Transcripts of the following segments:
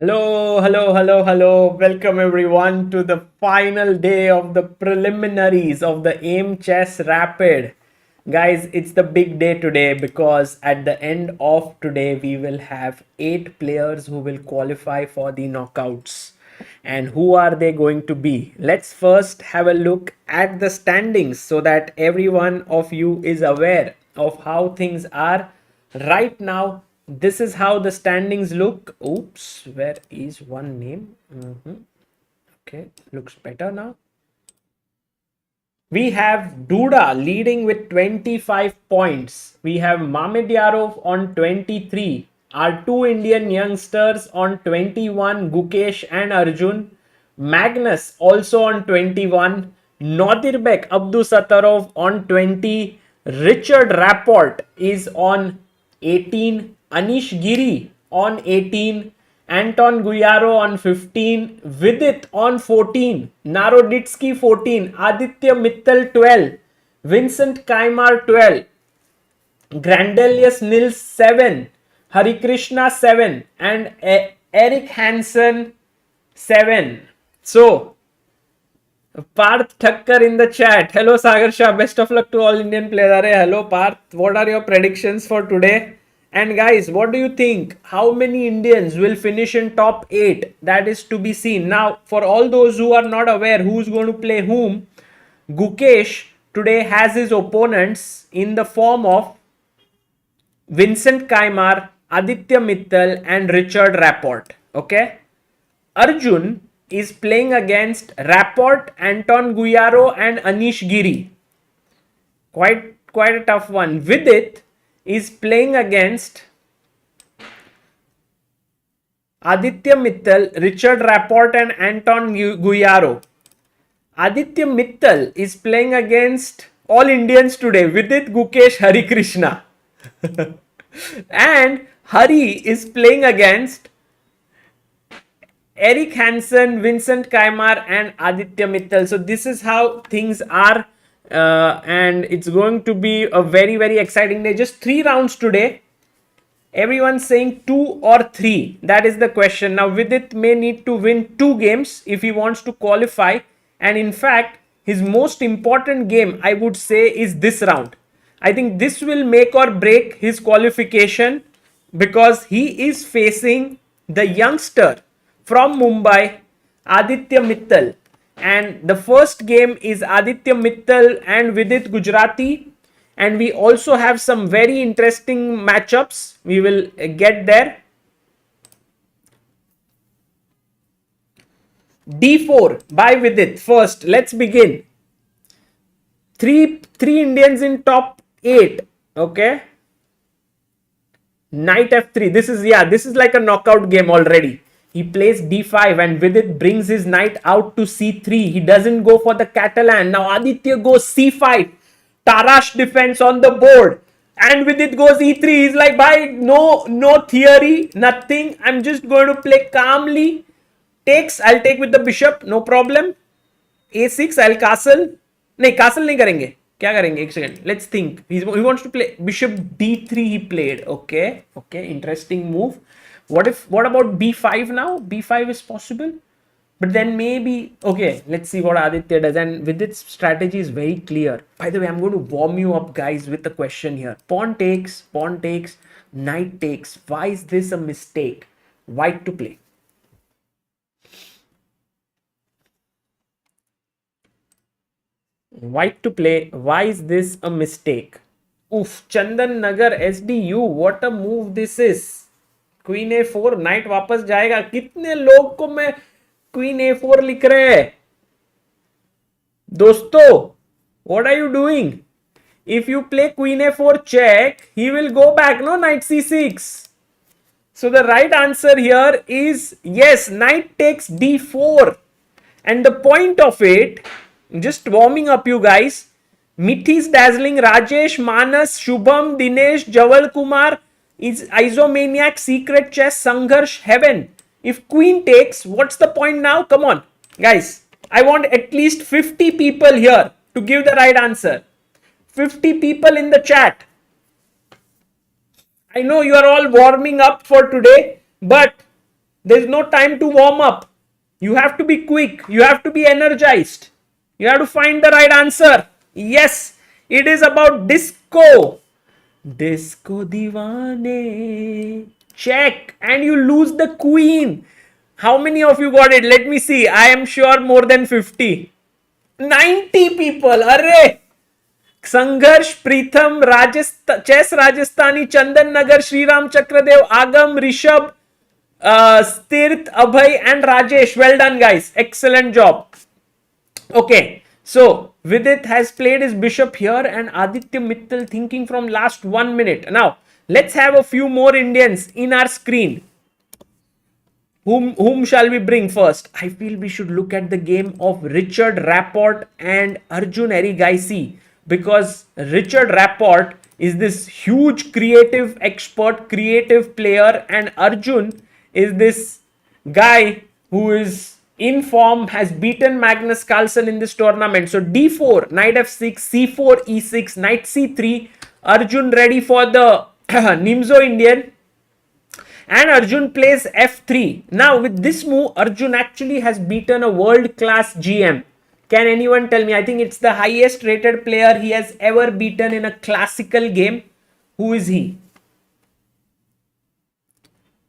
Hello, hello, hello, hello. Welcome everyone to the final day of the preliminaries of the Aimchess Rapid. Guys, it's the big day today because at the end of today, we will have 8 players who will qualify for the knockouts. And who are they going to be? Let's first have a look at the standings so that every one of you is aware of how things are right now. This is how the standings look. Oops, where is one name? Okay, looks better now. We have Duda leading with 25 points. We have Mamedyarov on 23. Our two Indian youngsters on 21, Gukesh and Arjun. Magnus also on 21. Nodirbek Abdusattarov on 20. Richard Rapport is on 18. Anish Giri on 18. Anton Guyaro on 15, Vidit on 14, Naroditsky 14, Aditya Mittal 12, Vincent Kaimar 12, Grandelius Nils 7, Hari Krishna 7, and Eric Hansen 7. So, Parth Thakkar in the chat. Hello Sagar Shah. Best of luck to all Indian players. Hello Parth. What are your predictions for today? And guys, what do you think? How many Indians will finish in top 8? That is to be seen. Now, for all those who are not aware who's going to play whom, Gukesh today has his opponents in the form of Vincent Kaimar, Aditya Mittal, and Richard Rapport. Okay. Arjun is playing against Rapport, Anton Guyaro, and Anish Giri. Quite a tough one. Vidit is playing against Aditya Mittal, Richard Rapport, and Anton Guyaro. Aditya Mittal is playing against all Indians today. Vidit, Gukesh, Hari Krishna. And Hari is playing against Eric Hansen, Vincent Kaimar, and Aditya Mittal. So this is how things are, and it's going to be a very, very exciting day. Just 3 rounds today. Everyone's saying 2 or 3. That is the question. Now Vidit may need to win 2 games if he wants to qualify. And in fact, his most important game, I would say, is this round. I think this will make or break his qualification because he is facing the youngster from Mumbai, Aditya Mittal. And the first game is Aditya Mittal and Vidit Gujarati. And we also have some very interesting matchups. We will get there. D4 by Vidit. First, let's begin. Three Indians in top 8. Okay. Knight F3. This is like a knockout game already. He plays d5 and Vidit brings his knight out to c3. He doesn't go for the Catalan. Now Aditya goes c5. Tarash defense on the board. And Vidit goes e3. He's like, bye, no theory, nothing. I'm just going to play calmly. Takes, I'll take with the bishop, no problem. a6, I'll castle. नहीं, castle नहीं करेंगे. क्या करेंगे? एक second. Let's think. He wants to play bishop d3. He played. Okay, interesting move. What about b5 now? b5 is possible, but then maybe, okay, let's see what Aditya does. And with its strategy is very clear. By the way, I'm going to warm you up, guys, with the question here. Pawn takes, knight takes. Why is this a mistake? White to play. White to play. Why is this a mistake? Oof, Chandan Nagar SDU. What a move this is. Queen a4, night वापस जाएगा. कितने लोग को मैं queen a4 लिख रहे हैं दोस्तों? What are you doing? If you play queen a4 check, he will go back. No, knight c6. So the right answer here is yes, knight takes d4. And the point of it, just warming up you guys, Mithi's dazzling, Rajesh, Manas, Shubham, Dinesh, Jawal Kumar, is Isomaniac, Secret Chess, Sangharsh, Heaven. If queen takes, what's the point now? Come on, guys. I want at least 50 people here to give the right answer. 50 people in the chat. I know you are all warming up for today, but There's no time to warm up. You have to be quick. You have to be energized. You have to find the right answer. Yes, it is about disco. Disco Divane. Check. And you lose the queen. How many of you got it? Let me see. I am sure more than 50. 90 people. Array. Sangharsh, Pritham, Chess Rajasthani, Chandan Nagar, Sriram Chakradev, Agam, Rishabh, Stirth, Abhay and Rajesh. Well done, guys. Excellent job. Okay. So, Vidit has played his bishop here and Aditya Mittal thinking from last 1 minute. Now, let's have a few more Indians in our screen. Whom shall we bring first? I feel we should look at the game of Richard Rapport and Arjun Erigaisi, because Richard Rapport is this huge creative expert, creative player, and Arjun is this guy who is in form, has beaten Magnus Carlsen in this tournament. So d4, knight f6, c4, e6, knight c3. Arjun ready for the Nimzo Indian. And Arjun plays f3. Now with this move, Arjun actually has beaten a world-class GM. Can anyone tell me? I think it's the highest rated player he has ever beaten in a classical game. Who is he?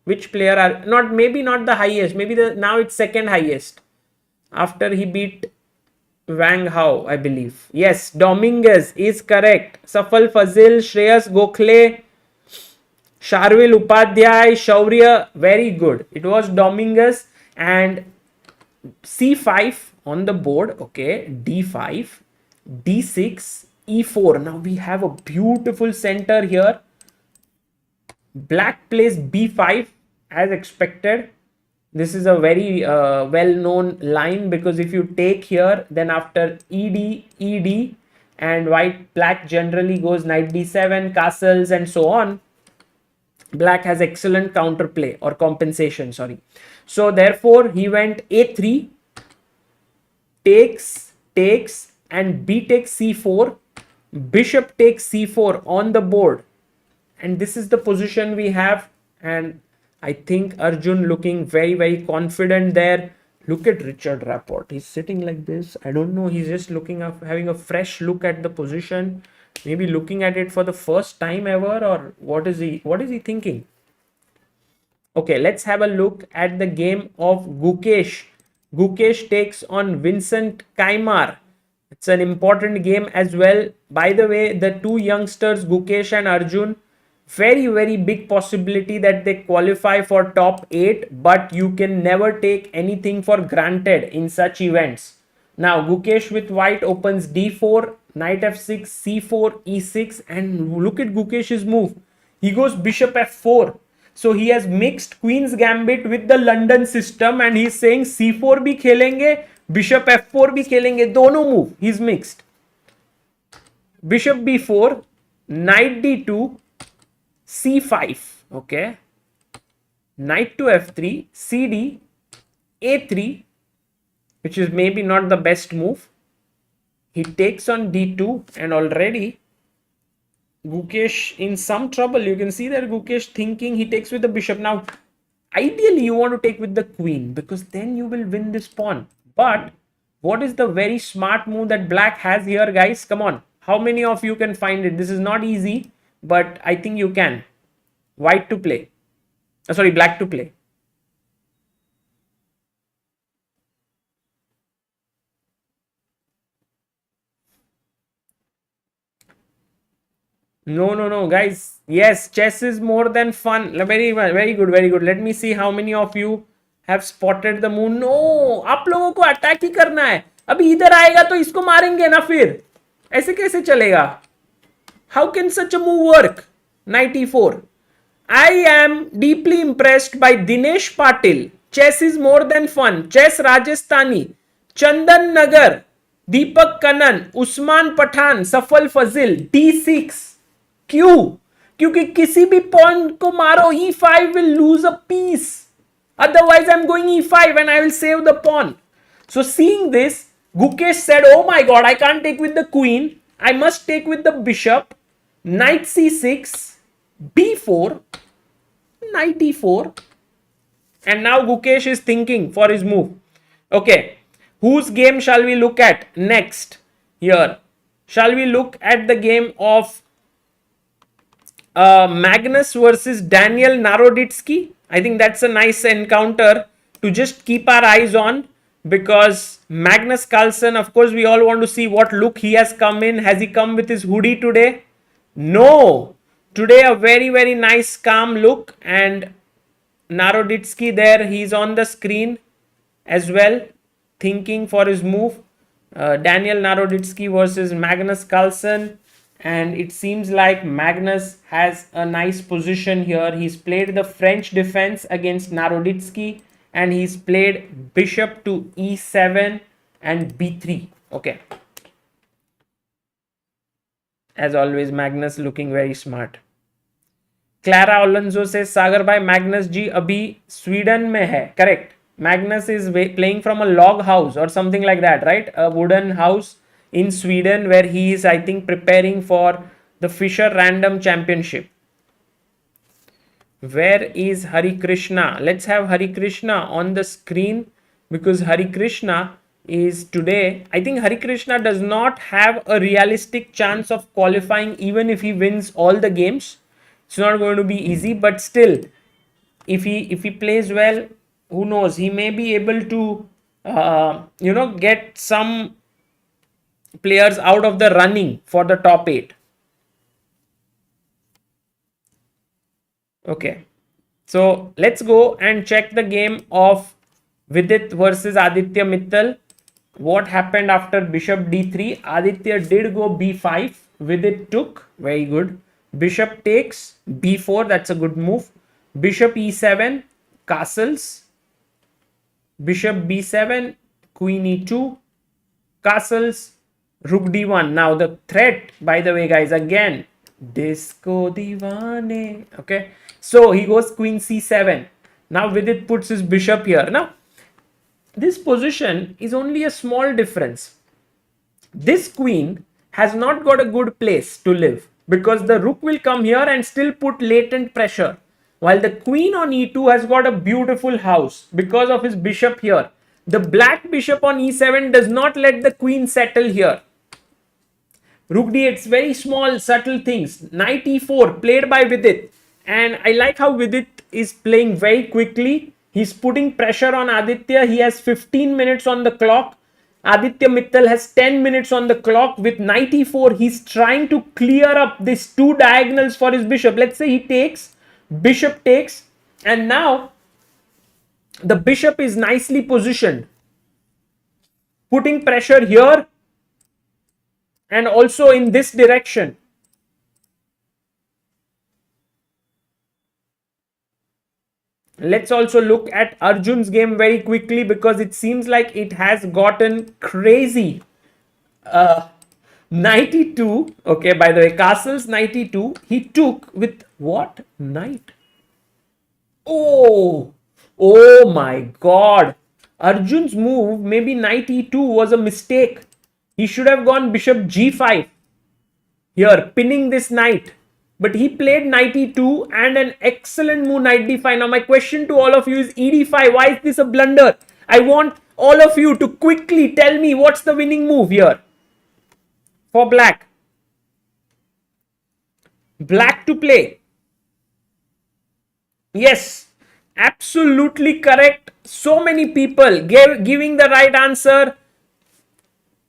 Which player are not, maybe not the highest, maybe now it's second highest after he beat Wang Hao, I believe. Yes, Dominguez is correct. Safal Fazil, Shreyas Gokhale, Sharvil Upadhyay, Shaurya, very good. It was Dominguez. And c5 on the board. Okay, d5, d6, e4. Now we have a beautiful center here. Black plays b5 as expected. This is a very well-known line, because if you take here, then after ed, ed, and black generally goes knight d7, castles, and so on. Black has excellent counterplay or compensation, sorry. So therefore he went a3, takes, and b takes c4, bishop takes c4 on the board. And this is the position we have. And I think Arjun looking very, very confident there. Look at Richard Rapport. He's sitting like this. I don't know. He's just looking up, having a fresh look at the position. Maybe looking at it for the first time ever, or what is he thinking? Okay, let's have a look at the game of Gukesh. Gukesh takes on Vincent Kaimar. It's an important game as well. By the way, the two youngsters, Gukesh and Arjun, very, very big possibility that they qualify for top 8, but you can never take anything for granted in such events. Now, Gukesh with white opens d4, knight f6, c4, e6, and look at Gukesh's move. He goes bishop f4. So he has mixed Queen's Gambit with the London system, and he's saying c4 bhi khelenge, bishop f4 bhi khelenge, dono move. He's mixed. Bishop b4, knight d2, c5. Okay. Knight to f3, cd, a3, which is maybe not the best move. He takes on d2, and already Gukesh in some trouble. You can see that Gukesh thinking he takes with the bishop. Now, ideally you want to take with the queen, because then you will win this pawn. But what is the very smart move that black has here, guys? Come on. How many of you can find it? This is not easy, but I think you can. White to play. Sorry, black to play. No, guys. Yes, chess is more than fun. Very good, very good. Let me see how many of you have spotted the move. No, आप लोगों को attack ही करना है. अभी इधर आएगा तो इसको मारेंगे ना फिर. ऐसे कैसे चलेगा? How can such a move work? Knight e4. I am deeply impressed by Dinesh Patil. Chess is more than fun. Chess Rajasthani. Chandan Nagar. Deepak Kannan. Usman Pathan. Safal Fazil. D6. क्यों? क्योंकि किसी भी pawn को मारो, e5 will lose a piece. Otherwise, I'm going e5 and I will save the pawn. So seeing this, Gukesh said, oh my god, I can't take with the queen. I must take with the bishop. Knight c6, b4, knight e4, And now Gukesh is thinking for his move. Okay, whose game shall we look at next here? Shall we look at the game of Magnus versus Daniel Naroditsky? I think that's a nice encounter to just keep our eyes on, because Magnus Carlsen, of course, we all want to see what look he has come in. Has he come with his hoodie today? No. Today, a very, very nice, calm look. And Naroditsky there, he's on the screen as well, thinking for his move. Daniel Naroditsky versus Magnus Carlsen. And it seems like Magnus has a nice position here. He's played the French defense against Naroditsky, and he's played bishop to e7 and b3. Okay. As always, Magnus looking very smart. Clara Alonso says, Sagar bhai, Magnus ji abhi Sweden mein hai. Correct. Magnus is playing from a log house or something like that, right? A wooden house in Sweden, where he is, I think, preparing for the Fisher Random Championship. Where is Hari Krishna? Let's have Hari Krishna on the screen, because Hari Krishna is today, I think Hari Krishna does not have a realistic chance of qualifying even if he wins all the games. It's not going to be easy, but still, if he plays well, who knows, he may be able to get some players out of the running for the top 8. Okay, so let's go and check the game of Vidit versus Aditya Mittal. What happened after bishop d3? Aditya did go b5. Vidit took. Very good. Bishop takes b4. That's a good move. Bishop e7. Castles. Bishop b7. Queen e2. Castles. Rook d1. Now the threat, by the way, guys, again, Disco Divane. Okay. So he goes queen c7. Now Vidit puts his bishop here. Now, this position is only a small difference. This queen has not got a good place to live, because the rook will come here and still put latent pressure, while the queen on e2 has got a beautiful house because of his bishop here. The black bishop on e7 does not let the queen settle here. Rook d8, it's very small, subtle things. Knight e4 played by Vidit. And I like how Vidit is playing very quickly. He's putting pressure on Aditya. He has 15 minutes on the clock. Aditya Mittal has 10 minutes on the clock. With knight e4, he's trying to clear up these two diagonals for his bishop. Let's say he takes, bishop takes, and now the bishop is nicely positioned, putting pressure here and also in this direction. Let's also look at Arjun's game very quickly, because it seems like it has gotten crazy. Knight e2. Okay, by the way, Castles knight e2. He took with what? Knight. Oh my god. Arjun's move, maybe knight e2, was a mistake. He should have gone bishop g5 here, pinning this knight. But he played knight e2 and an excellent move, knight d5. Now my question to all of you is e5. Why is this a blunder? I want all of you to quickly tell me what's the winning move here for black. Black to play. Yes, absolutely correct. So many people giving the right answer.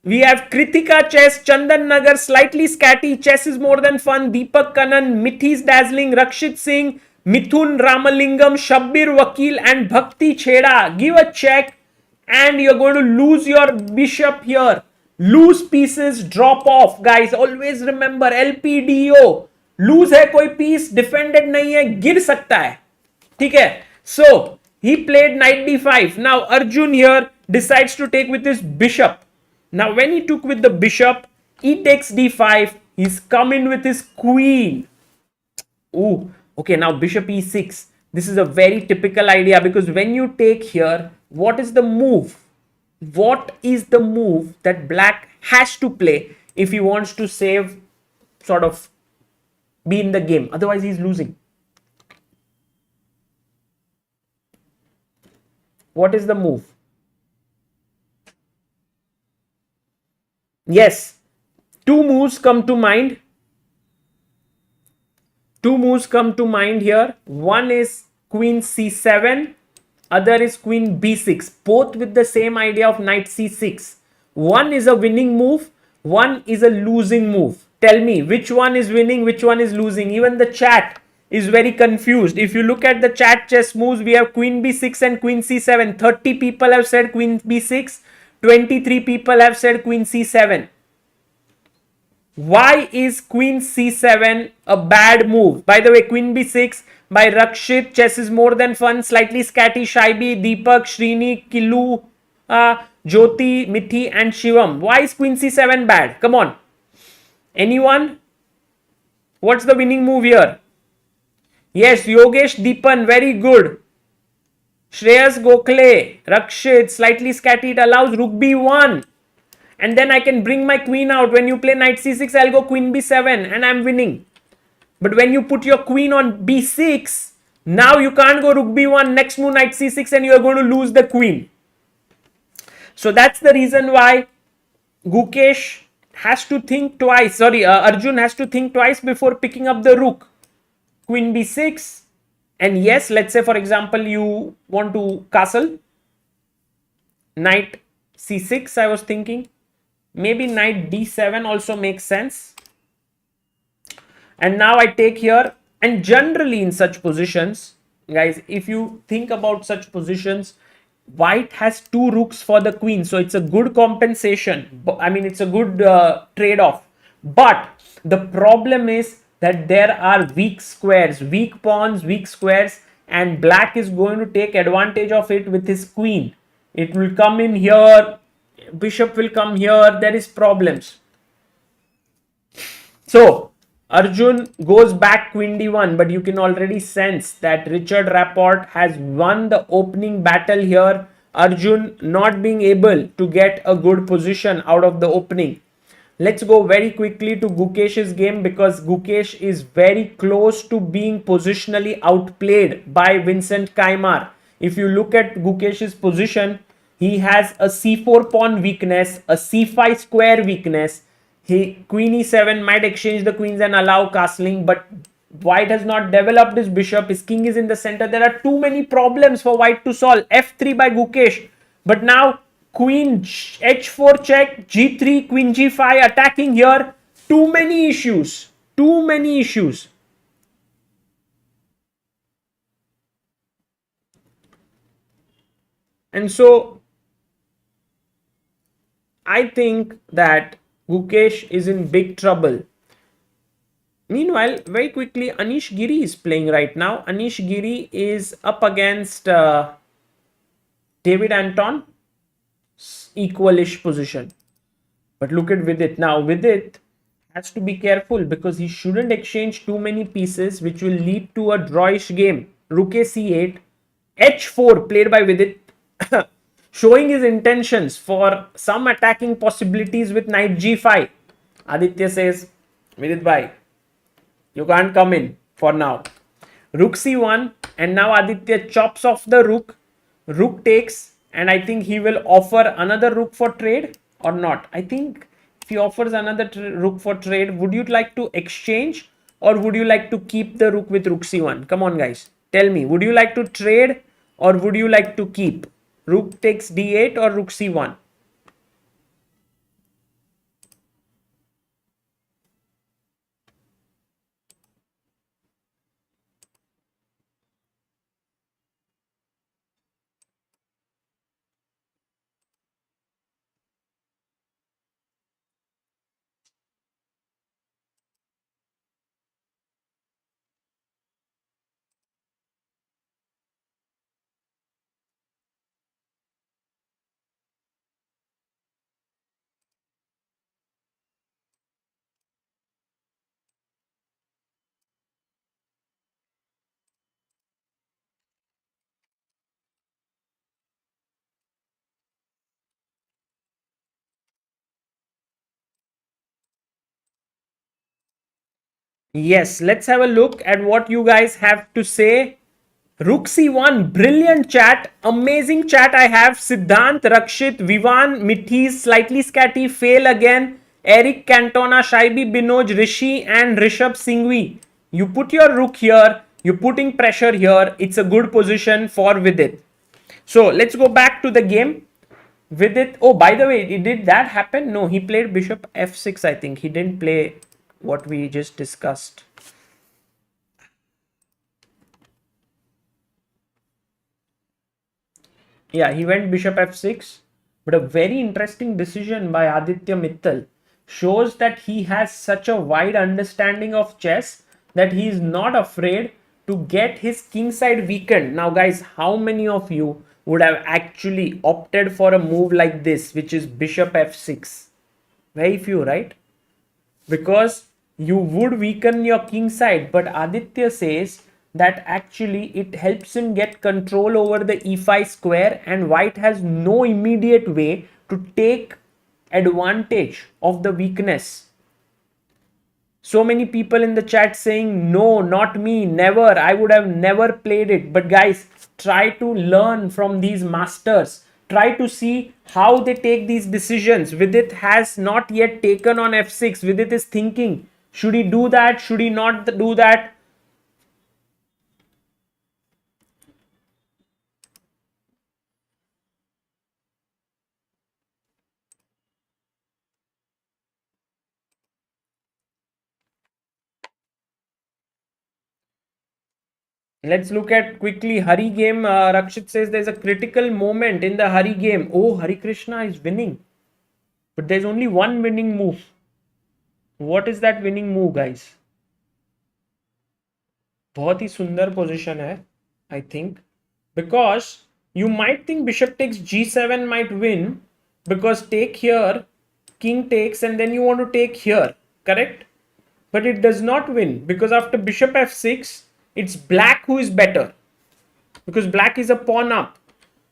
We have Kritika Chess, Chandan Nagar, slightly scatty, chess is more than fun, Deepak Kanan, Mithi's dazzling, Rakshit Singh, Mithun Ramalingam, Shabbir Vakil and Bhakti Chheda. Give a check and you're going to lose your bishop here. Loose pieces drop off, guys. Always remember LPDO. Lose hai koi piece, defended nahi hai, gir sakta hai. ठीक है? So he played knight d5. Now Arjun here decides to take with his bishop. Now when he took with the bishop, he takes d5. He's come in with his queen. Ooh, okay, now bishop e6. This is a very typical idea, because when you take here, what is the move? What is the move that black has to play if he wants to save, sort of be in the game? Otherwise he's losing. What is the move? Yes, two moves come to mind. Two moves come to mind here. One is queen c7, other is queen b6, both with the same idea of knight c6. One is a winning move, one is a losing move. Tell me which one is winning, which one is losing. Even the chat is very confused. If you look at the chat chess moves, we have queen b6 and queen c7. 30 people have said queen b6, 23 people have said queen c7. Why is queen c7 a bad move? By the way, queen b6 by Rakshit, chess is more than fun, slightly scatty, Shaibi, Deepak, Srini, Kilu, Jyoti, Mithi and Shivam. Why is queen c7 bad? Come on. Anyone? What's the winning move here? Yes, Yogesh Deepan, very good. Shreyas Gokhale, Rakshit, slightly scatty, it allows rook b1. And then I can bring my queen out. When you play knight c6, I'll go queen b7 and I'm winning. But when you put your queen on b6, now you can't go rook b1, next move knight c6 and you're going to lose the queen. So that's the reason why Gukesh has to think twice. Arjun has to think twice before picking up the rook. Queen b6. And yes, let's say for example, you want to castle. Knight c6, I was thinking. Maybe knight d7 also makes sense. And now I take here, and generally in such positions, guys, if you think about such positions, white has two rooks for the queen, so it's a good compensation. I mean, it's a good trade-off. But the problem is that there are weak squares, weak pawns, weak squares, and black is going to take advantage of it with his queen. It will come in here, bishop will come here, there is problems. So Arjun goes back queen d1, but you can already sense that Richard Rapport has won the opening battle here. Arjun not being able to get a good position out of the opening. Let's go very quickly to Gukesh's game, because Gukesh is very close to being positionally outplayed by Vincent Kaimar. If you look at Gukesh's position, he has a c4 pawn weakness, a c5 square weakness. Queen e7 might exchange the queens and allow castling, but white has not developed his bishop. His king is in the center. There are too many problems for white to solve. f3 by Gukesh. But now queen h4 check, g3, queen g5 attacking here. Too many issues. Too many issues. And so I think that Gukesh is in big trouble. Meanwhile, very quickly, Anish Giri is playing right now. Anish Giri is up against David Anton, equalish position. But look at Vidit. Now, Vidit has to be careful because he shouldn't exchange too many pieces, which will lead to a drawish game. Rook a c8, h4 played by Vidit, showing his intentions for some attacking possibilities with knight g5. Aditya says, Vidit bhai, you can't come in for now. Rook c1, and now Aditya chops off the rook. Rook takes, and I think he will offer another rook for trade or not. I think if he offers another rook for trade, would you like to exchange or would you like to keep the rook with rook c1? Come on, guys. Tell me, would you like to trade or would you like to keep? Rook takes d8 or rook c1? Yes, let's have a look at what you guys have to say. Rook C1, brilliant chat, amazing chat. I have Siddhant, Rakshit, Vivan, Mithis, slightly scatty, fail again, Eric Cantona, Shaibi Binoj, Rishi, and Rishabh Singhvi. You put your rook here, you're putting pressure here. It's a good position for Vidit. So let's go back to the game. Vidit, oh, by the way, did that happen? No, he played bishop f6, I think. He didn't play what we just discussed. Yeah, he went bishop f6, but a very interesting decision by Aditya Mittal shows that he has such a wide understanding of chess that he is not afraid to get his kingside weakened. Now, guys, how many of you would have actually opted for a move like this, which is bishop f6? Very few, right? Because you would weaken your king side, but Aditya says that actually it helps him get control over the e5 square, and white has no immediate way to take advantage of the weakness. So many people in the chat saying no, not me, never, I would have never played it. But guys, try to learn from these masters, try to see how they take these decisions. Vidit has not yet taken on f6. Vidit is thinking, should he do that, should he not do that? Let's look at quickly Hari game. Rakshit says there's a critical moment in the Hari game. Oh, Hari Krishna is winning, but there's only one winning move. What is that winning move, guys? बहुत ही सुंदर position है, I think, because you might think bishop takes g7 might win, because take here, king takes, and then you want to take here, correct? But it does not win, because after bishop f6, it's black who is better, because black is a pawn up.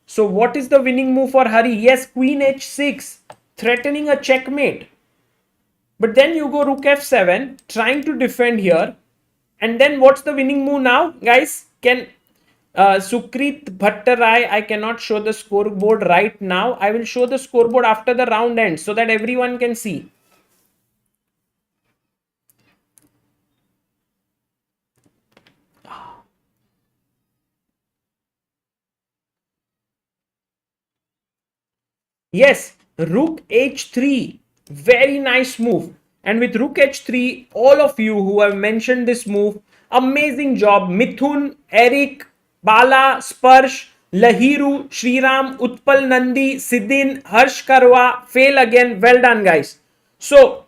So what is the winning move for Hari? Yes, queen h6, threatening a checkmate. But then you go rook f7, trying to defend here. And then what's the winning move now, guys? Can Sukrit Bhattarai, I cannot show the scoreboard right now. I will show the scoreboard after the round ends so that everyone can see. Yes, rook h3, very nice move. And with rook h3, all of you who have mentioned this move, amazing job. Mithun, Eric, Bala, Sparsh, Lahiru, Shriram, Utpal Nandi, Siddin, Harsh Karwa, fail again. Well done, guys. So,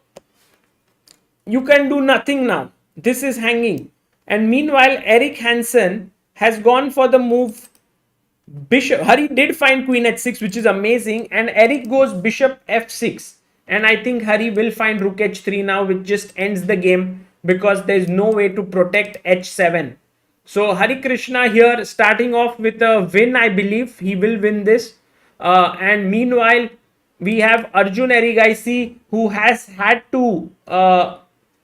you can do nothing now. This is hanging. And meanwhile, Eric Hansen has gone for the move bishop. Hari did find queen h6, which is amazing, and Eric goes bishop f6, and I think Hari will find rook h3 now, which just ends the game because there is no way to protect h7. So Hari Krishna here starting off with a win. I believe he will win this, and meanwhile we have Arjun Erigaisi, who has had to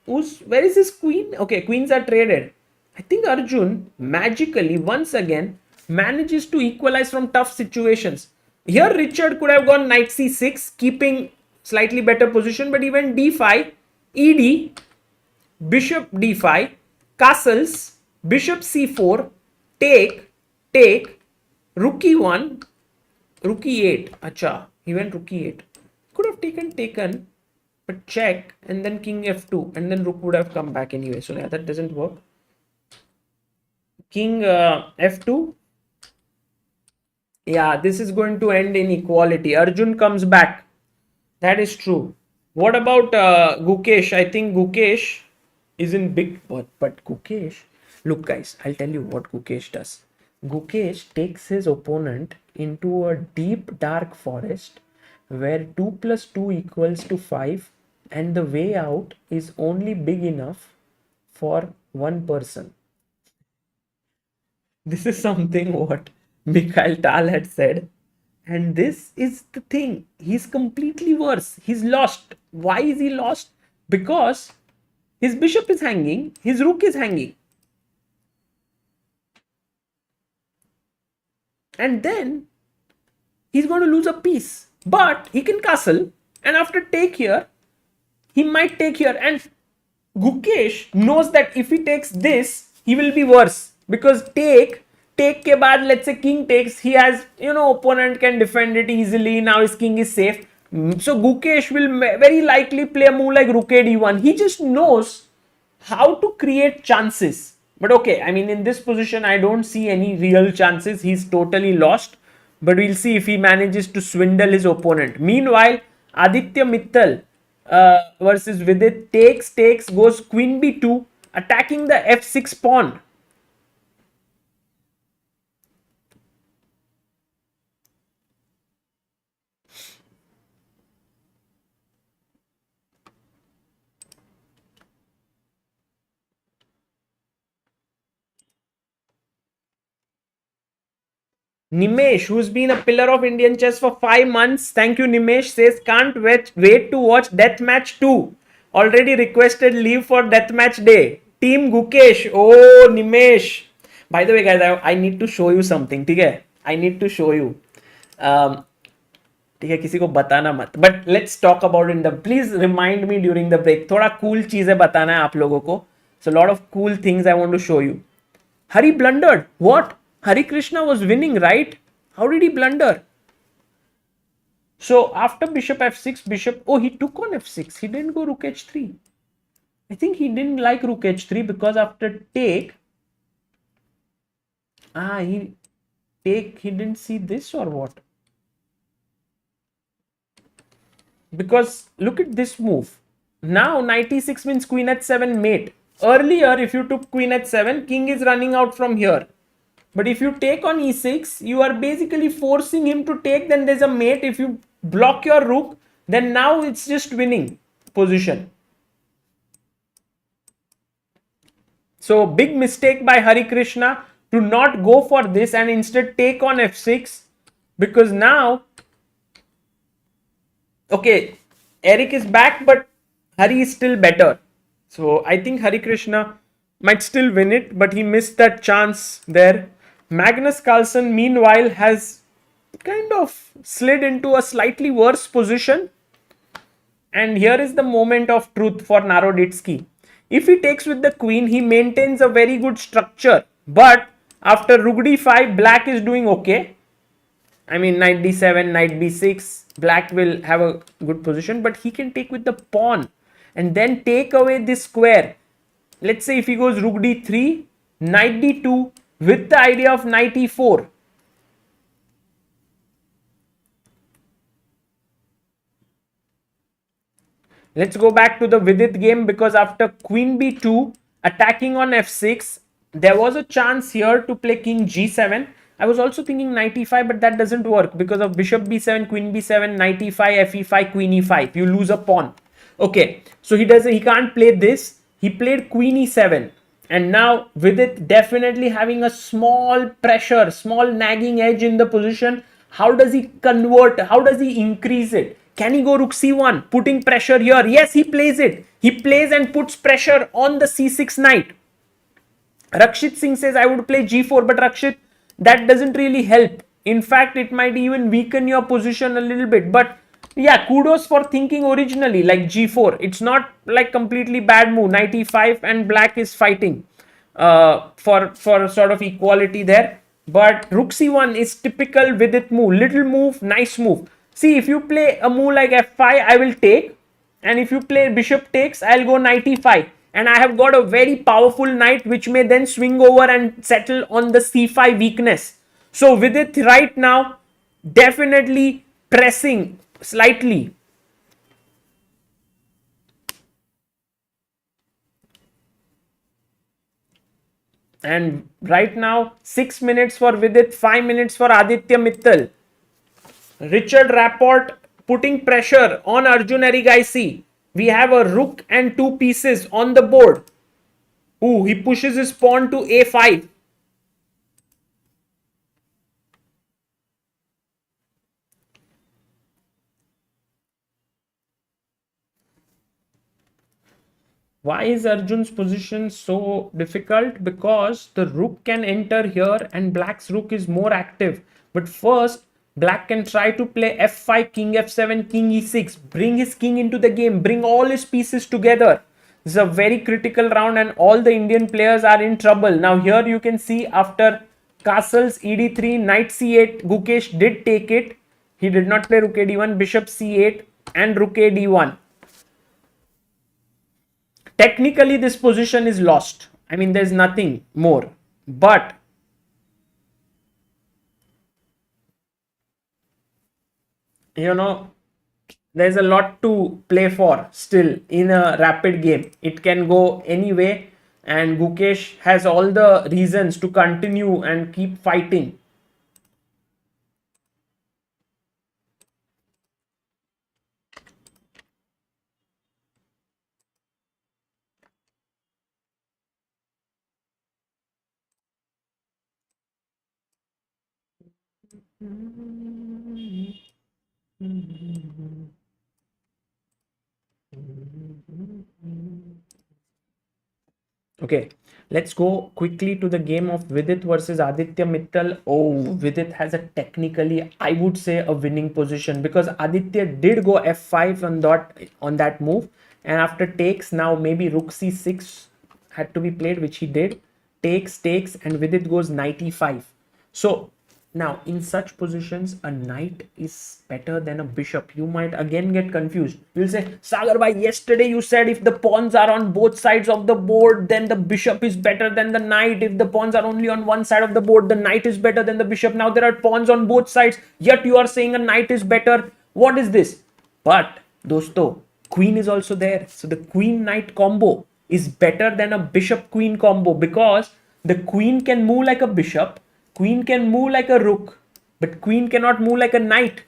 where is his queen? Okay, queens are traded. I think Arjun magically once again manages to equalize from tough situations. Here Richard could have gone knight c6, keeping slightly better position, but he went d5, ed, bishop d5, castles, bishop c4, take, take, rook e1, rook e8. Acha, he went rook e8. Could have taken, but check, and then king f2, and then rook would have come back anyway. So yeah, that doesn't work. King f2. Yeah, this is going to end in equality. Arjun comes back. That is true. What about Gukesh? I think Gukesh is in big... But Gukesh... Look, guys, I'll tell you what Gukesh does. Gukesh takes his opponent into a deep dark forest where 2 plus 2 equals to 5, and the way out is only big enough for one person. This is something what Mikhail Tal had said. And this is the thing. He's completely worse. He's lost. Why is he lost? Because his bishop is hanging, his rook is hanging. and then he's going to lose a piece. But he can castle, and after take here, he might take here. And Gukesh knows that if he takes this, he will be worse because take ke baad, let's say king takes, he has, opponent can defend it easily. Now his king is safe. So Gukesh will very likely play a move like rook a d1. He just knows how to create chances. But okay, I mean, in this position, I don't see any real chances. He's totally lost. But we'll see if he manages to swindle his opponent. Meanwhile, Aditya Mittal versus Vidit takes, goes queen b2, attacking the f6 pawn. Nimesh, who's been a pillar of Indian chess for 5 months, thank you, Nimesh, says can't wait to watch Deathmatch 2. Already requested leave for Deathmatch Day. Team Gukesh. Oh, Nimesh. By the way, guys, I need to show you something. Okay? I need to show you. ठीक है, किसी को बताना मत. But let's talk about it in the. Please remind me during the break. थोड़ा cool चीजें बताना है आप लोगों को. So a lot of cool things I want to show you. Hari blundered. What? Hari Krishna was winning, right? How did he blunder? So after bishop f6, bishop. Oh, he took on f6. He didn't go rook h3. I think he didn't like rook h3 because after take. He didn't see this or what? Because look at this move. Now knight e6 means queen h7 mate. Earlier, if you took queen h7, king is running out from here. But if you take on e6, you are basically forcing him to take. Then there's a mate. If you block your rook, then now it's just winning position. So big mistake by Hari Krishna to not go for this and instead take on f6, because now, okay, Eric is back, but Hari is still better. So I think Hari Krishna might still win it, but he missed that chance there. Magnus Carlsen, meanwhile, has kind of slid into a slightly worse position. And here is the moment of truth for Naroditsky. If he takes with the queen, he maintains a very good structure. But after rook d5, black is doing okay. I mean, knight d7, knight b6, black will have a good position. But he can take with the pawn and then take away this square. Let's say if he goes rook d3, knight d2 with the idea of knight e4. Let's go back to the Vidit game, because after queen b2 attacking on f6, there was a chance here to play king g7. I was also thinking knight e5, but that doesn't work because of bishop b7, queen b7, knight e5, fe5, queen e5. You lose a pawn. Okay, so he can't play this. He played queen e7. And now Vidit definitely having a small pressure, small nagging edge in the position. How does he convert? How does he increase it? Can he go rook c1, putting pressure here? Yes, he plays it. He plays and puts pressure on the c6 knight. Rakshit Singh says, I would play g4, but Rakshit, that doesn't really help. In fact, it might even weaken your position a little bit. But yeah, kudos for thinking originally like g4. It's not like completely bad move. Knight e5 and black is fighting for sort of equality there. But rook c1 is typical Vidit move. Little move, nice move. See, if you play a move like f5, I will take. And if you play bishop takes, I'll go knight e5. And I have got a very powerful knight which may then swing over and settle on the c5 weakness. So Vidit right now definitely pressing slightly. And right now 6 minutes for Vidit, 5 minutes for Aditya Mittal. Richard Rapport putting pressure on Arjun Erigaisi. We have a rook and two pieces on the board. Ooh, he pushes his pawn to a5. Why is Arjun's position so difficult? Because the rook can enter here and black's rook is more active. But first, black can try to play f5, king f7, king e6, bring his king into the game, bring all his pieces together. This is a very critical round and all the Indian players are in trouble. Now here you can see after castles ed3, knight c8, Gukesh did take it. He did not play rook ad1, bishop c8 and rook ad1. Technically, this position is lost. I mean, there's nothing more. But you know, there's a lot to play for still in a rapid game. It can go any way, and Gukesh has all the reasons to continue and keep fighting. Okay, let's go quickly to the game of Vidit versus Aditya Mittal. Oh, Vidit has a technically, I would say, a winning position because Aditya did go f5 on that move, and after takes, now maybe rook c6 had to be played, which he did. Takes, and Vidit goes knight e5. So now, in such positions, a knight is better than a bishop. You might again get confused. You'll say, Sagar bhai, yesterday you said if the pawns are on both sides of the board, then the bishop is better than the knight. If the pawns are only on one side of the board, the knight is better than the bishop. Now there are pawns on both sides, yet you are saying a knight is better. What is this? But, dosto, queen is also there. So the queen-knight combo is better than a bishop-queen combo because the queen can move like a bishop. Queen can move like a rook, but queen cannot move like a knight.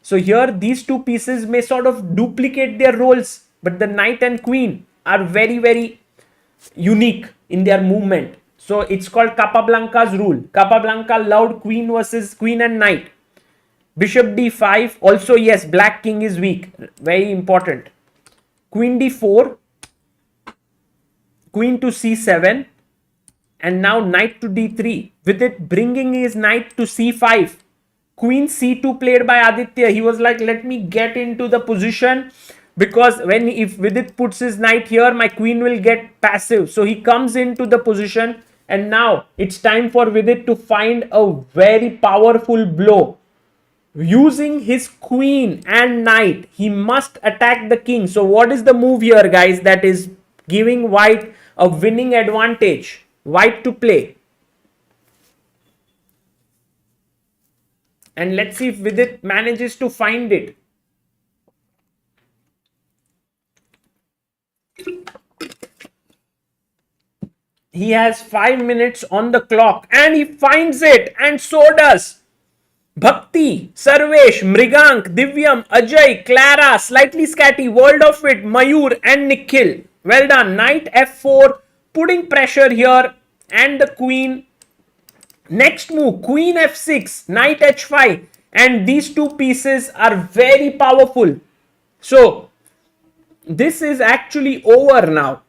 So here these two pieces may sort of duplicate their roles, but the knight and queen are very, very unique in their movement. So it's called Capablanca's rule. Capablanca loved queen versus queen and knight. Bishop d5, also yes, black king is weak, very important. Queen d4, queen to c7, and now knight to d3, with it bringing his knight to c5. Queen c2 played by Aditya. He was like, let me get into the position because if Vidit puts his knight here, my queen will get passive. So he comes into the position, and now it's time for Vidit to find a very powerful blow. Using his queen and knight, he must attack the king. So what is the move here, guys, that is giving white a winning advantage? White to play. And let's see if Vidit manages to find it. He has 5 minutes on the clock and he finds it, and so does Bhakti, Sarvesh, Mrigank, Divyam, Ajay, Clara, Slightly Scatty, World of It, Mayur and Nikhil. Well done. Knight f4, putting pressure here, and the queen. Next move, queen f6, knight h5, and these two pieces are very powerful. So this is actually over now.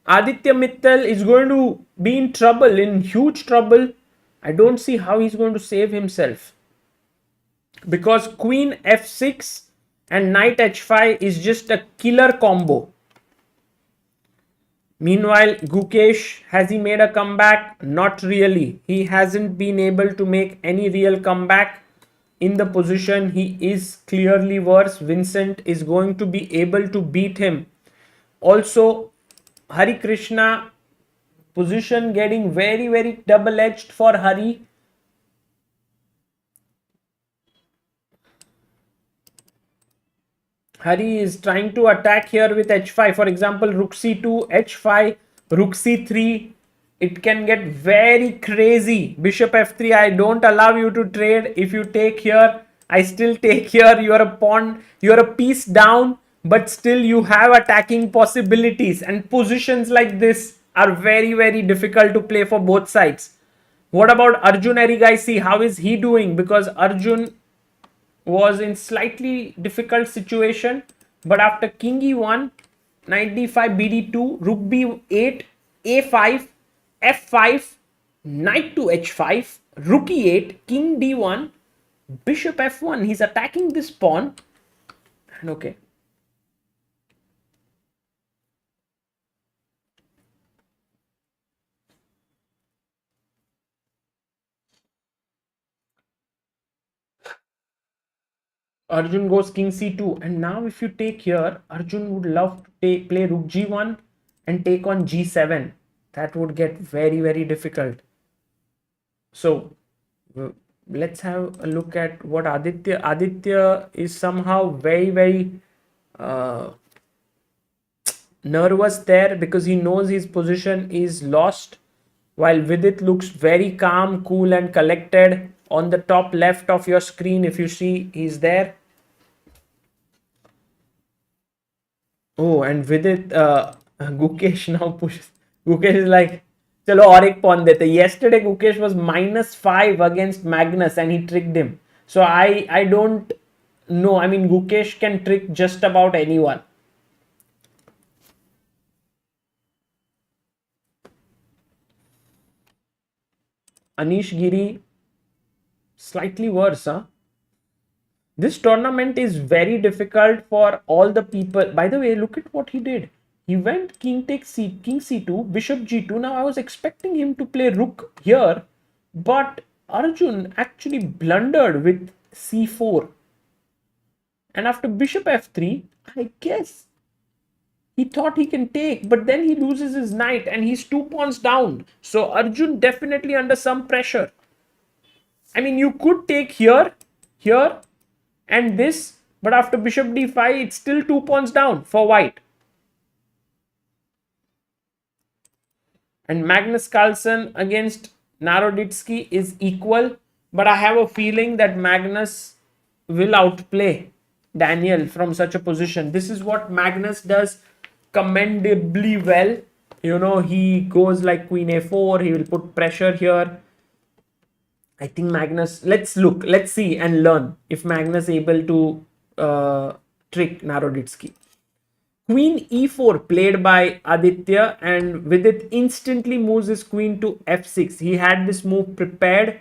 Aditya Mittal is going to be in trouble, in huge trouble. I don't see how he's going to save himself, because queen f6 and knight h5 is just a killer combo. Meanwhile, Gukesh, has he made a comeback? Not really. He hasn't been able to make any real comeback. In the position, he is clearly worse. Vincent is going to be able to beat him. Also, Hari Krishna, position getting very, very double-edged for Hari. Hari is trying to attack here with h5. For example, rook c2, h5, rook c3. It can get very crazy. Bishop f3, I don't allow you to trade. If you take here, I still take here. You are a pawn, you are a piece down, but still you have attacking possibilities. And positions like this are very, very difficult to play for both sides. What about Arjun Erigaisi? How is he doing? Because Arjun was in slightly difficult situation, but after king e1, knight d5, bd2, rook b8, a5, f5, knight to h5, rook e8, king d1, bishop f1. He's attacking this pawn. And okay. Arjun goes king c2, and now if you take here, Arjun would love to play rook g1 and take on g7. That would get very, very difficult. So let's have a look at what Aditya is somehow very, very nervous there because he knows his position is lost, while Vidit looks very calm, cool and collected. On the top left of your screen, if you see, he's there. Oh, and Vidit, Gukesh now pushes. Gukesh is like, chalo और एक pawn देते. Yesterday Gukesh was -5 against Magnus and he tricked him. So I don't know. I mean, Gukesh can trick just about anyone. Anish, Giri, slightly worse, huh? This tournament is very difficult for all the people. By the way, look at what he did. He went king takes c, king c2, bishop g2. Now I was expecting him to play rook here, but Arjun actually blundered with c4. And after bishop f3, I guess he thought he can take, but then he loses his knight and he's 2 pawns down. So Arjun definitely under some pressure. I mean, you could take here, here, and this, but after bishop d5, it's still 2 pawns down for white. And Magnus Carlsen against Naroditsky is equal, but I have a feeling that Magnus will outplay Daniel from such a position. This is what Magnus does commendably well. You know, he goes like queen a4, he will put pressure here. I think Magnus, let's see and learn if Magnus able to trick Naroditsky. Queen e4 played by Aditya, and Vidit instantly moves his queen to f6. He had this move prepared.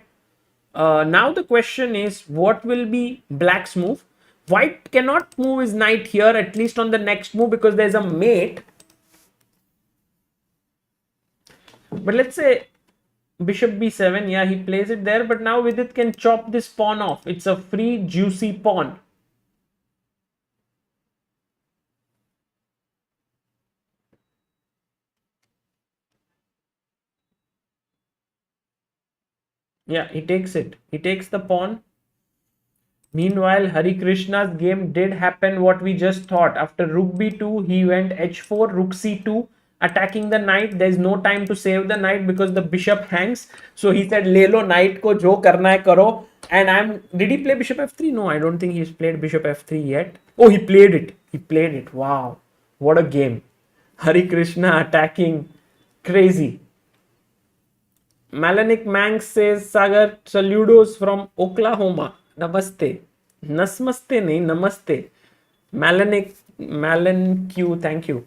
Now the question is, what will be Black's move? White cannot move his knight here, at least on the next move, because there's a mate. But let's say bishop b7, yeah, he plays it there, but now Vidit can chop this pawn off. It's a free, juicy pawn. Yeah, he takes it. He takes the pawn. Meanwhile, Hari Krishna's game did happen what we just thought. After rook b2, he went h4, rook c2, attacking the knight. There's no time to save the knight because the bishop hangs. So he said, "Le lo knight ko, jo karna hai karo." And did he play bishop f3? No, I don't think he's played bishop f3 yet. Oh, he played it. He played it. Wow. What a game. Hari Krishna attacking. Crazy. Malanik Manx says, Sagar, saludos from Oklahoma. Namaste. Nasmaste nahi, namaste. Malan Q, thank you.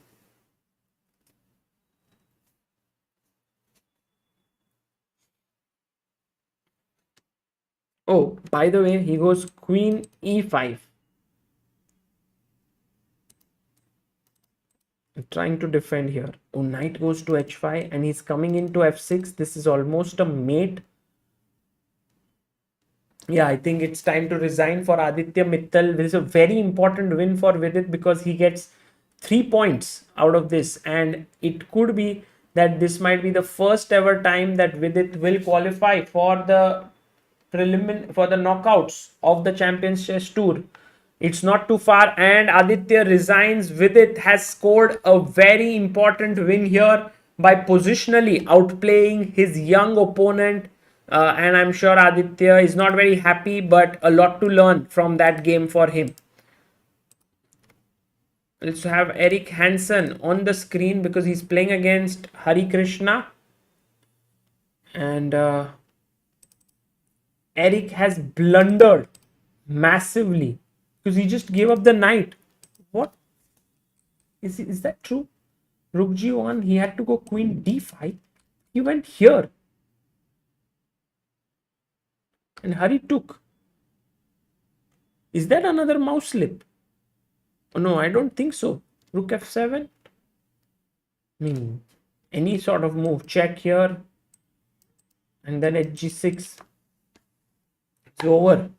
Oh, by the way, he goes queen e5. Trying to defend here. Oh, knight goes to h5 and he's coming into f6. This is almost a mate. Yeah, I think it's time to resign for Aditya Mittal. This is a very important win for Vidit because he gets 3 points out of this, and it could be that this might be the first ever time that Vidit will qualify for the knockouts of the Champions Chess Tour. It's not too far, and Aditya resigns. Vidit has scored a very important win here by positionally outplaying his young opponent. And I'm sure Aditya is not very happy, but a lot to learn from that game for him. Let's have Eric Hansen on the screen because he's playing against Hari Krishna. And Eric has blundered massively because he just gave up the knight. What? Is that true? Rook g1, he had to go queen d5. He went here. And Hari took. Is that another mouse slip? Oh, no, I don't think so. Rook f7. I mean, any sort of move. Check here. And then at g6. It's over.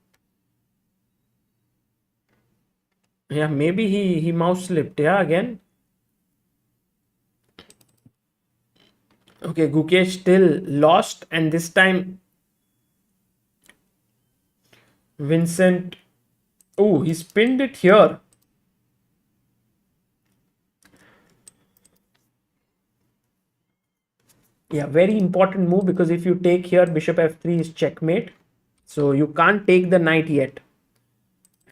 Yeah, maybe he mouse slipped. Yeah, again. Okay, Gukesh still lost. And this time, Vincent. Oh, he spinned it here. Yeah, very important move, because if you take here, bishop f3 is checkmate. So you can't take the knight yet.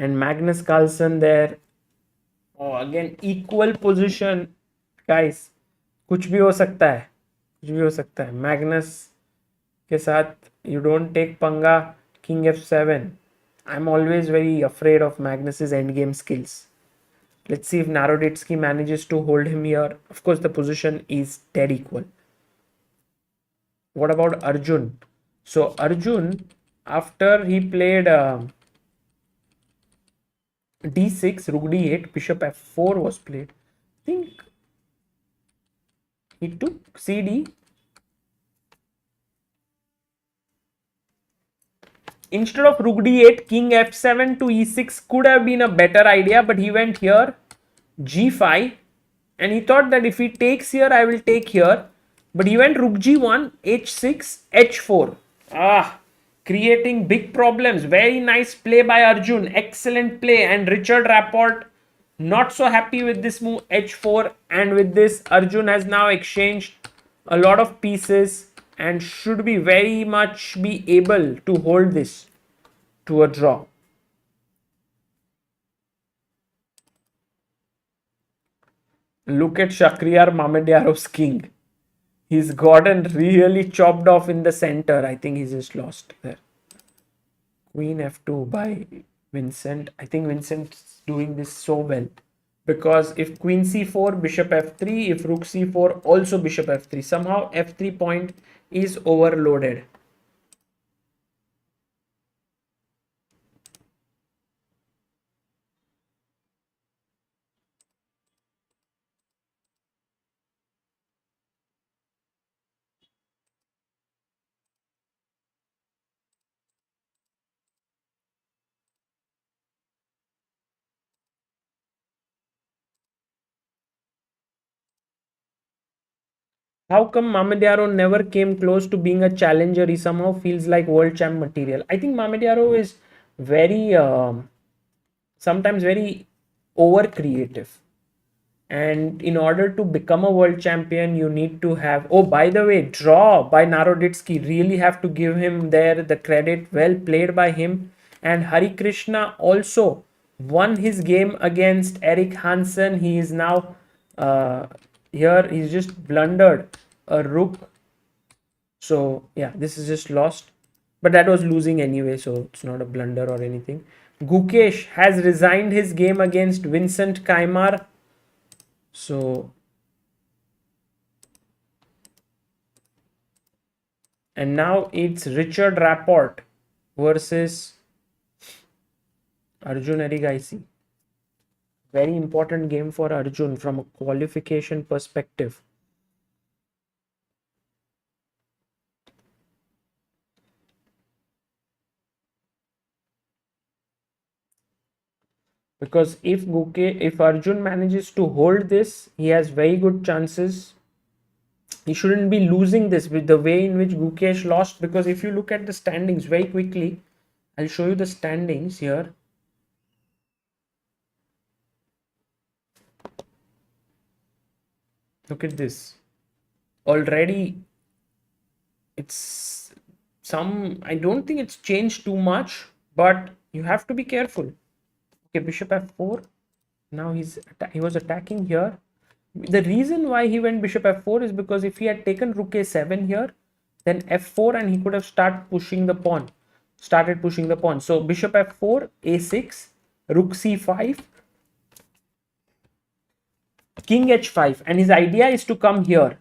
And Magnus Carlsen there. Oh, again, equal position. Guys, कुछ भी हो सकता है. कुछ भी हो सकता है. Magnus के साथ you don't take पंगा. King f7. I'm always very afraid of Magnus's endgame skills. Let's see if Naroditsky manages to hold him here. Of course, the position is dead equal. What about Arjun? So Arjun, after he played d6, rook d8, bishop f4 was played. I think he took cd. Instead of rook d8, king f7 to e6 could have been a better idea, but he went here, g5, and he thought that if he takes here, I will take here. But he went rook g1, h6, h4. Creating big problems. Very nice play by Arjun. Excellent play. And Richard Rapport not so happy with this move, h4. And with this, Arjun has now exchanged a lot of pieces and should be very much be able to hold this to a draw. Look at Shakhriyar Mamedyarov's king. He's gotten really chopped off in the center. I think he's just lost there. Queen f2 by Vincent. I think Vincent's doing this so well. Because if queen c4, bishop f3, if rook c4, also bishop f3. Somehow f3 point is overloaded. How come Mamedyarov never came close to being a challenger? He somehow feels like world champ material. I think Mamedyarov is very, sometimes very over creative. And in order to become a world champion, you need to have. Oh, by the way, draw by Naroditsky. Really have to give him there the credit. Well played by him. And Hari Krishna also won his game against Eric Hansen. He is now here. He's just blundered a rook. So yeah, this is just lost. But that was losing anyway, so it's not a blunder or anything. Gukesh has resigned his game against Vincent Kaimar. So, and now it's Richard Rapport versus Arjun Erigaisi. Very important game for Arjun from a qualification perspective. Because if Arjun manages to hold this, he has very good chances. He shouldn't be losing this with the way in which Gukesh lost. Because if you look at the standings very quickly, I'll show you the standings here. Look at this. Already, it's I don't think it's changed too much, but you have to be careful. Okay, bishop f4. Now he was attacking here. The reason why he went bishop f4 is because if he had taken rook a7 here, then f4 and he could have started pushing the pawn. So bishop f4, a6, rook c5. king h5, and his idea is to come here.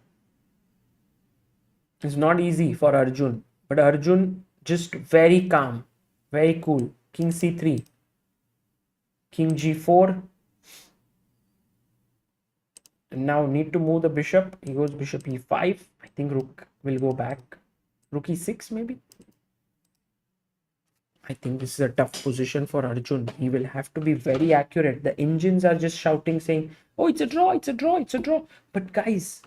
It's not easy for Arjun, but Arjun just very calm, very cool. King c3, king g4, and now need to move the bishop. He goes bishop e5. I think rook will go back. Rook e6 maybe. I think this is a tough position for Arjun. He will have to be very accurate. The engines are just shouting, saying, "Oh, it's a draw, it's a draw, it's a draw." But guys,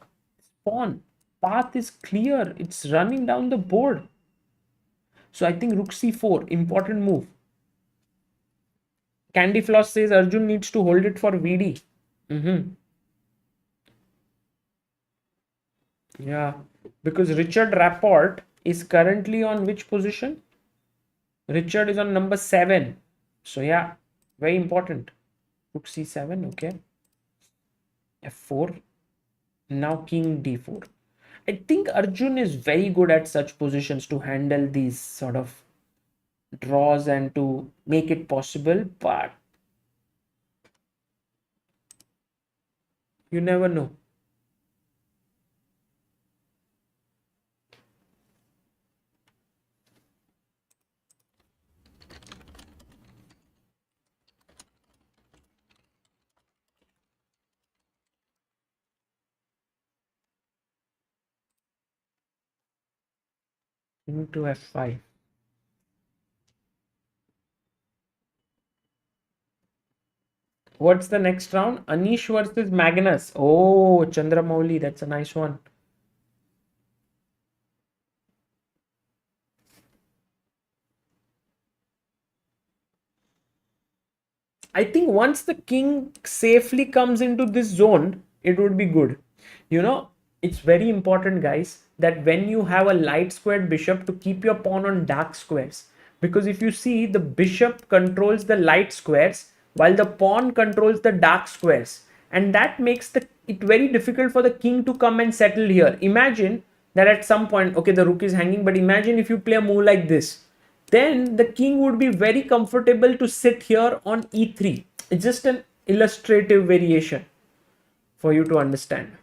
pawn path is clear. It's running down the board. So I think rook c4, important move. Candy Floss says Arjun needs to hold it for VD. Yeah, because Richard Rapport is currently on which position? Richard is on number 7. So yeah, very important. Rook c7, okay. f4. Now king d4. I think Arjun is very good at such positions to handle these sort of draws and to make it possible, but you never know. Into f5. What's the next round? Anish versus Magnus. Oh, Chandramouli, that's a nice one. I think once the king safely comes into this zone, it would be good. You know, it's very important, guys, that when you have a light squared bishop to keep your pawn on dark squares. Because if you see, the bishop controls the light squares while the pawn controls the dark squares. And that makes it very difficult for the king to come and settle here. Imagine that at some point, okay, the rook is hanging, but imagine if you play a move like this, then the king would be very comfortable to sit here on e3. It's just an illustrative variation for you to understand.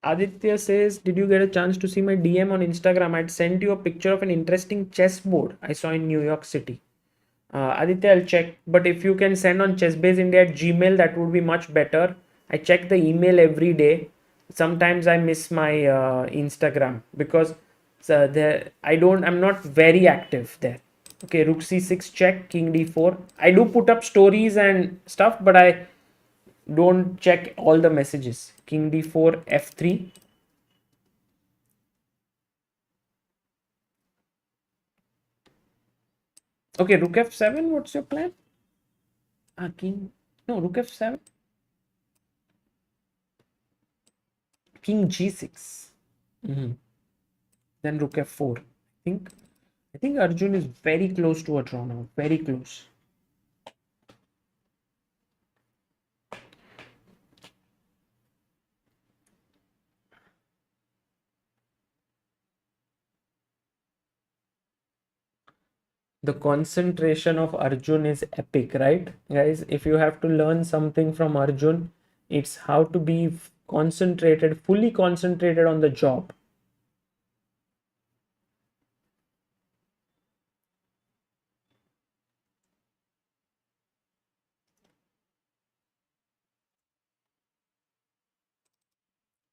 Aditya says, did you get a chance to see my DM on Instagram? I'd sent you a picture of an interesting chessboard I saw in New York City. Aditya, I'll check. But if you can send on chessbaseindia at Gmail, that would be much better. I check the email every day. Sometimes I miss my Instagram because I'm not very active there. Okay, rook c6 check, king d4. I do put up stories and stuff, but I don't check all the messages. King d4, f3. Okay, rook f7. What's your plan? King. No, rook f7. King g6. Then rook f4. I think Arjun is very close to a draw now. Very close. The concentration of Arjun is epic, right? Guys, if you have to learn something from Arjun, it's how to be concentrated, fully concentrated on the job.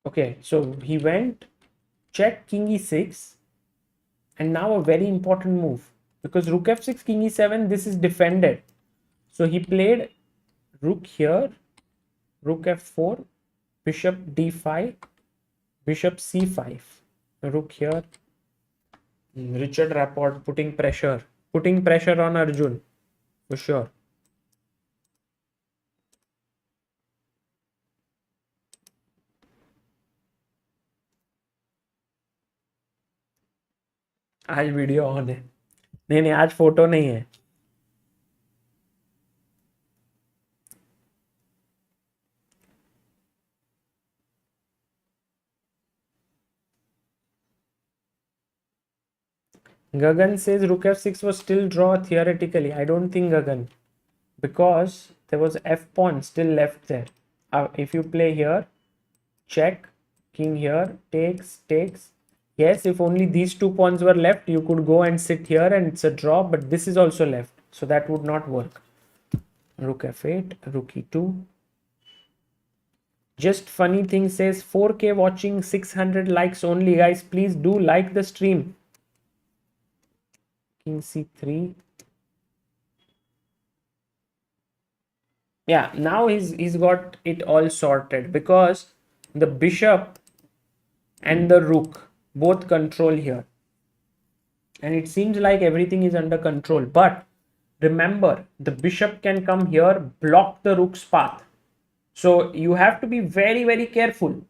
Okay, so he went check king e6, and now a very important move because rook f6, king e7, this is defended. So he played rook here, rook f4, bishop d5, bishop c5, rook here. Richard Rapport putting pressure on Arjun for sure. आज video on है. नहीं नहीं, आज photo नहीं है. Gagan says rook f6 was still draw theoretically. I don't think, Gagan, because there was f pawn still left there. If you play here, check, king here, takes. Yes, if only these two pawns were left, you could go and sit here and it's a draw, but this is also left, so that would not work. Rook f8, rook e2. Just funny thing says 4K watching, 600 likes only. Guys, please do like the stream. King c3. Yeah, now he's got it all sorted because the bishop and the rook both control here. And it seems like everything is under control. But remember, the bishop can come here, block the rook's path. So you have to be very, very careful.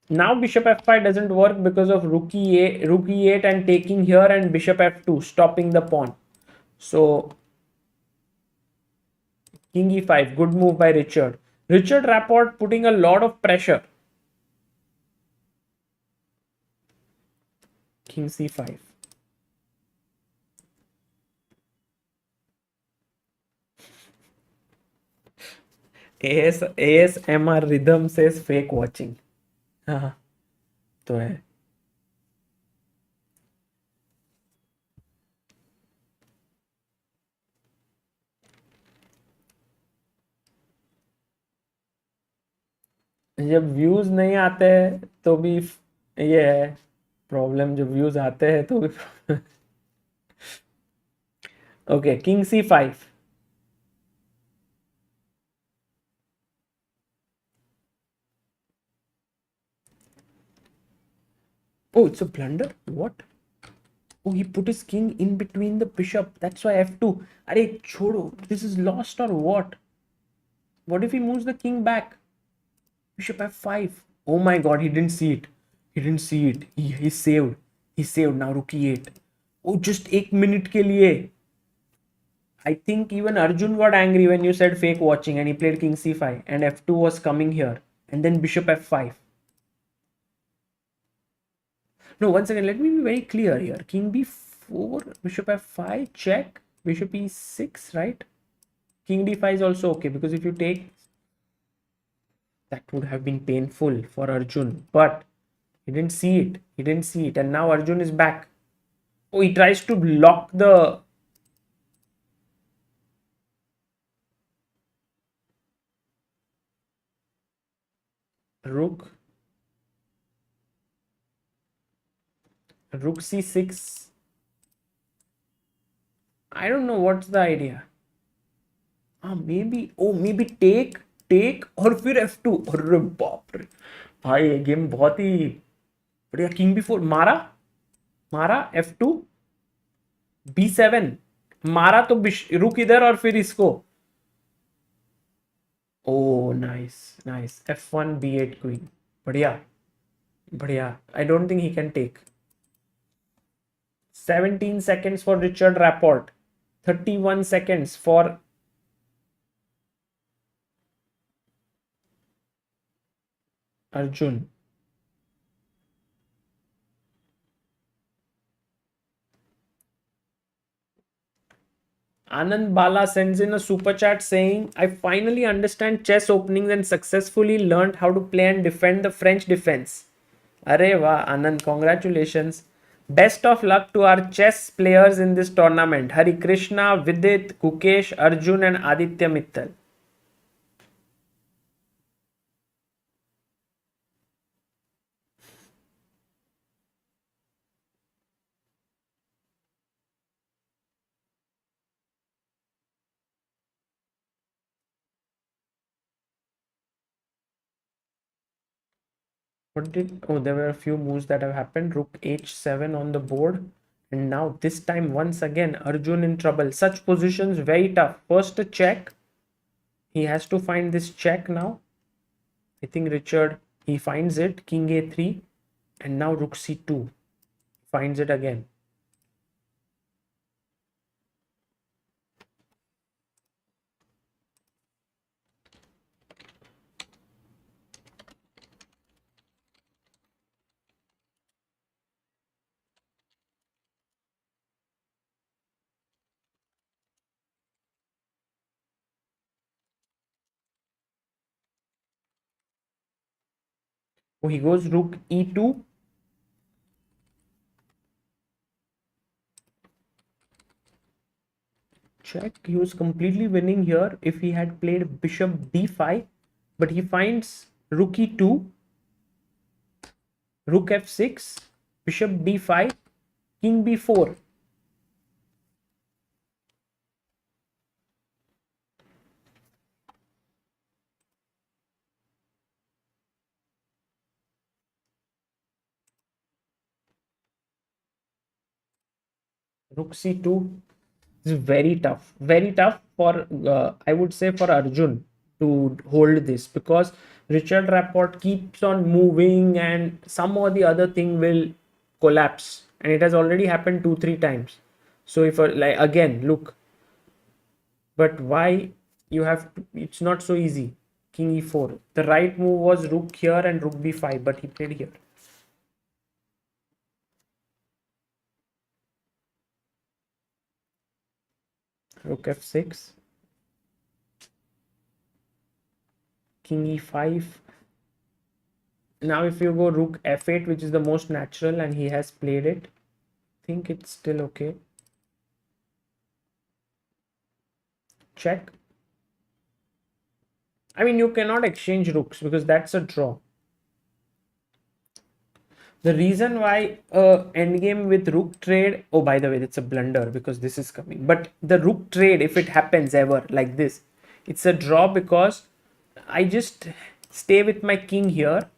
Now bishop f5 doesn't work because of rook e8 and taking here, and bishop f2 stopping the pawn. So king e5, good move by Richard. Richard Rapport putting a lot of pressure. King c5. ASMR rhythm says fake watching. हाँ तो है. जब views नहीं आते हैं तो भी ये है प्रॉब्लम. जब व्यूज आते हैं तो भी okay, king c5. Oh, it's a blunder. What? Oh, he put his king in between the bishop. That's why f2. Arey, chodo. This is lost or what? What if he moves the king back? Bishop f5. Oh my god, he didn't see it. He didn't see it. He saved. He saved. Now rook e8. Oh, just 1 minute के लिए. I think even Arjun got angry when you said fake watching and he played king c5 and f2 was coming here and then bishop f5. No, once again, let me be very clear here. King b4, bishop f5, check, bishop e6, right? King d5 is also okay because if you take, that would have been painful for Arjun, but he didn't see it. He didn't see it, and now Arjun is back. Oh, he tries to lock the rook. Rook c6. I don't know what's the idea. maybe take और फिर f2. अरे बाप रे भाई, ये game बहुत ही बढ़िया. King b4 मारा f2 b7 मारा तो रुक इधर और फिर इसको. ओ नाइस f1 b8 क्वीन. बढ़िया. I don't think he can take. 17 seconds for Richard Rapport. 31 seconds for Arjun. Anand Bala sends in a super chat saying, I finally understand chess openings and successfully learned how to play and defend the French defense. Arey wah, Anand, congratulations. Best of luck to our chess players in this tournament. Hari Krishna, Vidit, Gukesh, Arjun and Aditya Mittal. There were a few moves that have happened. Rook h7 on the board. And now this time once again Arjun in trouble. Such positions very tough. First a check. He has to find this check now. I think Richard, he finds it. King a3 and now rook c2. Finds it again. Oh, he goes rook e2. Check. He was completely winning here if he had played bishop d5, but he finds rook e2, rook f6, bishop d5, king b4. Rook c2 is very tough for I would say for Arjun to hold this, because Richard Rapport keeps on moving and some or the other thing will collapse, and it has already happened 2 3 times. So if like again look, but why you have to, it's not so easy. King e4, the right move was rook here and rook b5, but he played here. Rook f6, king e5. Now if you go rook f8, which is the most natural, and he has played it, I think it's still okay. Check. I mean, you cannot exchange rooks because that's a draw. The reason why endgame with rook trade, oh by the way, that's a blunder because this is coming, but the rook trade, if it happens ever like this, it's a draw because I just stay with my king here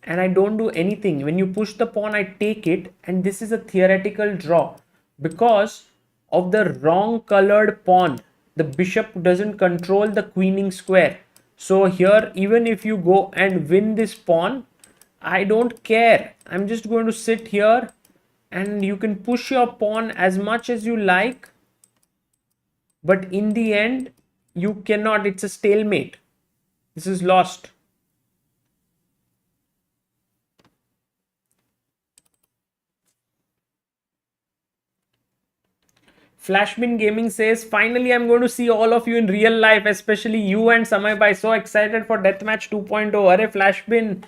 and I don't do anything. When you push the pawn, I take it, and this is a theoretical draw because of the wrong colored pawn. The bishop doesn't control the queening square. So here, even if you go and win this pawn, I don't care. I'm just going to sit here and you can push your pawn as much as you like. But in the end, you cannot. It's a stalemate. This is lost. Flashbin Gaming says, finally, I'm going to see all of you in real life, especially you and Samay Bhai. So excited for Deathmatch 2.0. Arey Flashbin,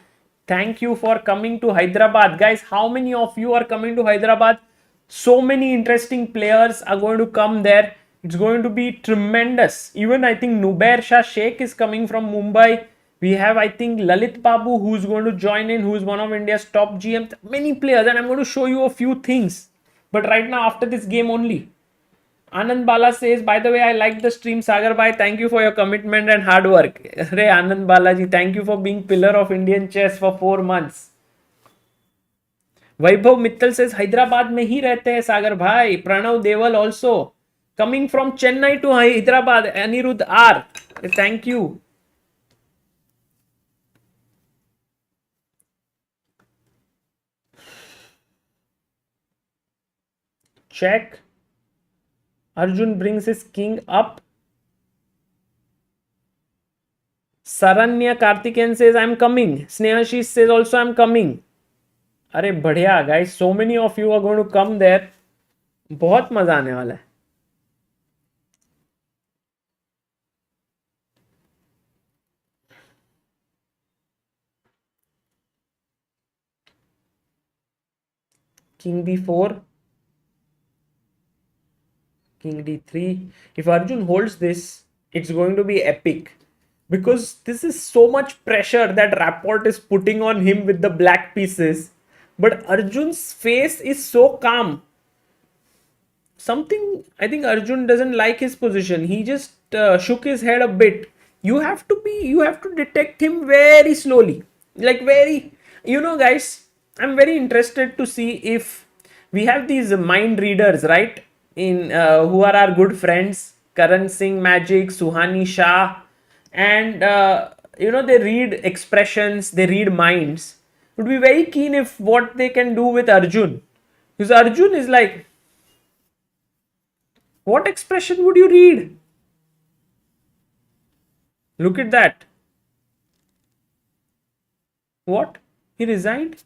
thank you for coming to Hyderabad. Guys, how many of you are coming to Hyderabad? So many interesting players are going to come there. It's going to be tremendous. Even I think Nubair Shah Sheikh is coming from Mumbai. We have, I think, Lalit Babu, who's going to join in, who's one of India's top GMs. Many players, and I'm going to show you a few things. But right now, after this game only. Anand Bala says, by the way, I like the stream, Sagar Bhai. Thank you for your commitment and hard work. Hey, Anand Balaji, thank you for being pillar of Indian chess for 4 months. Vaibhav Mittal says, Hyderabad में ही रहते हैं सागर भाई. Pranav Deval also coming from Chennai to Hyderabad. Anirudh R, thank you. Check. Arjun brings his king up. Saranya Karthikeyan says, I'm coming. Snehashish says also, I'm coming. अरे बढ़िया guys, so many of you are going to come there. बहुत मजा आने वाला है. King b4, king d3. If Arjun holds this, it's going to be epic because this is so much pressure that Rapport is putting on him with the black pieces. But Arjun's face is so calm. Something, I think Arjun doesn't like his position. He just shook his head a bit. You have to detect him very slowly, like very, guys. I'm very interested to see if we have these mind readers, right? In who are our good friends, Karan Singh Magic, Suhani Shah, and they read expressions, they read minds. Would be very keen if what they can do with Arjun, because Arjun is like, what expression would you read? Look at that. What? He resigned?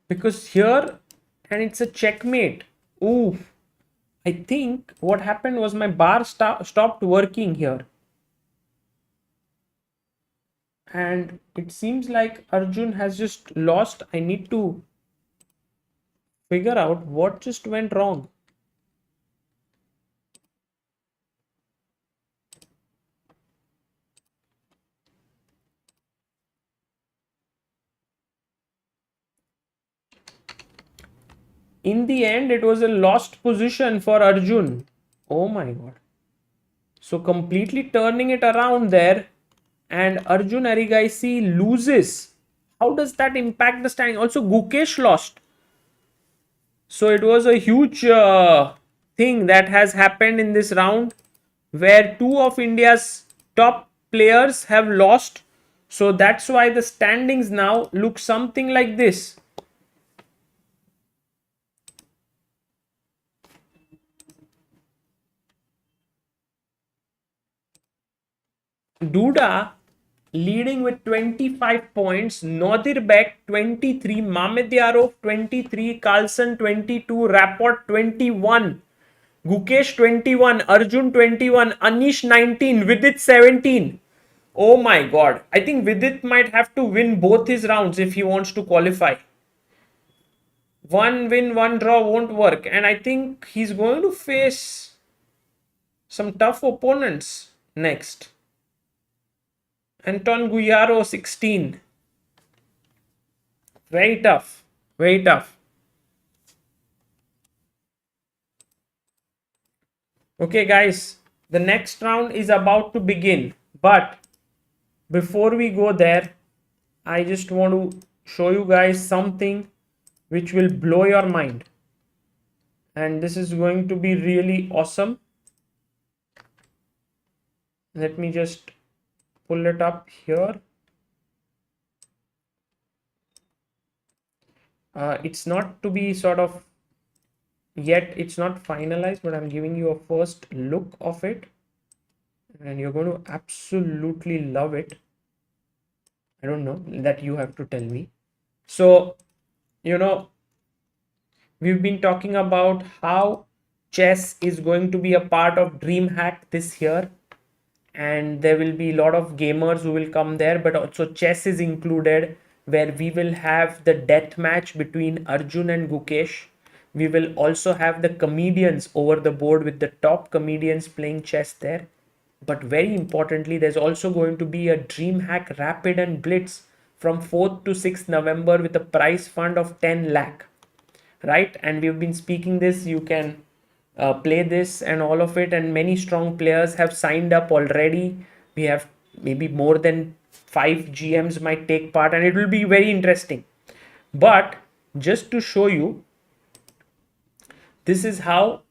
Because here, and it's a checkmate. Ooh. I think what happened was my bar stopped working here. And it seems like Arjun has just lost. I need to figure out what just went wrong. In the end, it was a lost position for Arjun. Oh my god. So completely turning it around there, and Arjun Arigaisi loses. How does that impact the standing? Also, Gukesh lost. So it was a huge thing that has happened in this round where two of India's top players have lost. So that's why the standings now look something like this. Duda leading with 25 points, Nodirbek 23, Mamedyarov 23, Carlson 22, Rapport 21, Gukesh 21, Arjun 21, Anish 19, Vidit 17. Oh my god. I think Vidit might have to win both his rounds if he wants to qualify. One win, one draw won't work. And I think he's going to face some tough opponents next. Anton Guyaro 16. Very tough. Very tough. Okay, guys. The next round is about to begin. But before we go there, I just want to show you guys something which will blow your mind. And this is going to be really awesome. Let me just pull it up here. It's not to be sort of yet, it's not finalized, but I'm giving you a first look of it and you're going to absolutely love it. I don't know, that you have to tell me. So, we've been talking about how chess is going to be a part of DreamHack this year, and there will be a lot of gamers who will come there, but also chess is included, where we will have the death match between Arjun and Gukesh. We will also have the comedians over the board with the top comedians playing chess there. But very importantly, there's also going to be a DreamHack Rapid and Blitz from 4th to 6th November with a prize fund of 10 lakh. Right? And we've been speaking this. You can play this and all of it. And many strong players have signed up already. We have maybe more than 5 GMs might take part, and it will be very interesting. But just to show you, this is how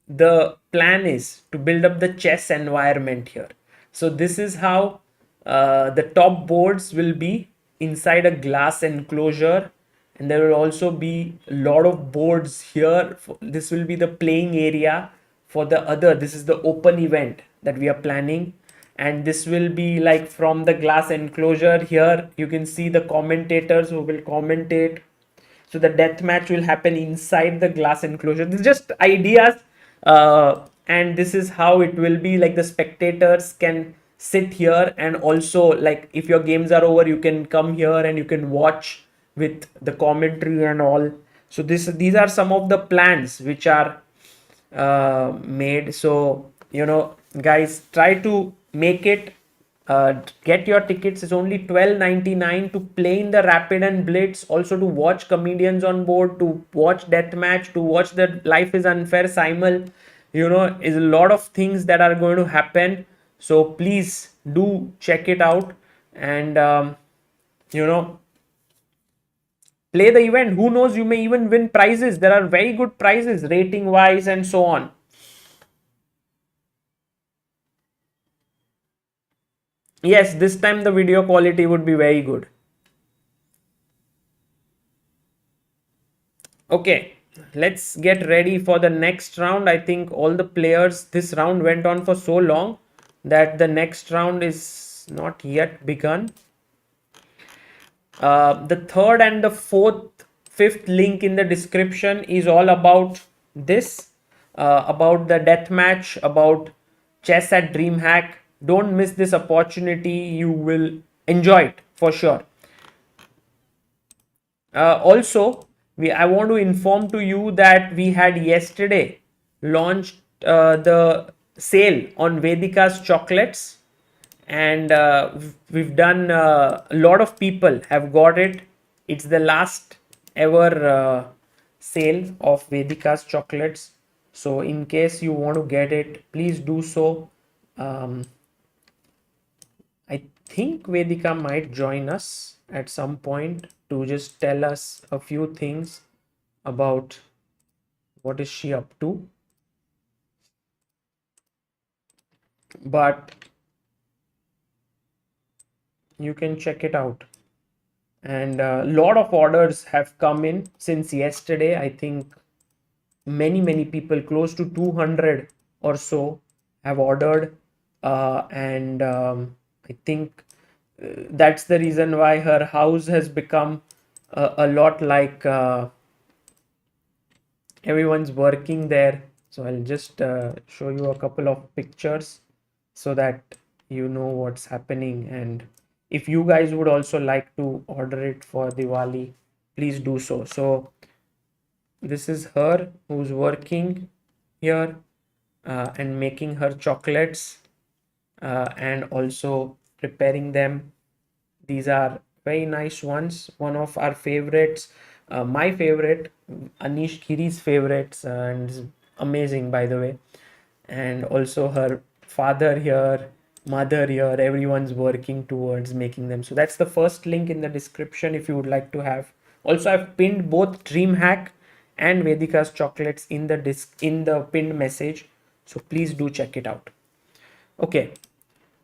the plan is to build up the chess environment here. So this is how the top boards will be inside a glass enclosure, and there will also be a lot of boards here. This will be the playing area for the other. This is the open event that we are planning, and this will be like from the glass enclosure. Here you can see the commentators who will commentate. So the death match will happen inside the glass enclosure. This is just ideas, and this is how it will be. Like the spectators can sit here, and also like if your games are over, you can come here and you can watch with the commentary and all. So these are some of the plans which are made. So guys, try to make it. Get your tickets. It's only 12.99 to play in the Rapid and Blitz, also to watch comedians on board, to watch deathmatch, to watch the Life is Unfair simul. Is a lot of things that are going to happen. So please do check it out, and play the event. Who knows, you may even win prizes. There are very good prizes rating wise and so on. Yes, this time the video quality would be very good. Okay, let's get ready for the next round. I think all the players, this round went on for so long that the next round is not yet begun. The third and the fifth link in the description is all about this. about the death match, about chess at DreamHack. Don't miss this opportunity. You will enjoy it for sure. Also, I want to inform to you that we had yesterday launched the sale on Vedika's chocolates, and we've done a lot of people have got it. It's the last ever sale of Vedika's chocolates. So in case you want to get it, please do so. I think Vedika might join us at some point to just tell us a few things about what is she up to. But you can check it out. And a lot of orders have come in since yesterday. I think many people, close to 200 or so, have ordered. And I think that's the reason why her house has become a lot like everyone's working there. So I'll just show you a couple of pictures so that you know what's happening. And if you guys would also like to order it for Diwali, please do so. So this is her who's working here and making her chocolates and also preparing them. These are very nice ones. One of our favorites, my favorite, Anish Giri's favorites, and it's amazing, by the way. And also her father here, mother here, everyone's working towards making them. So that's the first link in the description if you would like to have. Also, I've pinned both DreamHack and Vedika's chocolates in the pinned message. So please do check it out. Okay,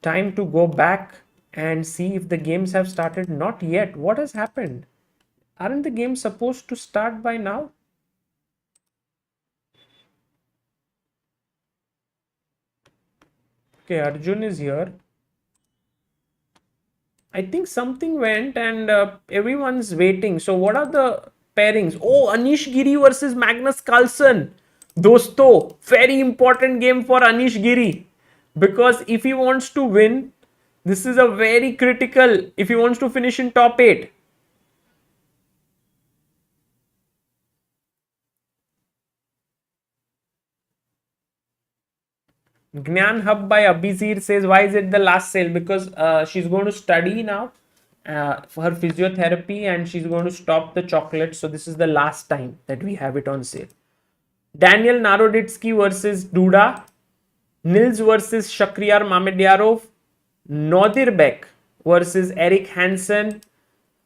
time to go back and see if the games have started. Not yet. What has happened? Aren't the games supposed to start by now? Okay, Arjun is here. I think something went and everyone's waiting. So what are the pairings? Oh, Anish Giri versus Magnus Carlsen. Dosto, very important game for Anish Giri. Because if he wants to win, this is a very critical, if he wants to finish in top 8. Gnan Hub by Abhizir says, why is it the last sale? Because she's going to study now for her physiotherapy and she's going to stop the chocolate. So this is the last time that we have it on sale. Daniel Naroditsky versus Duda. Nils versus Shakhriyar Mamedyarov. Nodirbek versus Eric Hansen.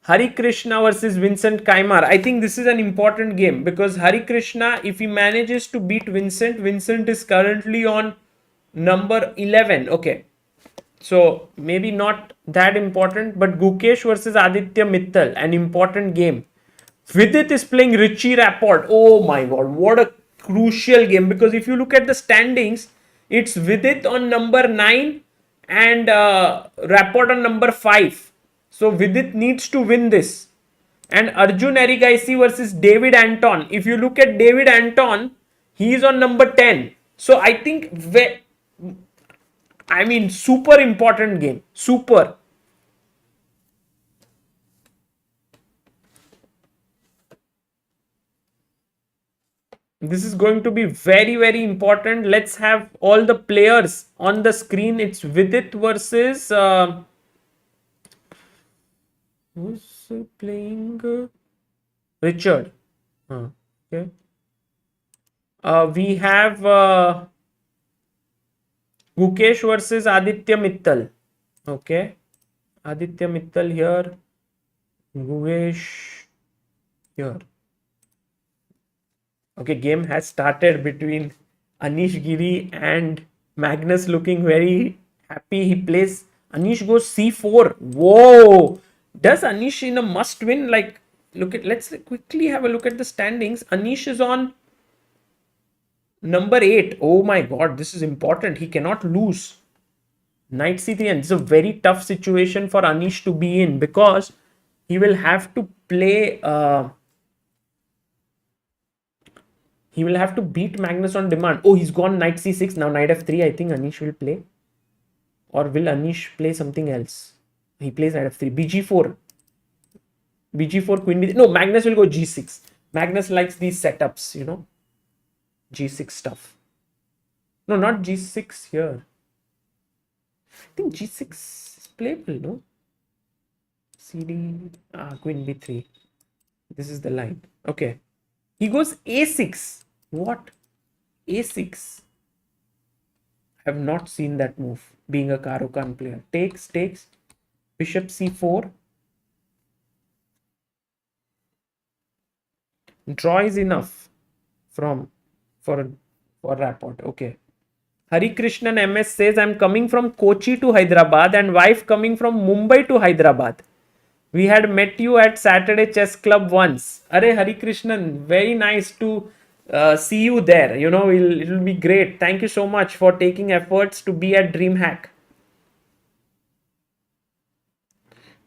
Hari Krishna versus Vincent Kaimar. I think this is an important game because Hari Krishna, if he manages to beat Vincent, Vincent is currently on number 11. Okay. So maybe not that important, but Gukesh versus Aditya Mittal, an important game. Vidit is playing Richie Rapport. Oh my god, what a crucial game, because if you look at the standings, it's Vidit on number 9 and Rapport on number 5. So Vidit needs to win this. And Arjun Erigaisi versus David Anton. If you look at David Anton, he is on number 10. So I think, super important game. Super. This is going to be very important. Let's have all the players on the screen. It's Vidit versus who's playing Richard. Okay. We have Gukesh versus Aditya Mittal. Okay. Aditya Mittal here. Gukesh here. Okay, game has started between Anish Giri and Magnus, looking very happy. He plays, Anish goes c4. Whoa! Does Anish in a must win? Like, let's quickly have a look at the standings. Anish is on number 8. Oh my god, this is important. He cannot lose. Knight c3, and it's a very tough situation for Anish to be in because he will have to play He will have to beat Magnus on demand. Oh, he's gone knight c6. Now knight f3. I think Anish will play. Or will Anish play something else? He plays knight f3. bg4. bg4, queen b3. No, Magnus will go g6. Magnus likes these setups, you know. G6 stuff. No, not g6 here. I think g6 is playable, no? cd, queen b3. This is the line. Okay. He goes a6. What? a6. I have not seen that move, being a Karokan player. Takes. Bishop c4. Draw is enough for rapport. Okay. Hari Krishnan MS says, I'm coming from Kochi to Hyderabad and wife coming from Mumbai to Hyderabad. We had met you at Saturday Chess Club once. Arey Hari Krishnan, very nice to see you there. You know, it'll be great. Thank you so much for taking efforts to be at DreamHack.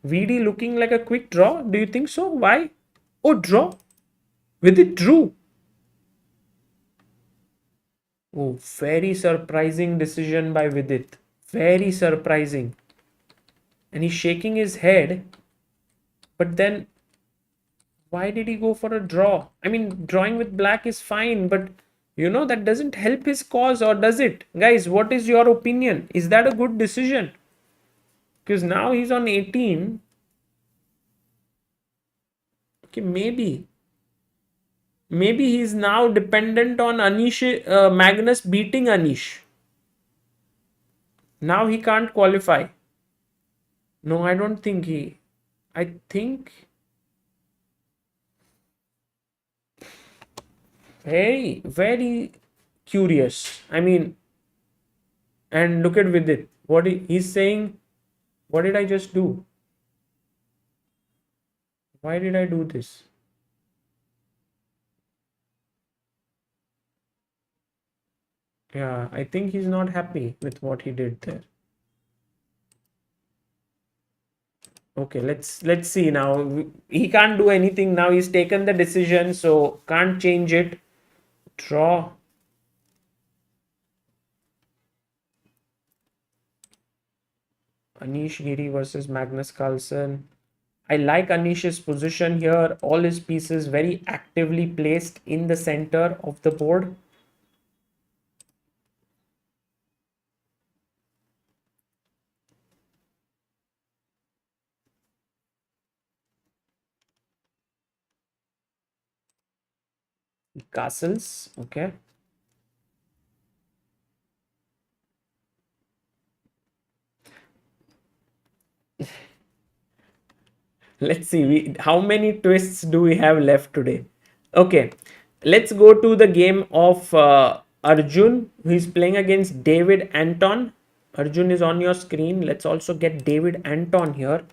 VD looking like a quick draw. Do you think so? Why? Oh, draw. Vidit drew. Oh, very surprising decision by Vidit. Very surprising. And he's shaking his head. But then, why did he go for a draw? I mean, drawing with black is fine, but you know, that doesn't help his cause, or does it? Guys, what is your opinion? Is that a good decision? Because now he's on 18. Okay, maybe. Maybe he's now dependent on Anish, Magnus beating Anish. Now he can't qualify. No, I don't think he. I think. Very, very curious. I mean, and look at Vidit. What he's saying. What did I just do? Why did I do this? Yeah, I think he's not happy with what he did there. Okay, let's see now. He can't do anything now. He's taken the decision, so can't change it. Draw. Anish Giri versus Magnus Carlsen. I like Anish's position here. All his pieces very actively placed in the center of the board. Castles, okay. Let's see, how many twists do we have left today? Okay, let's go to the game of Arjun, who is playing against David Anton. Arjun is on your screen. Let's also get David Anton here.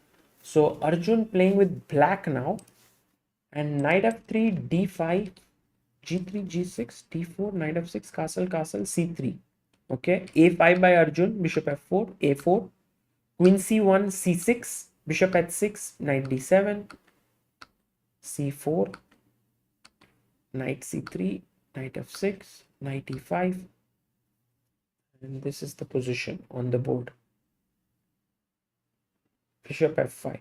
So Arjun playing with black now. And knight f3, d5, g3, g6, d4, knight f6, castle, c3. Okay, a5 by Arjun, bishop f4, a4, queen c1, c6, bishop h6, knight d7, c4, knight c3, knight f6, knight e5, and this is the position on the board. Bishop f5.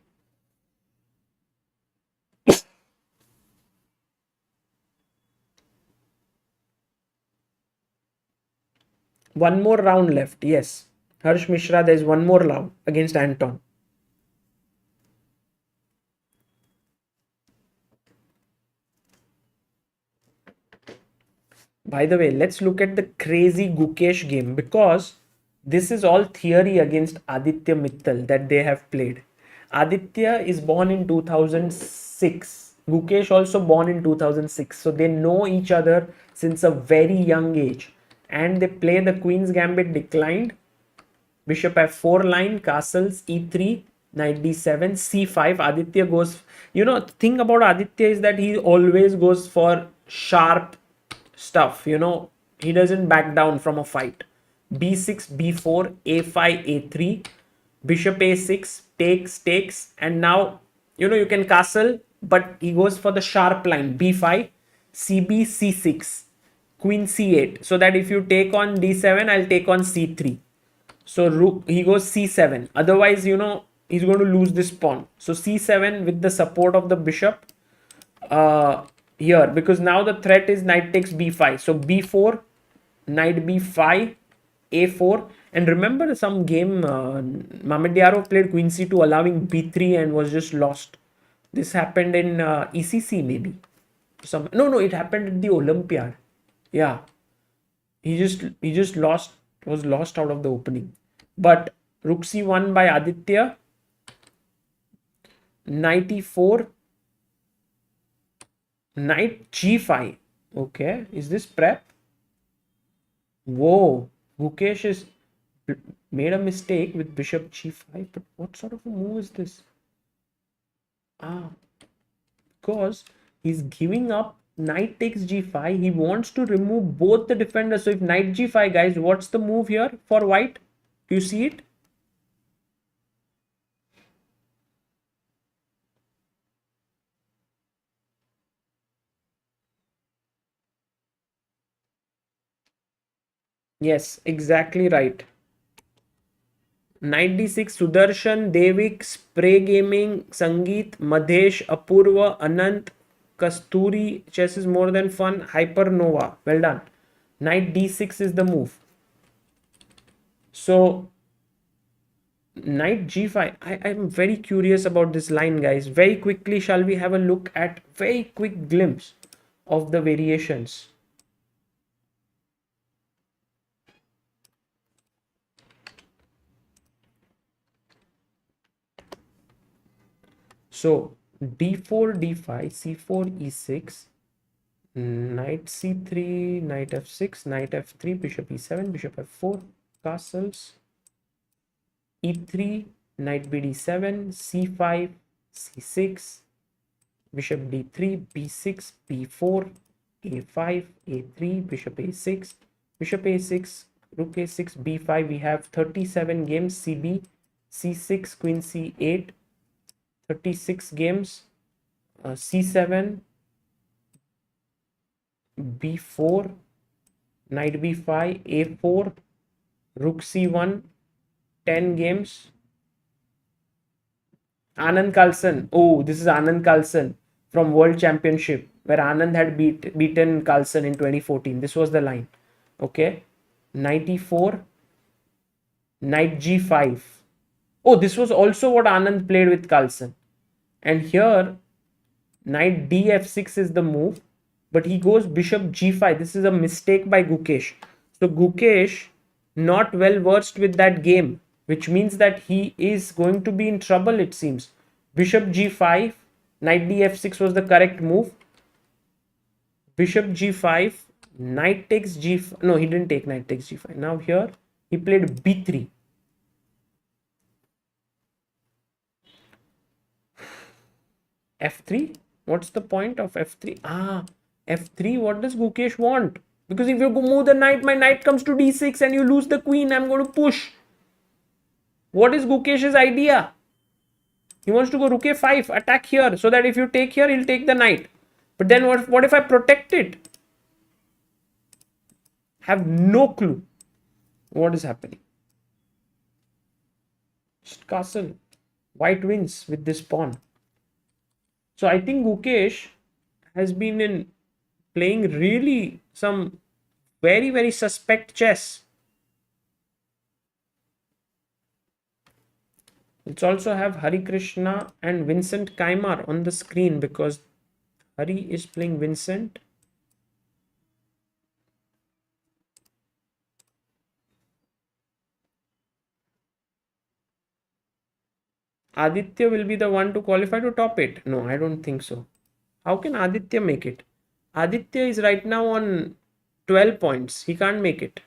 One more round left. Yes, Harsh Mishra, there is one more round against Anton. By the way, let's look at the crazy Gukesh game, because this is all theory against Aditya Mittal that they have played. Aditya is born in 2006. Gukesh also born in 2006. So they know each other since a very young age. And they play the Queen's Gambit declined. Bishop f4 line, castles, e3, knight d7, c5. Aditya goes, you know, the thing about Aditya is that he always goes for sharp stuff, you know, he doesn't back down from a fight. b6, b4, a5, a3, bishop a6, takes, and now, you know, you can castle, but he goes for the sharp line, b5, cb, c6. queen c8, so that if you take on d7, I'll take on c3. So rook, he goes c7. Otherwise, he's going to lose this pawn. So c7 with the support of the bishop here, because now the threat is knight takes b5. So b4, knight b5, a4. And remember some game, Mamedyarov played queen c2 allowing b3 and was just lost. This happened in ECC maybe. No, it happened at the Olympiad. Yeah, he just was lost out of the opening. But rook c1 by Aditya, knight e4, knight g5. Okay, is this prep? Whoa, Gukesh is made a mistake with bishop g5. But what sort of a move is this? Because he's giving up knight takes g5. He wants to remove both the defenders. So if knight g5, guys, what's the move here for white? Do you see it? Yes, exactly right. Knight d6, Sudarshan, Devik, Spray Gaming, Sangeet, Madhesh, Apurva, Anant, Kasturi, chess is more than fun, Hypernova. Well done. Knight d6 is the move. So, knight g5. I'm very curious about this line, guys. Very quickly, shall we have a look at very quick glimpse of the variations? So d4, d5, c4, e6, knight c3, knight f6, knight f3, bishop e7, bishop f4, castles, e3, knight bd7, c5, c6, bishop d3, b6, b4, a5, a3, bishop a6, bishop a6, rook a6, b5. We have 37 games, cb, c6, queen c8, 36 games, c7, b4, knight b5, a4, rook c1, 10 games. Anand Carlsen. Oh, this is Anand Carlsen from World Championship, where Anand had beaten Carlsen in 2014. This was the line. Okay. Knight e4, knight g5. Oh, this was also what Anand played with Carlsen. And here, knight df6 is the move, but he goes bishop g5. This is a mistake by Gukesh. So Gukesh not well versed with that game, which means that he is going to be in trouble, it seems. Bishop g5, knight df6 was the correct move. Bishop g5, knight takes g5. No, he didn't take knight takes g5. Now here he played b3. f3. What's the point of f3? F3. What does Gukesh want? Because if you go move the knight, my knight comes to d6 and you lose the queen. I'm going to push. What is Gukesh's idea? He wants to go rook a5, attack here, so that if you take here, he'll take the knight. But then what if I protect it? Have no clue what is happening. Just castle. White wins with this pawn. So I think Gukesh has been playing really some very, very suspect chess. Let's also have Hari Krishna and Vincent Kaimar on the screen, because Hari is playing Vincent. Aditya will be the one to qualify to top 8. No, I don't think so. How can Aditya make it? Aditya is right now on 12 points. He can't make it.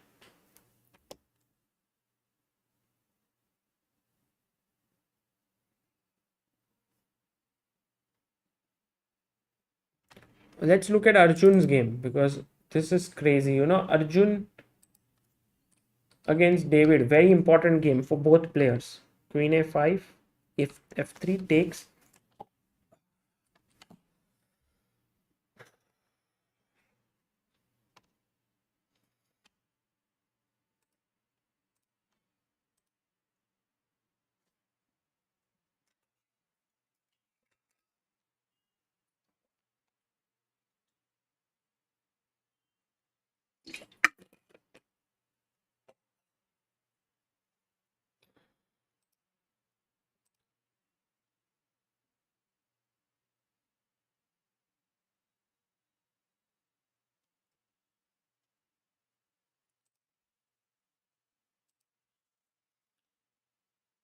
Let's look at Arjun's game, because this is crazy. Arjun against David. Very important game for both players. Queen a5. If f3 takes.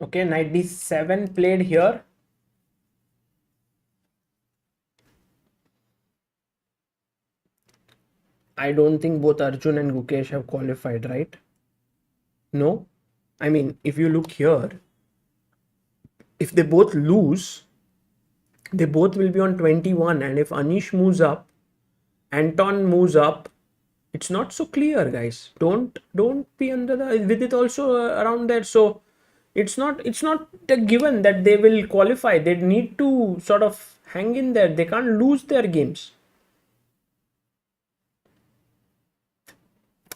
Okay, knight d7 played here. I don't think both Arjun and Gukesh have qualified, right? No? I mean, if you look here, if they both lose, they both will be on 21. And if Anish moves up, Anton moves up, it's not so clear, guys. Don't be under the Vidit also around there. So it's not a given that they will qualify. They need to sort of hang in there. They can't lose their games.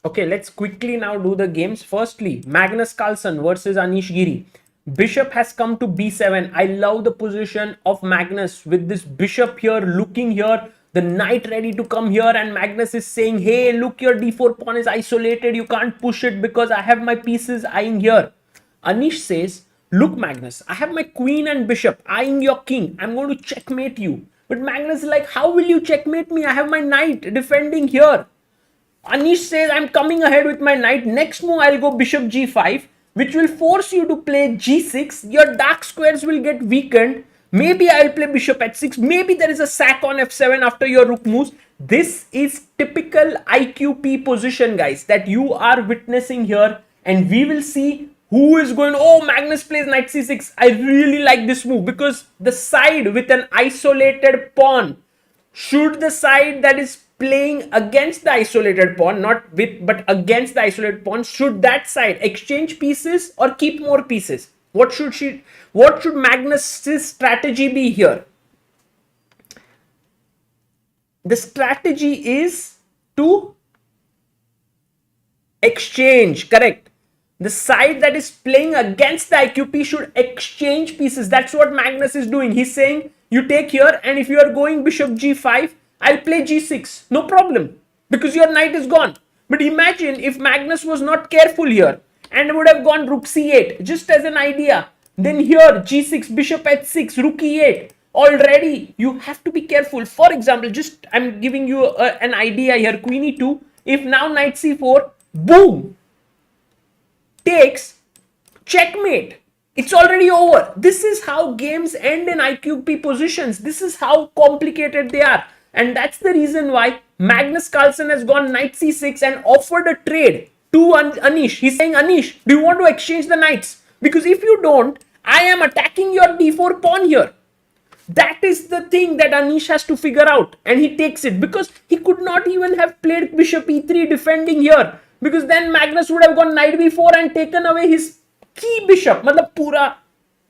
Okay, let's quickly now do the games. Firstly, Magnus Carlsen versus Anish Giri. Bishop has come to b7. I love the position of Magnus with this bishop here, looking here, the knight ready to come here, and Magnus is saying, hey, look, your d4 pawn is isolated. You can't push it because I have my pieces eyeing here. Anish says, look, Magnus, I have my queen and bishop eyeing your king. I'm going to checkmate you. But Magnus is like, how will you checkmate me? I have my knight defending here. Anish says, I'm coming ahead with my knight. Next move, I'll go bishop g5, which will force you to play g6. Your dark squares will get weakened. Maybe I'll play bishop h6. Maybe there is a sack on f7 after your rook moves. This is typical IQP position, guys, that you are witnessing here. And we will see who is going. Oh, Magnus plays knight c6. I really like this move because the side with an isolated pawn, should the side that is playing against the isolated pawn, not with but against the isolated pawn, should that side exchange pieces or keep more pieces? What should Magnus's strategy be here? The strategy is to exchange, correct? The side that is playing against the IQP should exchange pieces. That's what Magnus is doing. He's saying, you take here, and if you are going bishop g5, I'll play g6. No problem, because your knight is gone. But imagine if Magnus was not careful here and would have gone rook c8, just as an idea. Then here, g6, bishop h6, rook e8. Already, you have to be careful. For example, just I'm giving you an idea here, queen e2. If now knight c4, boom, takes, checkmate. It's already over. This is how games end in IQP positions. This is how complicated they are. And that's the reason why Magnus Carlsen has gone knight c6 and offered a trade to Anish. He's saying, Anish, do you want to exchange the knights? Because if you don't, I am attacking your d4 pawn here. That is the thing that Anish has to figure out. And he takes it because he could not even have played bishop e3 defending here. Because then Magnus would have gone knight b4 and taken away his key bishop. मतलब पूरा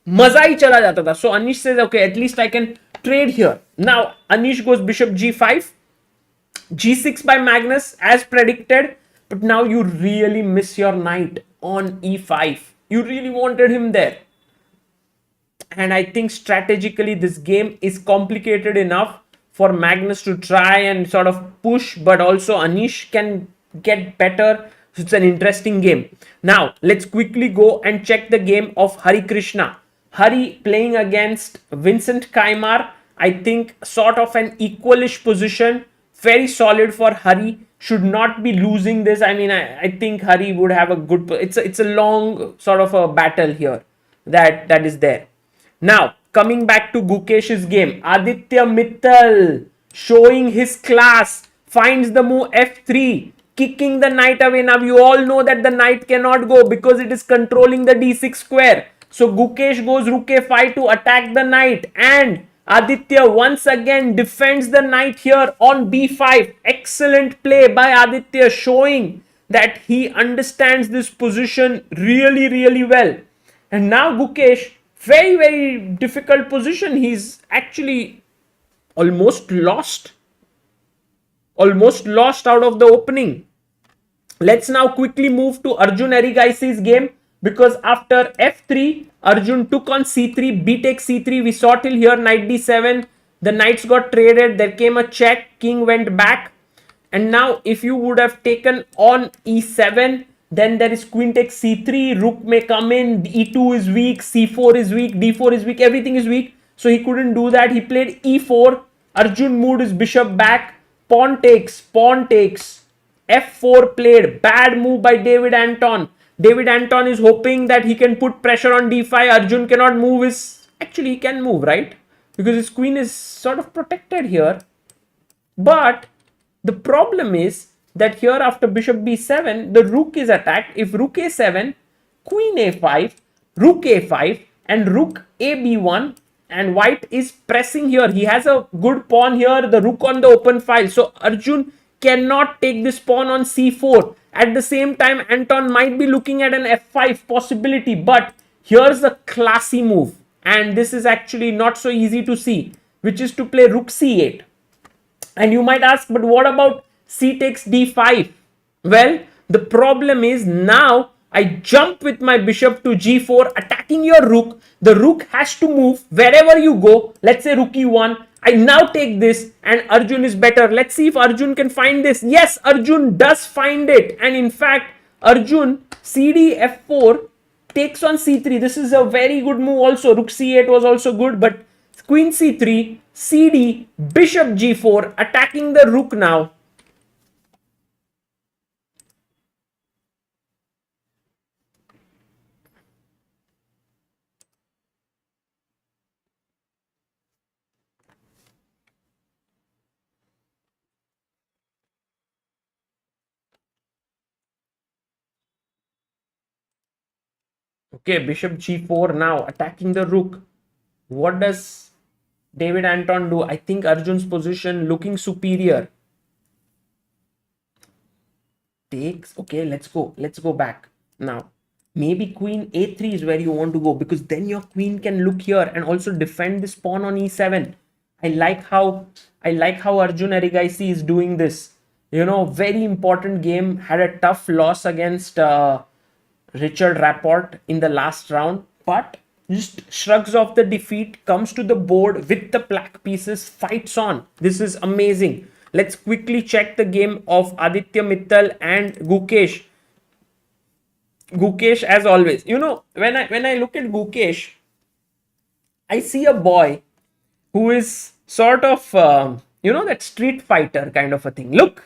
मजा ही चला जाता था. So Anish says, okay, at least I can trade here. Now Anish goes bishop g5, g6 by Magnus as predicted. But now you really miss your knight on e5. You really wanted him there. And I think strategically this game is complicated enough for Magnus to try and sort of push, but also Anish can get better. So it's an interesting game. Now let's quickly go and check the game of Hari Krishna. Hari playing against Vincent Kaimar. I think sort of an equalish position. Very solid for Hari. Should not be losing this. I mean, I think Hari would have a good. It's a long sort of a battle here that is there. Now, coming back to Gukesh's game, Aditya Mittal showing his class, finds the move f3, kicking the knight away. Now, you all know that the knight cannot go because it is controlling the d6 square. So, Gukesh goes rook a5 to attack the knight, and Aditya once again defends the knight here on b5. Excellent play by Aditya, showing that he understands this position really, really well. And now Gukesh, very, very difficult position. He's actually almost lost out of the opening. Let's now quickly move to Arjun Erigaisi's game, because after f3, Arjun took on c3, b takes c3. We saw till here knight d7. The knights got traded. There came a check. King went back. And now if you would have taken on e7, then there is queen takes c3, rook may come in, e2 is weak, c4 is weak, d4 is weak, everything is weak. So he couldn't do that. He played e4. Arjun moved his bishop back. Pawn takes, f4 played. Bad move by David Anton. David Anton is hoping that he can put pressure on d5. Arjun cannot move his... Actually, he can move, right? Because his queen is sort of protected here. But the problem is that here after bishop b7, the rook is attacked. If rook a7, queen a5, rook a5 and rook a b1, and white is pressing here. He has a good pawn here, the rook on the open file. So Arjun cannot take this pawn on c4. At the same time, Anton might be looking at an f5 possibility, but here's a classy move. And this is actually not so easy to see, which is to play rook c8. And you might ask, but what about c takes d5? Well, the problem is now I jump with my bishop to g4, attacking your rook. The rook has to move wherever you go. Let's say rook e1. I now take this and Arjun is better. Let's see if Arjun can find this. Yes, Arjun does find it. And in fact, Arjun cd f4 takes on c3. This is a very good move also. Rook c8 was also good, but queen c3, cd, bishop g4, attacking the rook now. Okay, bishop g4 now, attacking the rook. What does David Anton do? I think Arjun's position looking superior. Takes. Okay, let's go back now. Maybe queen a3 is where you want to go, because then your queen can look here and also defend this pawn on e7. I like how Arjun Erigaisi is doing this. You know, very important game. Had a tough loss against Richard Rapport in the last round, but just shrugs off the defeat, comes to the board with the black pieces, fights on. This is amazing. Let's quickly check the game of Aditya Mittal and Gukesh. Gukesh, as always, you know, when I look at Gukesh, I see a boy who is sort of you know, that street fighter kind of a thing. Look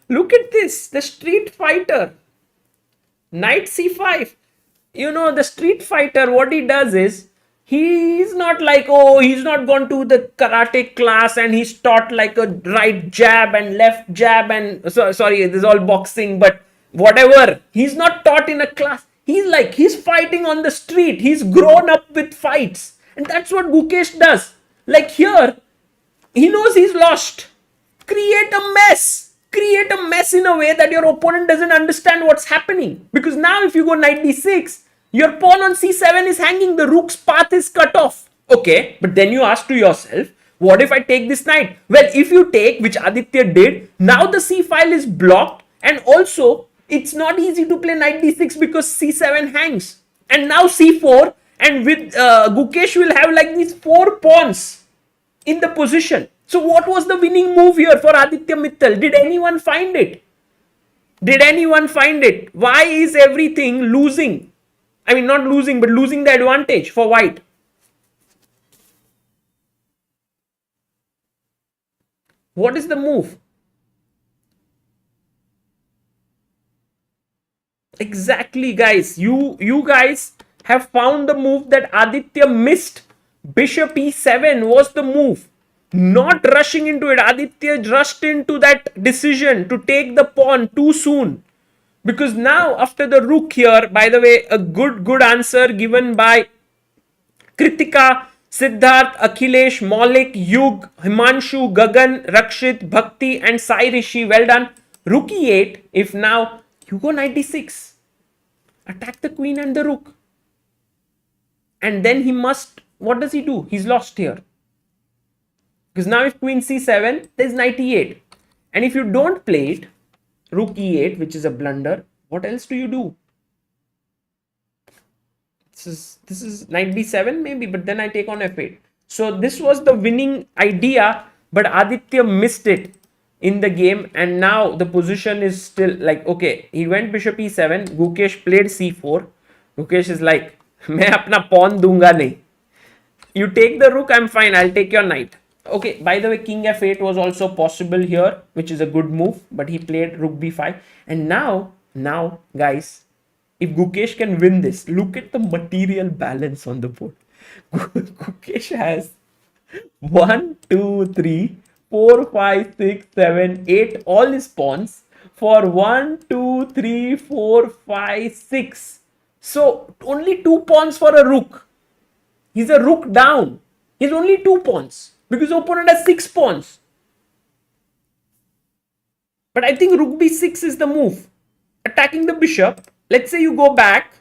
at this, the street fighter. Knight c5. You know, the street fighter, what he does is, he's not like, oh, he's not gone to the karate class and he's taught like a right jab and left jab and sorry, this is all boxing, but whatever. He's not taught in a class. He's fighting on the street. He's grown up with fights. And that's what Gukesh does. Like here, he knows he's lost. Create a mess. Create a mess in a way that your opponent doesn't understand what's happening. Because now if you go knight d6, your pawn on c7 is hanging. The rook's path is cut off. Okay, but then you ask to yourself, what if I take this knight? Well, if you take, which Aditya did, now the c file is blocked. And also, it's not easy to play knight d6 because c7 hangs. And now c4. And with Gukesh will have like these 4 pawns in the position. So what was the winning move here for Aditya Mittal? Did anyone find it? Did anyone find it? Why is everything losing? I mean, not losing, but losing the advantage for white. What is the move? Exactly, guys. You guys have found the move that Aditya missed. Bishop e7 was the move. Not rushing into it. Aditya rushed into that decision to take the pawn too soon. Because now after the rook here, by the way, a good answer given by Kritika, Siddharth, Akhilesh, Maulik, Yug, Himanshu, Gagan, Rakshit, Bhakti and Sai Rishi. Well done. Rook e8. If now you go knight d6. Attack the queen and the rook. And then he must, what does he do? He's lost here. Because now if queen c7, there's knight e8. And if you don't play it, rook e8, which is a blunder, what else do you do? This is knight b7 maybe, but then I take on f8. So this was the winning idea, but Aditya missed it in the game. And now the position is still like, okay, he went bishop e7, Gukesh played c4. Gukesh is like, मैं अपना pawn दूंगा नहीं. You take the rook, I'm fine, I'll take your knight. Okay, by the way, king f8 was also possible here, which is a good move, but he played rook b5. And now, guys, if Gukesh can win this, look at the material balance on the board. Gukesh has 1, 2, 3, 4, 5, 6, 7, 8 all his pawns for 1, 2, 3, 4, 5, 6. So only 2 pawns for a rook. He's a rook down. He's only 2 pawns because opponent has 6 pawns. But I think rook b6 is the move. Attacking the bishop. Let's say you go back.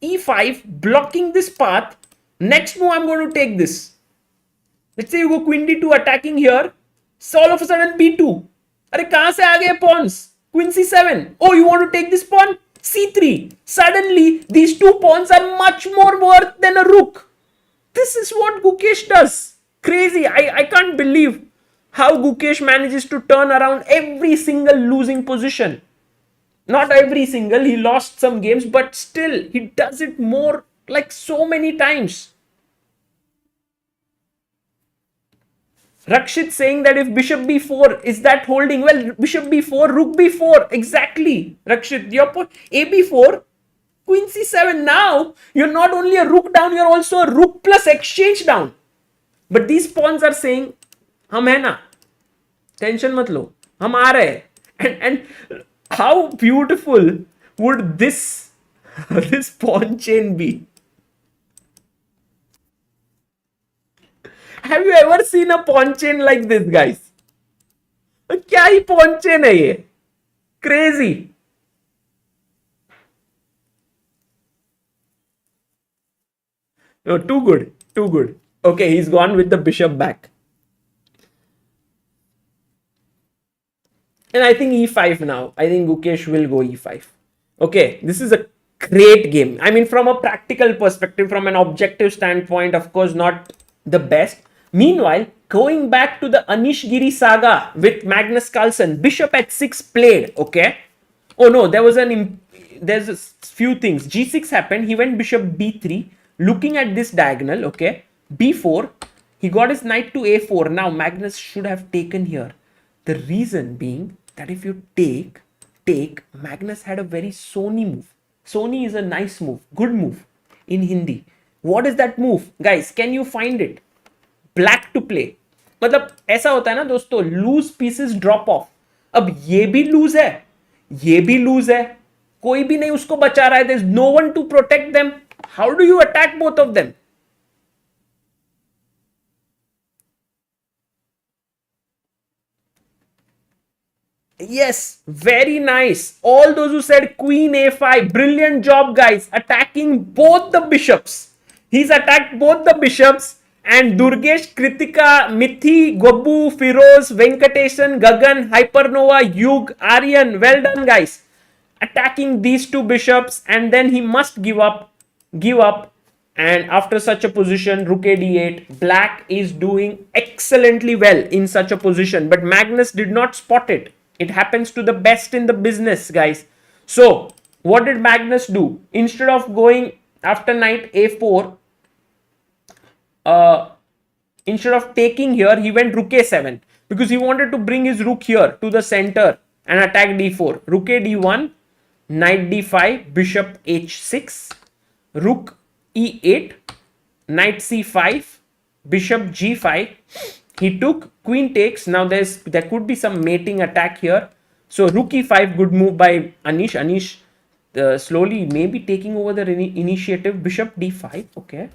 e5, blocking this path. Next move, I'm going to take this. Let's say you go queen d2 attacking here. So all of a sudden b2. अरे कहां से आ गए pawns? Queen c7. Oh, you want to take this pawn? c3. Suddenly, these 2 pawns are much more worth than a rook. This is what Gukesh does. Crazy. I can't believe how Gukesh manages to turn around every single losing position. Not every single, he lost some games, but still, he does it more like so many times. Rakshit saying that if bishop b4, is that holding? Well, bishop b4, rook b4, exactly. Rakshit, your point, a b4, queen c7. Now, you're not only a rook down, you're also a rook plus exchange down. But these pawns are saying, हम है ना, tension मत लो, हम आ रहे हैं. And how beautiful would this pawn chain be? Have you ever seen a pawn chain like this, guys? क्या ही pawn chain है ये? Crazy. No, too good, too good. Okay, he's gone with the bishop back. And I think e5 now. I think Gukesh will go e5. Okay, this is a great game. I mean, from a practical perspective, from an objective standpoint, of course, not the best. Meanwhile, going back to the Anish Giri saga with Magnus Carlsen, bishop h6 played, okay? Oh no, there's a few things. g6 happened, he went bishop b3, looking at this diagonal, okay? b4, he got his knight to a4. Now, Magnus should have taken here. The reason being that if you take, Magnus had a very Sony move. Sony is a nice move, good move in Hindi. What is that move? Guys, can you find it? Black to play. मतलब ऐसा होता है ना दोस्तों, loose pieces drop of. अब ये भी loose है, ये भी लूज है, कोई भी नहीं उसको बचा रहा है. There is no one to protect them. How do you attack both of them? Yes, very nice. All those who said queen a5, brilliant job, guys. Attacking both the bishops. He's attacked both the bishops. And Durgesh, Kritika, Mithi, Gobu, Firoz, Venkatesan, Gagan, Hypernova, Yug, Aryan. Well done, guys. Attacking these two bishops, and then he must give up. And after such a position, rook a d8. Black is doing excellently well in such a position. But Magnus did not spot it. It happens to the best in the business, guys. So, what did Magnus do? Instead of going after knight a4, instead of taking here, he went rook a7 because he wanted to bring his rook here to the center and attack d4. Rook a d1, knight d5, bishop h6, rook e8, knight c5, bishop g5. He took, queen takes. Now there could be some mating attack here. So rook e5, good move by Anish. Anish slowly maybe taking over the initiative. Bishop d5, okay.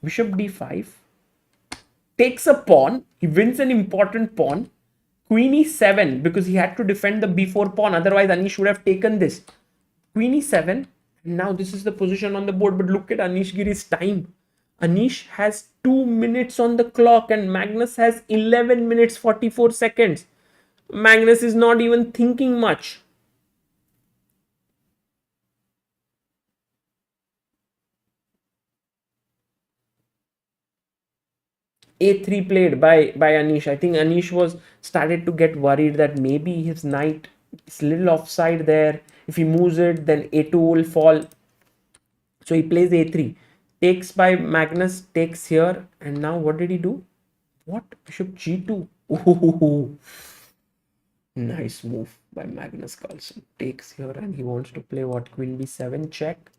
Bishop d5 takes a pawn. He wins an important pawn. Queen e7 because he had to defend the b4 pawn. Otherwise, Anish would have taken this. Queen e7. Now this is the position on the board. But look at Anish Giri's time. Anish has 2 minutes on the clock and Magnus has 11 minutes 44 seconds. Magnus is not even thinking much. a3 played by Anish. I think Anish was started to get worried that maybe his knight is a little offside there. If he moves it, then a2 will fall. So he plays a3. Takes by Magnus, takes here. And now what did he do? What? Bishop g2. Ooh, nice move. by Magnus Carlsen. Takes here, and he wants to play what? Queen b7 check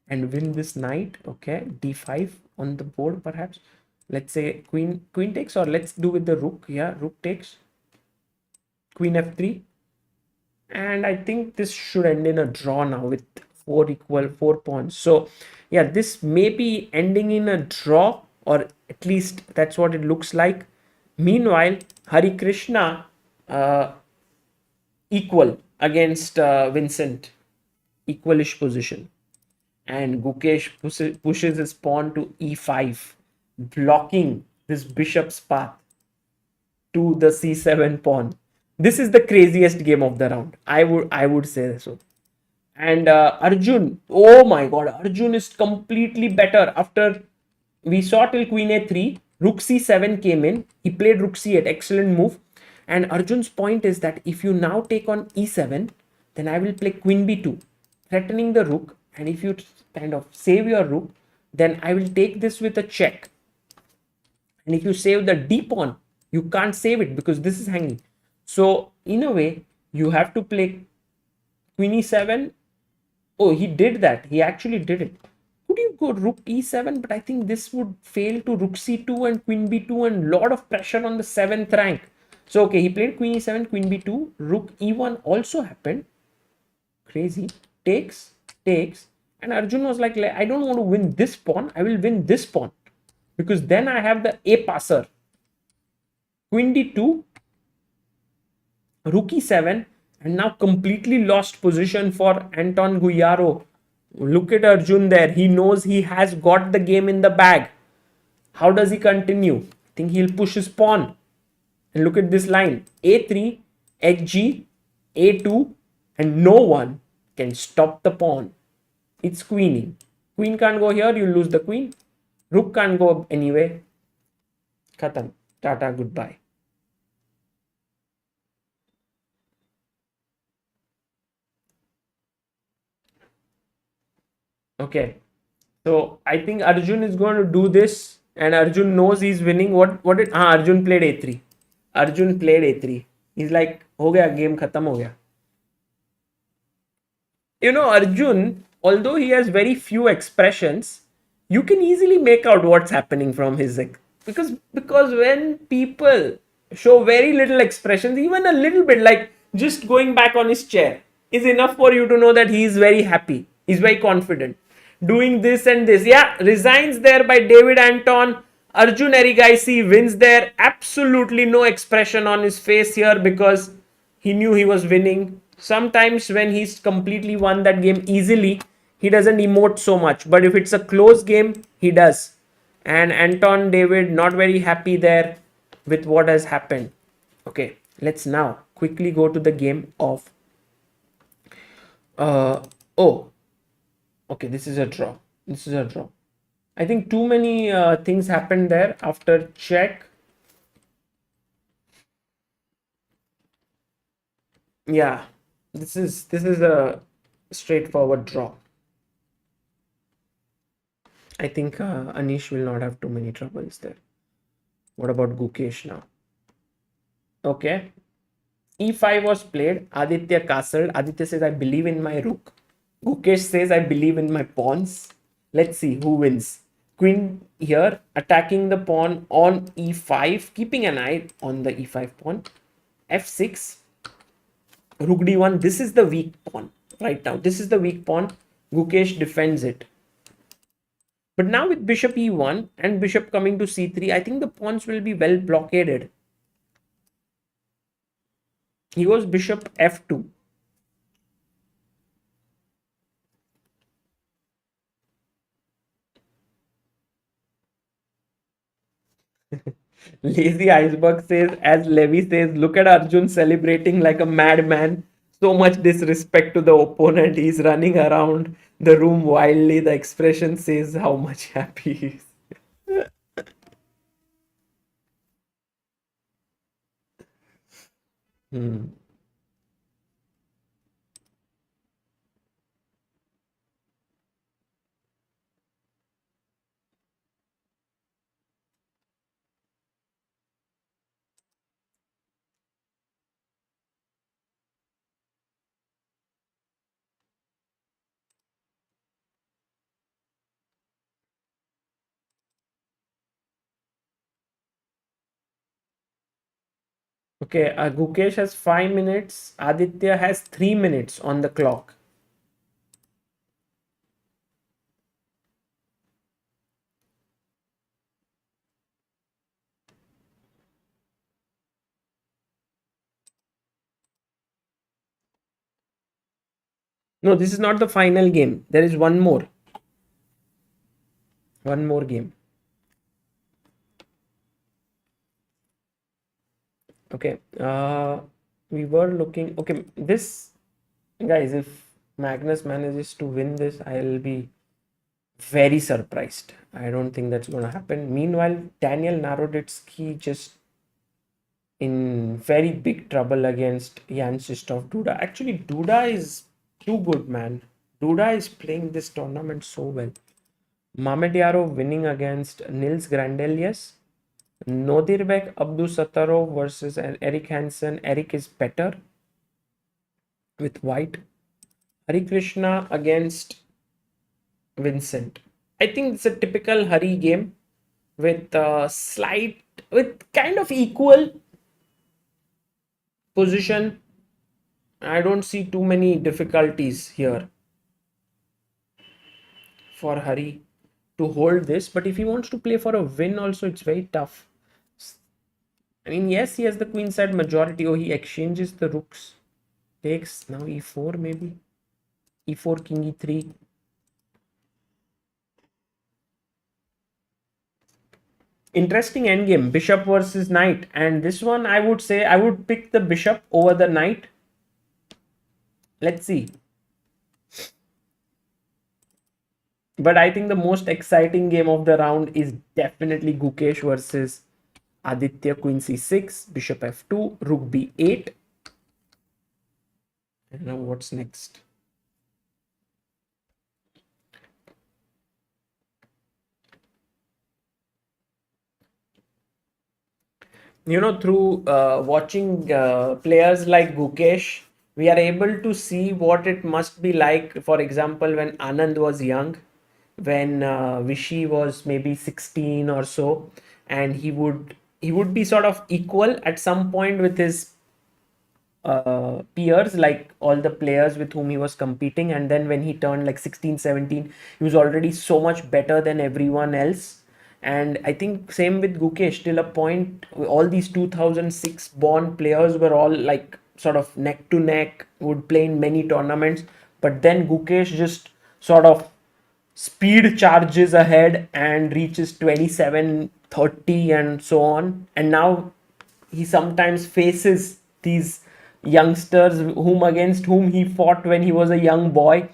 and win this knight. Okay, d5 on the board perhaps. Let's say queen takes, or let's do with the rook. Yeah, rook takes, queen f3, and I think this should end in a draw now with 4 pawns. So yeah, this may be ending in a draw, or at least that's what it looks like. Meanwhile, Hari Krishna equal against Vincent, equalish position, and Gukesh pushes his pawn to e5, blocking this bishop's path to the c7 pawn. This is the craziest game of the round. I would say so. And Arjun, oh my god, Arjun is completely better after we saw till queen a3, rook c7 came in. He played rook c8, excellent move. And Arjun's point is that if you now take on e7, then I will play queen b2, threatening the rook. And if you kind of save your rook, then I will take this with a check. And if you save the d pawn, you can't save it because this is hanging. So in a way, you have to play queen e7. Oh, he did that. He actually did it. Could you go rook e7? But I think this would fail to rook c2 and queen b2 and lot of pressure on the 7th rank. So, okay, he played queen e7, queen b2. Rook e1 also happened. Crazy. Takes, takes. And Arjun was like, I don't want to win this pawn. I will win this pawn. Because then I have the a passer. Queen d2, rook e7, and now completely lost position for Anton Guyaro. Look at Arjun there. He knows he has got the game in the bag. How does he continue? I think he'll push his pawn. And look at this line. A3, hg, a2, and no one can stop the pawn. It's queening. Queen can't go here, you lose the queen. Rook can't go anyway. Khatam. Tata, goodbye. Okay. So I think Arjun is going to do this, and Arjun knows he's winning. What did Arjun played a3. Arjun played a3. He's like, हो गया game खत्म हो गया. You know, Arjun, although he has very few expressions, you can easily make out what's happening from his because when people show very little expressions, even a little bit, like just going back on his chair, is enough for you to know that he is very happy. He's very confident. Doing this and this. Yeah, resigns there by David Anton. Arjun Erigaisi wins there. Absolutely no expression on his face here because he knew he was winning. Sometimes when he's completely won that game easily, he doesn't emote so much. But if it's a close game, he does. And Anton David not very happy there with what has happened. Okay, let's now quickly go to the game of oh, okay, this is a draw. This is a draw. I think too many things happened there after check. Yeah, this is a straightforward draw. I think Anish will not have too many troubles there. What about Gukesh now? Okay. E5 was played. Aditya castled. Aditya says, I believe in my rook. Gukesh says, I believe in my pawns. Let's see who wins. Queen here, attacking the pawn on E5, keeping an eye on the E5 pawn. F6, Rook D1. This is the weak pawn right now. This is the weak pawn. Gukesh defends it. But now with bishop E1 and bishop coming to C3, I think the pawns will be well blockaded. He goes bishop F2. Lazy Iceberg says, as Levi says, look at Arjun celebrating like a madman. So much disrespect to the opponent. He's running around the room wildly. The expression says how much happy he is. Hmm. Okay, Gukesh has 5 minutes. Aditya has 3 minutes on the clock. No, this is not the final game. There is one more. One more game. Okay. We were looking. Okay, this guys, if Magnus manages to win this, I'll be very surprised. I don't think that's going to happen. Meanwhile, Daniel Naroditsky just in very big trouble against Jan Krzysztof Duda. Actually, Duda is too good, man. Duda is playing this tournament so well. Mamediarov winning against Nils Grandelius. Nodirbek Abdusattorov versus Eric Hansen. Eric is better with white. Hari Krishna against Vincent. I think it's a typical Hari game with with kind of equal position. I don't see too many difficulties here for Hari to hold this. But if he wants to play for a win also, it's very tough. I mean, yes, he has the queenside majority. Oh, he exchanges the rooks. Takes now e4 maybe. E4, king e3. Interesting endgame. Bishop versus knight. And this one, I would say, I would pick the bishop over the knight. Let's see. But I think the most exciting game of the round is definitely Gukesh versus Aditya. Queen c6, bishop f2, rook b8. And now what's next? You know, through watching players like Gukesh, we are able to see what it must be like. For example, when Anand was young, when Vishy was maybe 16 or so, and he would be sort of equal at some point with his peers, like all the players with whom he was competing. And then when he turned like 16, 17, he was already so much better than everyone else. And I think same with Gukesh. Till a point, all these 2006 born players were all like sort of neck to neck, would play in many tournaments. But then Gukesh just sort of speed charges ahead and reaches 27, 30, and so on. And now he sometimes faces these youngsters against whom he fought when he was a young boy.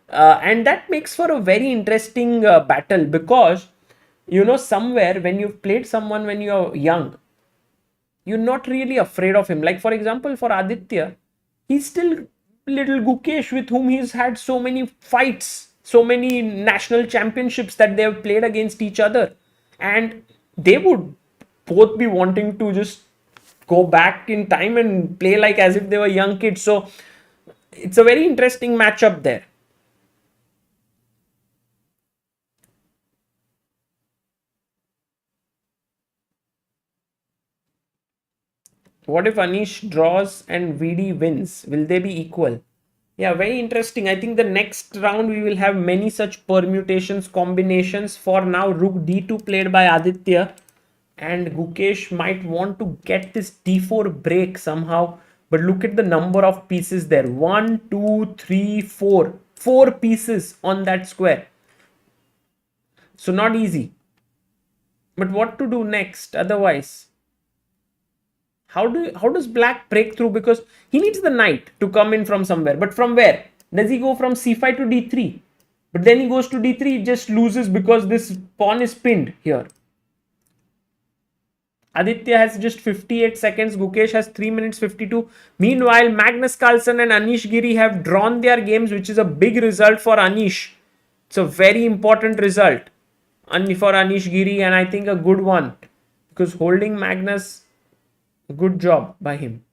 And that makes for a very interesting battle, because somewhere when you've played someone when you're young, you're not really afraid of him. Like, for example, for Aditya, he's still little Gukesh, with whom he's had so many fights, so many national championships that they have played against each other. And they would both be wanting to just go back in time and play like as if they were young kids. So it's a very interesting matchup there. What if Anish draws and VD wins? Will they be equal? Yeah, very interesting. I think the next round we will have many such permutations, combinations. For now, Rook D2 played by Aditya, and Gukesh might want to get this D4 break somehow. But look at the number of pieces there. 1, 2, 3, 4. 4 pieces on that square. So not easy. But what to do next otherwise? How does black break through? Because he needs the knight to come in from somewhere. But from where? Does he go from c5 to d3? But then he goes to d3, he just loses because this pawn is pinned here. Aditya has just 58 seconds. Gukesh has 3 minutes 52. Meanwhile, Magnus Carlsen and Anish Giri have drawn their games, which is a big result for Anish. It's a very important result for Anish Giri, and I think a good one, because holding Magnus, good job by him.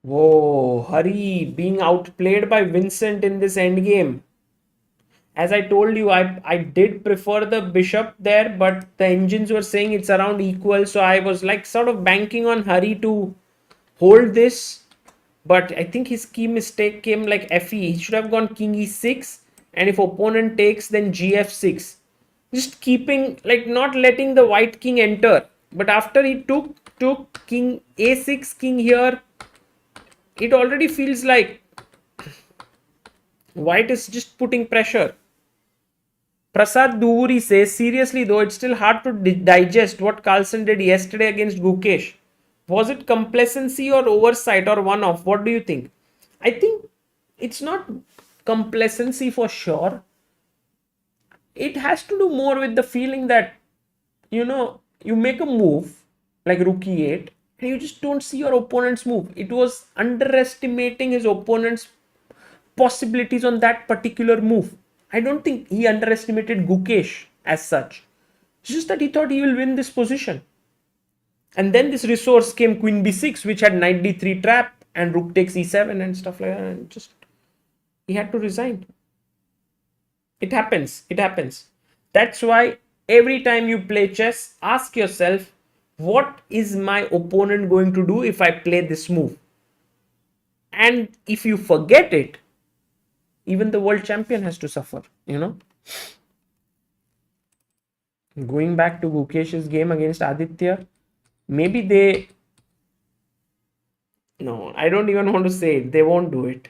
Whoa, Hari being outplayed by Vincent in this endgame. As I told you, I did prefer the bishop there, but the engines were saying it's around equal, so I was like sort of banking on Hari to hold this. But I think his key mistake came like FE. He should have gone King E6, and if opponent takes, then GF6. Just keeping like not letting the white king enter. But after he took King A6, King here, it already feels like white is just putting pressure. Prasad Duvuri says, seriously though, it's still hard to digest what Carlson did yesterday against Gukesh. Was it complacency or oversight or one off? What do you think? I think it's not complacency for sure. It has to do more with the feeling that, you make a move like Rook E8 and you just don't see your opponent's move. It was underestimating his opponent's possibilities on that particular move. I don't think he underestimated Gukesh as such. It's just that he thought he will win this position. And then this resource came Queen B6, which had Knight D3 trap and Rook takes E7 and stuff like that. And just he had to resign. It happens. It happens. That's why every time you play chess, ask yourself, what is my opponent going to do if I play this move? And if you forget it, even the world champion has to suffer. Going back to Gukesh's game against Aditya, maybe they. No, I don't even want to say it. They won't do it.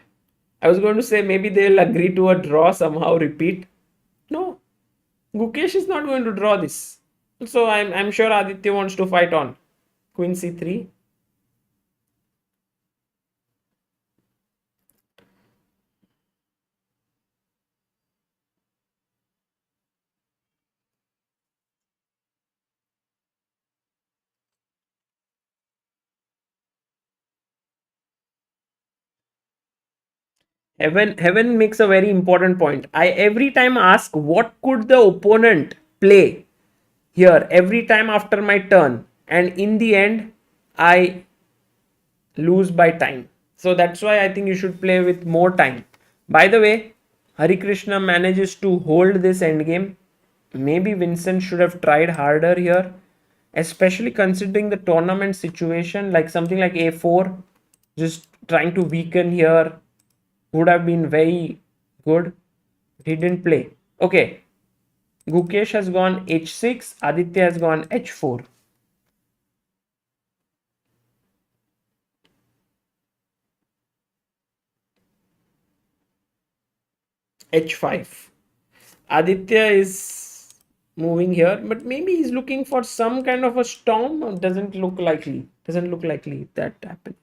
I was going to say maybe they'll agree to a draw somehow, repeat. No, Gukesh is not going to draw this. So I'm sure Aditya wants to fight on. Queen C3. Heaven makes a very important point. I every time ask what could the opponent play here every time after my turn, and in the end I lose by time. So that's why I think you should play with more time. By the way, Hari Krishna manages to hold this endgame. Maybe Vincent should have tried harder here, especially considering the tournament situation, like something like A4, just trying to weaken here would have been very good. He didn't play. Okay, Gukesh has gone H6, Aditya has gone H4. H5. Aditya is moving here, but maybe he's looking for some kind of a storm. Doesn't look likely. Doesn't look likely that happen.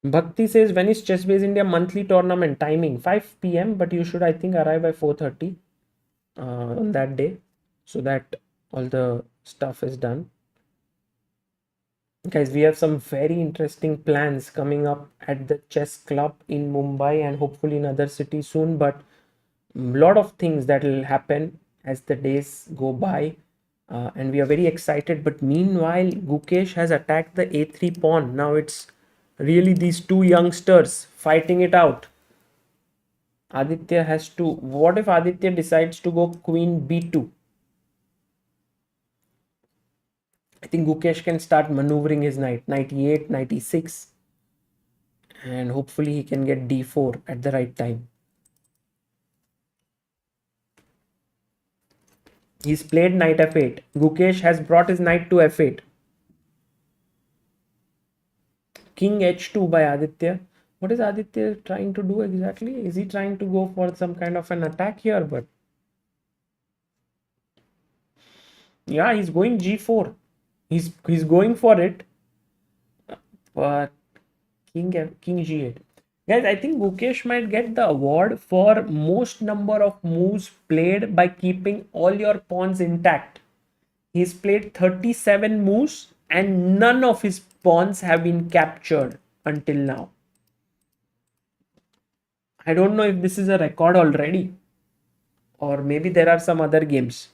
Bhakti says, when is Chess Base India monthly tournament timing? 5 p.m. But you should, I think, arrive by 4:30 on that day, so that all the stuff is done. Guys, we have some very interesting plans coming up at the chess club in Mumbai and hopefully in other cities soon. But a lot of things that will happen as the days go by, and we are very excited. But meanwhile, Gukesh has attacked the a3 pawn. Now it's really these two youngsters fighting it out. Aditya has to. What if Aditya decides to go queen b2? I think Gukesh can start maneuvering his knight. Knight e8, knight e6, and hopefully he can get d4 at the right time. He's played knight f8. Gukesh has brought his knight to f8. King h2 by Aditya. What is Aditya trying to do exactly? Is he trying to go for some kind of an attack here? But yeah, he's going g4. He's going for it. But king g8. Guys, I think Gukesh might get the award for most number of moves played by keeping all your pawns intact. He's played 37 moves and none of his pawns have been captured until now. I don't know if this is a record already, or maybe there are some other games.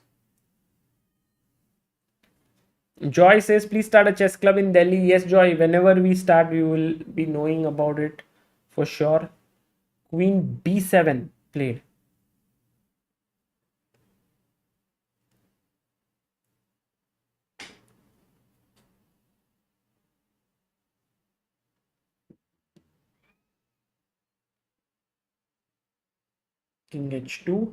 Joy says, please start a chess club in Delhi. Yes, Joy, whenever we start, we will be knowing about it for sure. Queen b7 played. King h2.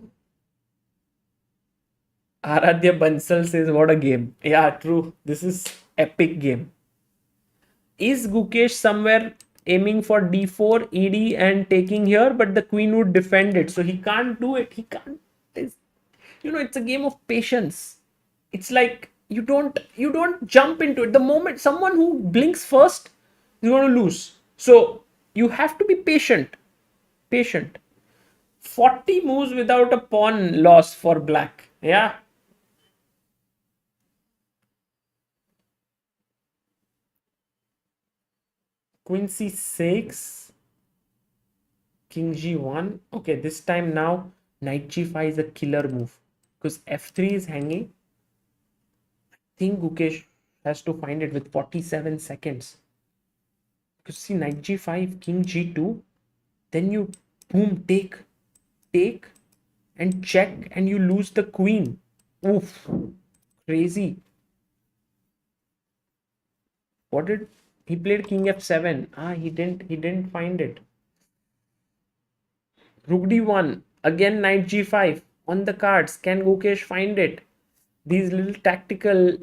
Aradhya Bansal says, what a game. Yeah, true. This is epic game. Is Gukesh somewhere aiming for d4, ed and taking here, but the queen would defend it. So he can't do it. He can't. It's a game of patience. It's like you don't jump into it. The moment someone who blinks first is going to lose. So you have to be patient. Patient. 40 moves without a pawn loss for black. Yeah. Queen c6, king g1. Okay, this time now knight g5 is a killer move because f3 is hanging. I think Gukesh has to find it with 47 seconds. Because see, knight g5, king g2, then you boom, take, and check, and you lose the queen. Oof, crazy. What did he played? King f7. He didn't find it. Rook d1, again knight g5 on the cards. Can Gukesh find it? These little tactical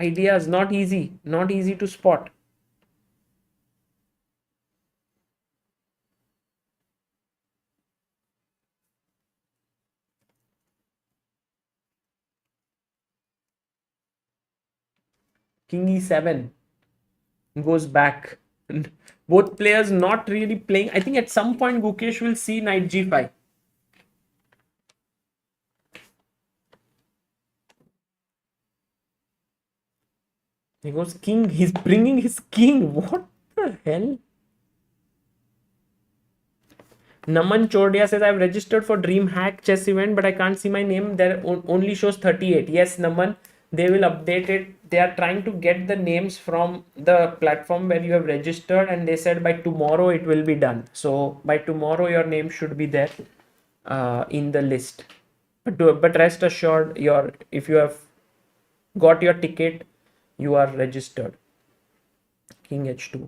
ideas, not easy to spot. King e7 goes back. Both players not really playing. I think at some point Gukesh will see knight g5. He goes king. He's bringing his king. What the hell? Naman Chordia says, I've registered for DreamHack chess event, but I can't see my name. There only shows 38. Yes, Naman, they will update it. They are trying to get the names from the platform where you have registered, and they said by tomorrow it will be done. So by tomorrow your name should be there in the list. But rest assured, if you have got your ticket, you are registered. King h2.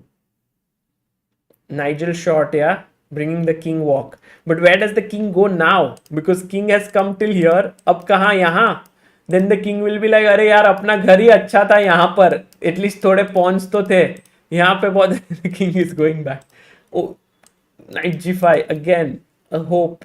Nigel shot, yeah, bringing the king walk. But where does the king go now? Because king has come till here. अब कहाँ यहाँ? Then the king will be like, अरे यार अपना घर ही अच्छा था यहाँ पर. At least थोड़े pawns तो थे. यहाँ पे बहुत the king is going back. Oh, knight g5 again. A hope.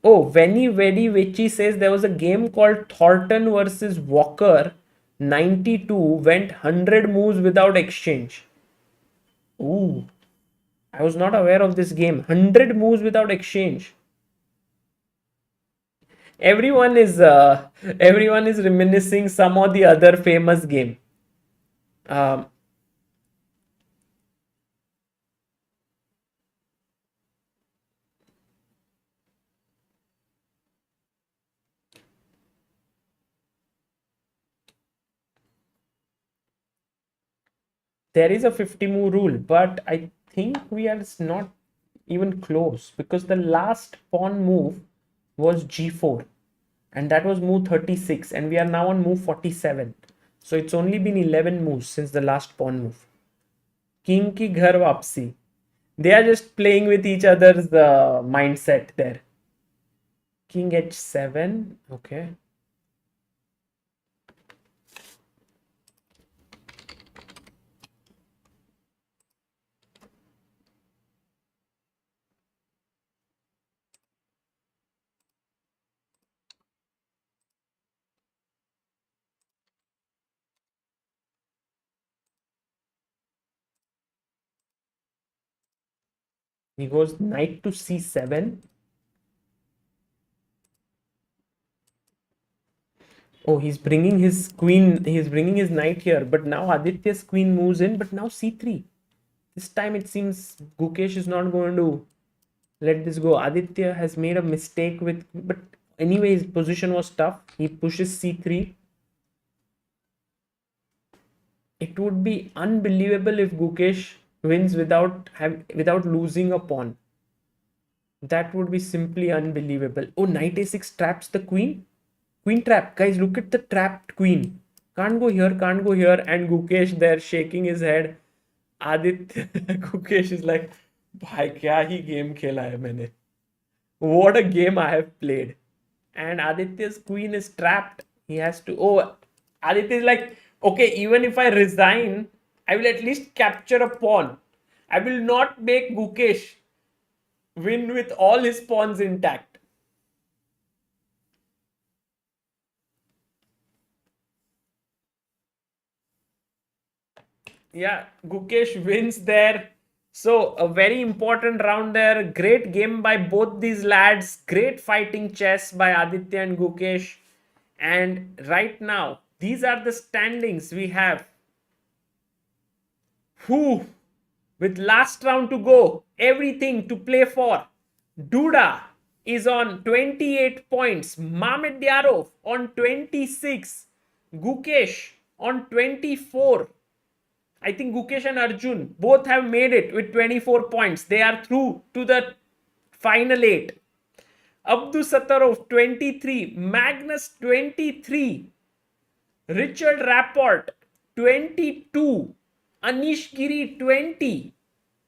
Oh, Venny Vedi Vici says there was a game called Thornton versus Walker. 92 went 100 moves without exchange. Ooh. I was not aware of this game. 100 moves without exchange. Everyone is reminiscing some of the other famous game. Um, there is a 50 move rule, but I think we are not even close because the last pawn move was g4 and that was move 36 and we are now on move 47. So it's only been 11 moves since the last pawn move. King ki ghar wapsi. They are just playing with each other's mindset there. King h7. Okay. He goes knight to c7. Oh, he's bringing his queen. He's bringing his knight here. But now Aditya's queen moves in. But now c3. This time it seems Gukesh is not going to let this go. Aditya has made a mistake with. But anyway, his position was tough. He pushes c3. It would be unbelievable if Gukesh wins without losing a pawn. That would be simply unbelievable. Oh, knight a6 traps the queen. Queen trap. Guys, look at the trapped queen. Can't go here, can't go here. And Gukesh there shaking his head. Aditya, Gukesh is like, bhai, kya hi game khela hai maine. What a game I have played. And Aditya's queen is trapped. He has to. Oh, Aditya is like, okay, even if I resign, I will at least capture a pawn. I will not make Gukesh win with all his pawns intact. Yeah, Gukesh wins there. So, a very important round there. Great game by both these lads. Great fighting chess by Aditya and Gukesh. And right now, these are the standings we have. Whew. With last round to go, everything to play for. Duda is on 28 points. Mamedyarov on 26. Gukesh on 24. I think Gukesh and Arjun both have made it with 24 points. They are through to the final 8. Abdu Sattarov 23. Magnus 23. Richard Rapport 22. Anish Giri 20.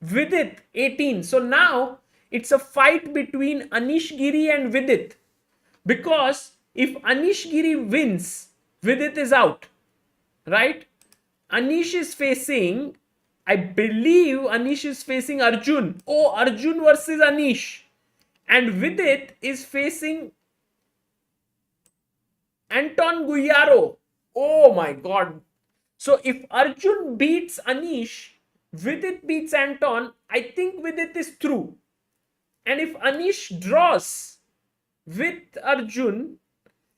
Vidit 18. So now it's a fight between Anish Giri and Vidit. Because if Anish Giri wins, Vidit is out. Right? Anish is facing, I believe Anish is facing Arjun. Oh, Arjun versus Anish. And Vidit is facing Anton Guyaro. Oh my god. So if Arjun beats Anish, Vidit beats Anton, I think Vidit is through. And if Anish draws with Arjun,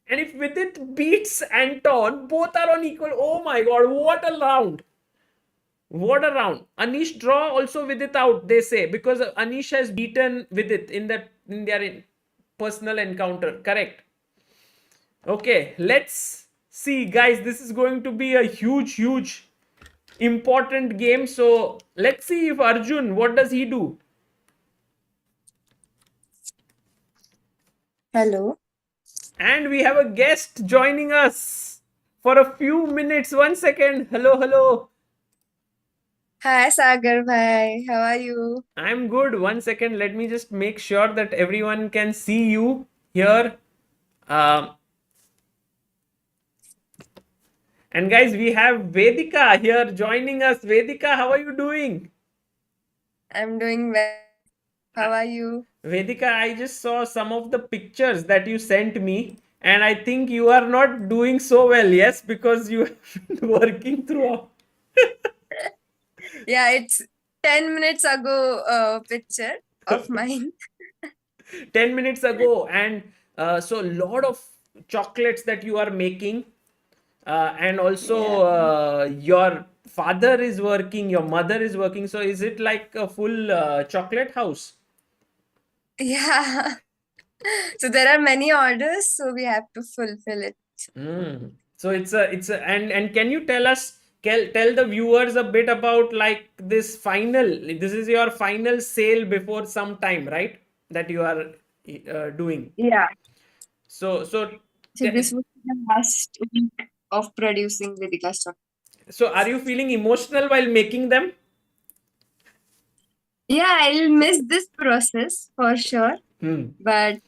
and if Vidit beats Anton, both are on equal. Oh my god, what a round! What a round. Anish draw also Vidit out, they say, because Anish has beaten Vidit in their personal encounter. Correct. Okay, let's see, guys. This is going to be a huge important game. So let's see if Arjun, what does he do? Hello. And we have a guest joining us for a few minutes. 1 second. Hello. Hi, Sagar bhai. How are you? I'm good. 1 second. Let me just make sure that everyone can see you here. And guys, we have Vedika here joining us. Vedika, how are you doing? I'm doing well. How are you? Vedika, I just saw some of the pictures that you sent me, and I think you are not doing so well, yes, because you have been working through. Yeah, it's 10 minutes ago picture of mine. 10 minutes ago, and so a lot of chocolates that you are making, and also your father is working, your mother is working. So is it like a full chocolate house? Yeah. So there are many orders, so we have to fulfill it. So it's a and can you tell us, tell the viewers a bit about like this final, this is your final sale before some time, right, that you are doing. Yeah. So So this was the last week of producing Vidika stock. so are you feeling emotional while making them? Yeah, I'll miss this process for sure. But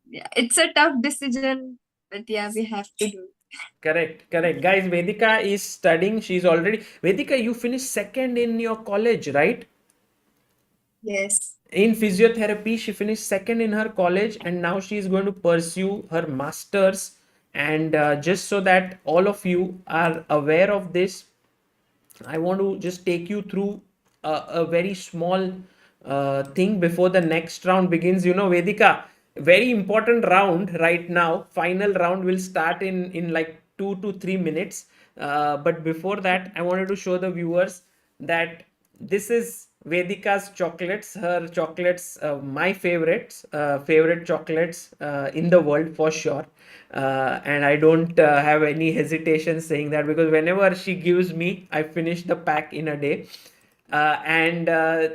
yeah, it's a tough decision. But yeah, we have to do it. Correct. Guys, Vedika is studying. She's already. Vedika, you finished second in your college, right? Yes. In physiotherapy, she finished second in her college, and now she is going to pursue her master's. And just so that all of you are aware of this, I want to just take you through a very small thing before the next round begins. Vedika, very important round right now. Final round will start in like 2 to 3 minutes. But before that, I wanted to show the viewers that this is Vedika's chocolates. Her chocolates, my favorite chocolates in the world for sure. And I don't have any hesitation saying that, because whenever she gives me, I finish the pack in a day. And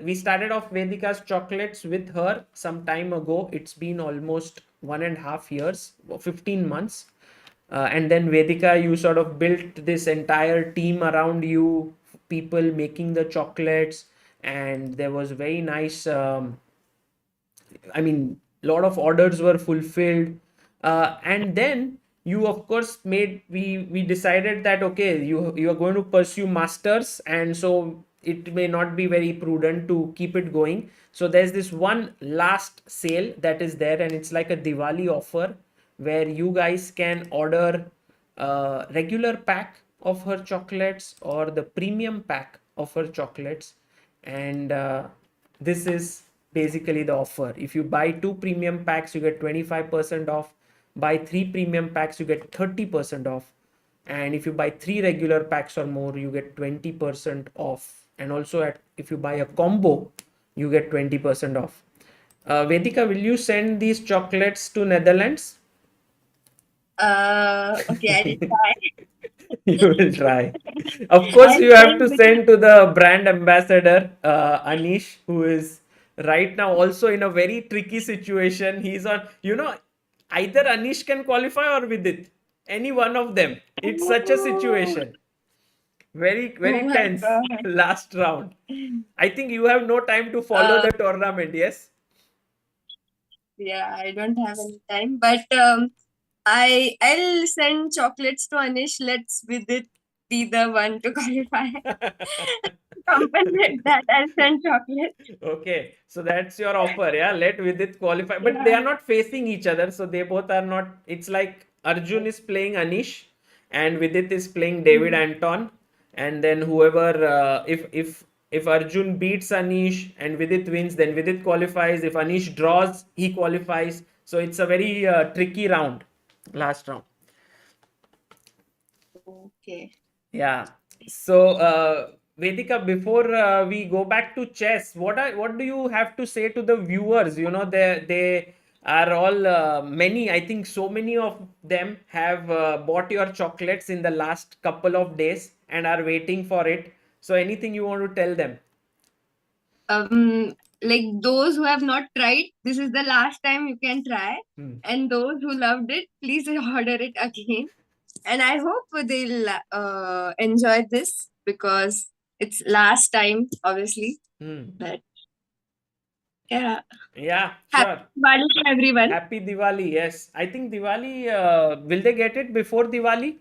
we started off Vedika's chocolates with her some time ago. It's been almost 1.5 years, 15 months. And then Vedika, you sort of built this entire team around you, people making the chocolates, and there was very nice. I mean, a lot of orders were fulfilled, and then you, of course, we decided that okay, you are going to pursue masters, and so it may not be very prudent to keep it going. So there's this one last sale that is there, and it's like a Diwali offer where you guys can order a regular pack of her chocolates or the premium pack of her chocolates, and this is basically the offer. If you buy 2 premium packs, you get 25% off. Buy 3 premium packs, you get 30% off. And if you buy 3 regular packs or more, you get 20% off. And also, if you buy a combo, you get 20% off. Vedika, will you send these chocolates to Netherlands? Okay, I'll try. You will try. Of course, I'll you have send to because send to the brand ambassador, Anish, who is right now also in a very tricky situation. He's on, either Anish can qualify or Vidit. Any one of them. It's such a oh, situation. Very, oh very my tense. god. Last round. I think you have no time to follow Uh, the tournament, yes? yeah, I don't have any time, but I'll send chocolates to Anish. Let's Vidit be the one to qualify. Compensate that. I'll send chocolates. Okay, so that's your offer, yeah? Let Vidit qualify, but they Yeah. are not facing each other, so they both are not. It's like Arjun is playing Anish, and Vidit is playing David Mm. Anton, and then whoever, if Arjun beats Anish and Vidit wins, then Vidit qualifies. If Anish draws, he qualifies. So it's a very tricky round, last round. Okay. Yeah. So, Vedika, before we go back to chess, what do you have to say to the viewers? They are all many. I think so many of them have bought your chocolates in the last couple of days and are waiting for it. So, anything you want to tell them? Like those who have not tried, this is the last time you can try. Hmm. And those who loved it, please order it again. And I hope they'll enjoy this because it's last time, obviously. Hmm. But yeah, Yeah, happy sure. Diwali to everyone. Happy Diwali. Yes, I think Diwali. Will they get it before Diwali?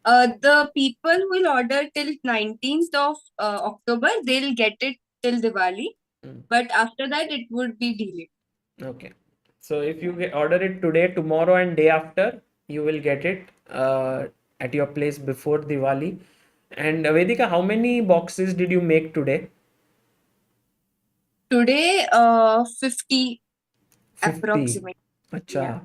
The people who will order till 19th of October, they'll get it till Diwali. Hmm. But after that, it would be delayed. Okay. So if you order it today, tomorrow, and day after, you will get it at your place before Diwali. And Vedika, how many boxes did you make today? Today, 50 50. approximately. Yeah. Acha.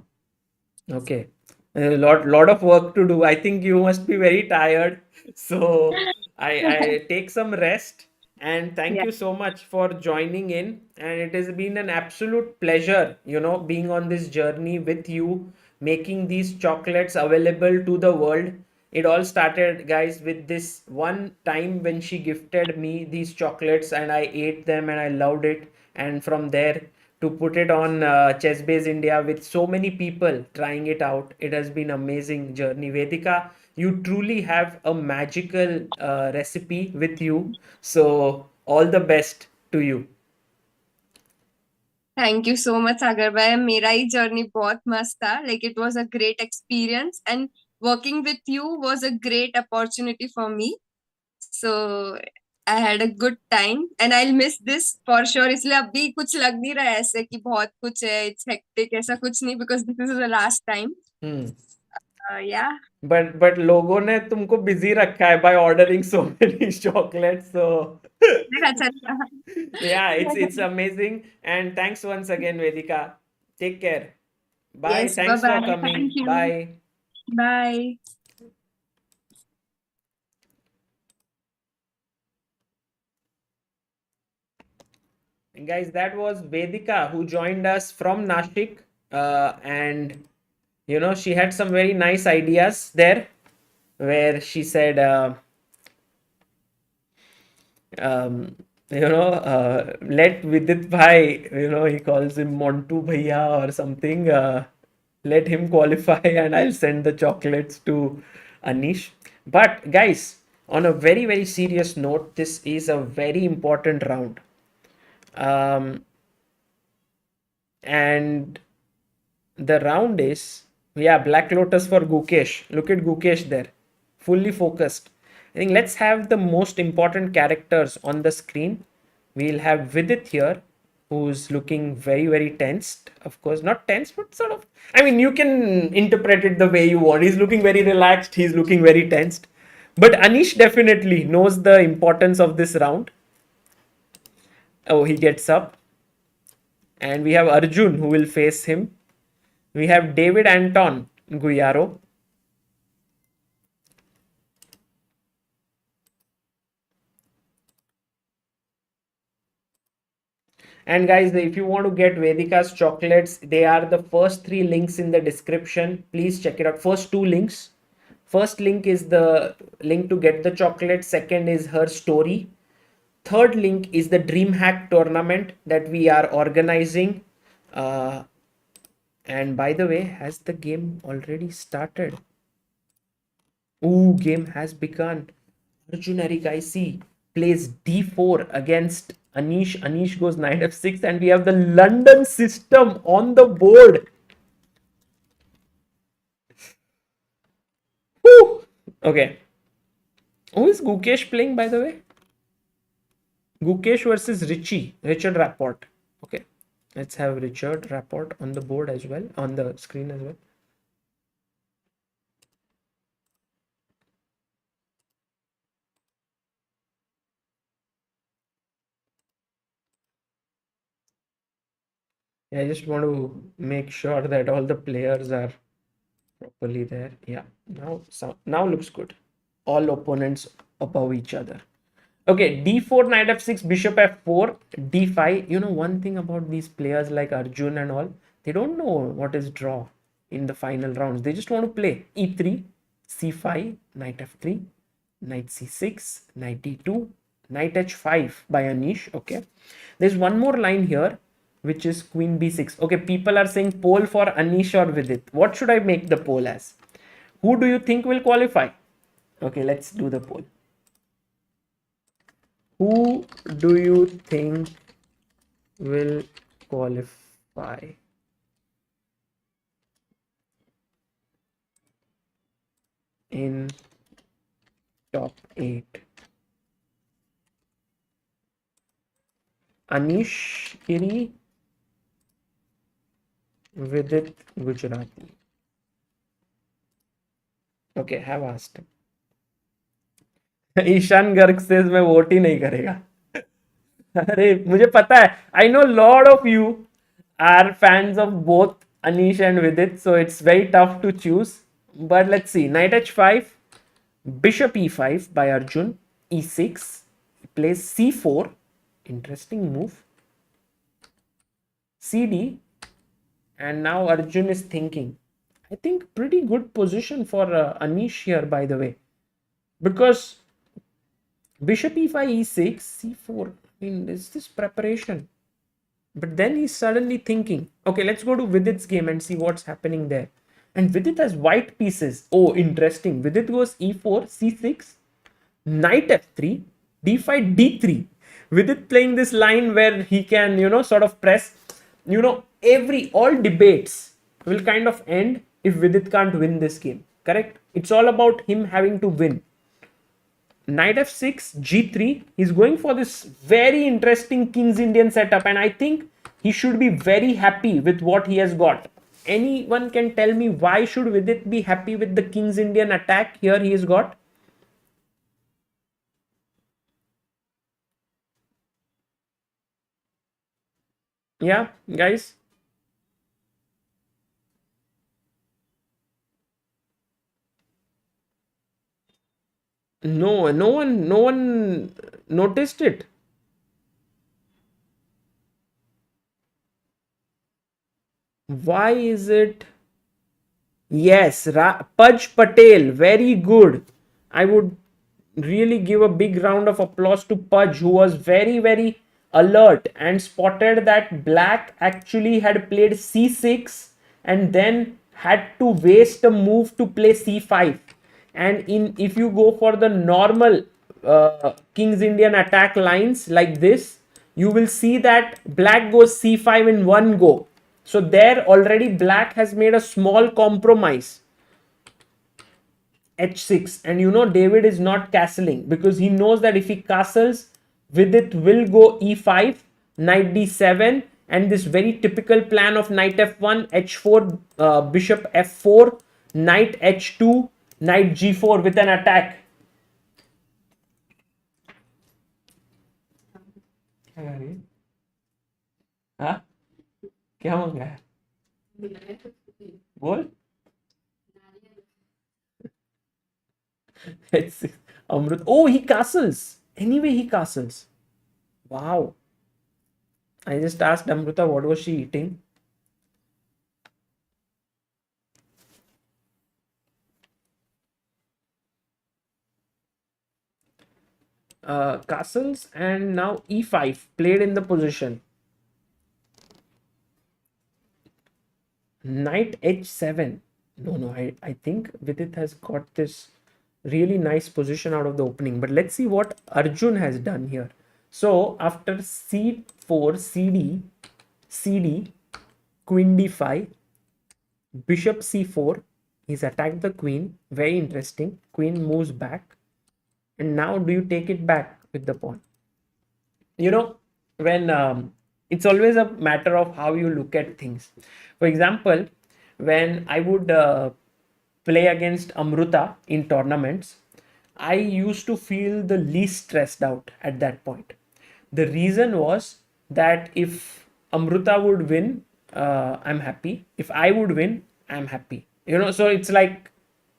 Okay. A lot of work to do. I think you must be very tired. So I take some rest, and thank Yeah. you so much for joining in. And it has been an absolute pleasure, being on this journey with you, making these chocolates available to the world. It all started, guys, with this one time when she gifted me these chocolates, and I ate them and I loved it. And from there, to put it on Chess Base India with so many people trying it out, it has been amazing journey. Vedika, you truly have a magical recipe with you. So all the best to you. Thank you so much, Sagar bhai. मेरा ही journey बहुत मस्त था. Like it was a great experience and working with you was a great opportunity for me. So I had a good time and I'll miss this for sure. इसलिए अभी कुछ लग नहीं रहा है ऐसे कि बहुत कुछ है, it's hectic ऐसा कुछ नहीं because this is the last time. Hmm. Yeah. but लोगों ने तुमको busy रखा है by ordering so many chocolates. So देखा चल yeah, it's amazing. And thanks once again, Vedika. Take care. Bye. Yes, bye Thanks for bye. Thank coming. you. Bye. Bye. And guys, that was Vedika who joined us from Nashik. And she had some very nice ideas there where she said, um, let Vidit Bhai, he calls him Montu Bhaiya or something, let him qualify and I'll send the chocolates to Anish. But guys, on a very, very serious note, this is a very important round. And the round is, yeah, Black Lotus for Gukesh. Look at Gukesh there, fully focused. I think let's have the most important characters on the screen. We'll have Vidit here, who's looking very, very tensed. Of course, not tense, but sort of. I mean, you can interpret it the way you want. He's looking very relaxed, he's looking very tensed. But Anish definitely knows the importance of this round. Oh, he gets up. And we have Arjun who will face him. We have David Anton Guyaro. And guys, if you want to get Vedika's chocolates, they are the first 3 links in the description. Please check it out. First 2 links. First link is the link to get the chocolate. Second is her story. Third link is the DreamHack tournament that we are organizing. And by the way, has the game already started? Ooh, game has begun. Arjun Arikaisi plays d4 against Anish. Anish goes knight f6 and we have the London system on the board. Whew. Okay. Who is Gukesh playing, by the way? Gukesh versus Richard Rapport. Okay. Let's have Richard Rapport on the board as well, on the screen as well. I just want to make sure that all the players are properly there. Yeah, now looks good. All opponents above each other. Okay, d4, knight f6, bishop f4, d5. One thing about these players like Arjun and all, they don't know what is draw in the final rounds. They just want to play e3, c5, knight f3, knight c6, knight d2, knight h5 by Anish. Okay, there's one more line here which is queen b6. Okay, people are saying poll for Anish or Vidit. What should I make the poll as? Who do you think will qualify? Okay, let's do the poll. Who do you think will qualify? In top 8? Anish, Giri, Vidit, Gujarati. Okay, have asked him. Ishan Garg से मैं vote ही नहीं करेगा. अरे मुझे पता है. I know a lot of you are fans of both Anish and Vidit, so it's very tough to choose. But let's see. Knight h5, bishop e5 by Arjun, e6, plays c4. Interesting move. cd, and now Arjun is thinking. I think pretty good position for Anish here, by the way, because bishop e5, e6, c4. I mean, is this preparation? But then he's suddenly thinking, okay, let's go to Vidit's game and see what's happening there. And Vidit has white pieces. Oh, interesting. Vidit goes e4, c6, knight f3, d5, d3. Vidit playing this line where he can, sort of press, all debates will kind of end if Vidit can't win this game. Correct? It's all about him having to win. Knight f6, g3. He's going for this very interesting King's Indian setup, and I think he should be very happy with what he has got. anyone can tell me why should Vidit be happy with the King's Indian attack here he has got? Yeah, guys. No one noticed it. Why is it? Yes, Paj Patel, very good. I would really give a big round of applause to Paj, who was very alert and spotted that Black actually had played c6 and then had to waste a move to play c5. And in if you go for the normal King's Indian attack lines like this, you will see that Black goes c5 in one go. So there already Black has made a small compromise, h6, and you know David is not castling because he knows that if he castles, Vidit will go e5, knight d7, and this very typical plan of knight f1, h4, bishop f4, knight h2, knight g4 with an attack. हाँ क्या मंगा है बोल it's Amrut. Oh, he castles. Anyway, he castles. Wow. I just asked Amruta what was she eating. Castles and now e5 played in the position. Knight h7. No, I think Vidit has got this really nice position out of the opening. But let's see what Arjun has done here. So after c4, cd, queen d5, bishop c4, he's attacked the queen. Very interesting. Queen moves back. And now do you take it back with the pawn? You know, when it's always a matter of how you look at things. For example, when I would play against Amruta in tournaments, I used to feel the least stressed out at that point. The reason was that if Amruta would win, I'm happy. If I would win, I'm happy. You know, so it's like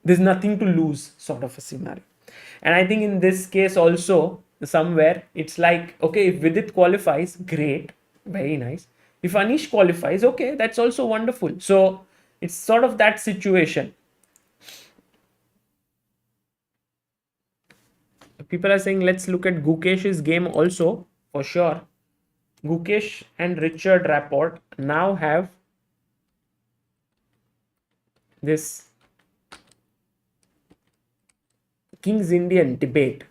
there's nothing to lose sort of a scenario. And I think in this case also, somewhere it's like, okay, if Vidit qualifies, great, very nice. If Anish qualifies, okay, that's also wonderful. So it's sort of that situation. People are saying let's look at Gukesh's game also for sure. Gukesh and Richard Rapport now have this King's Indian debate.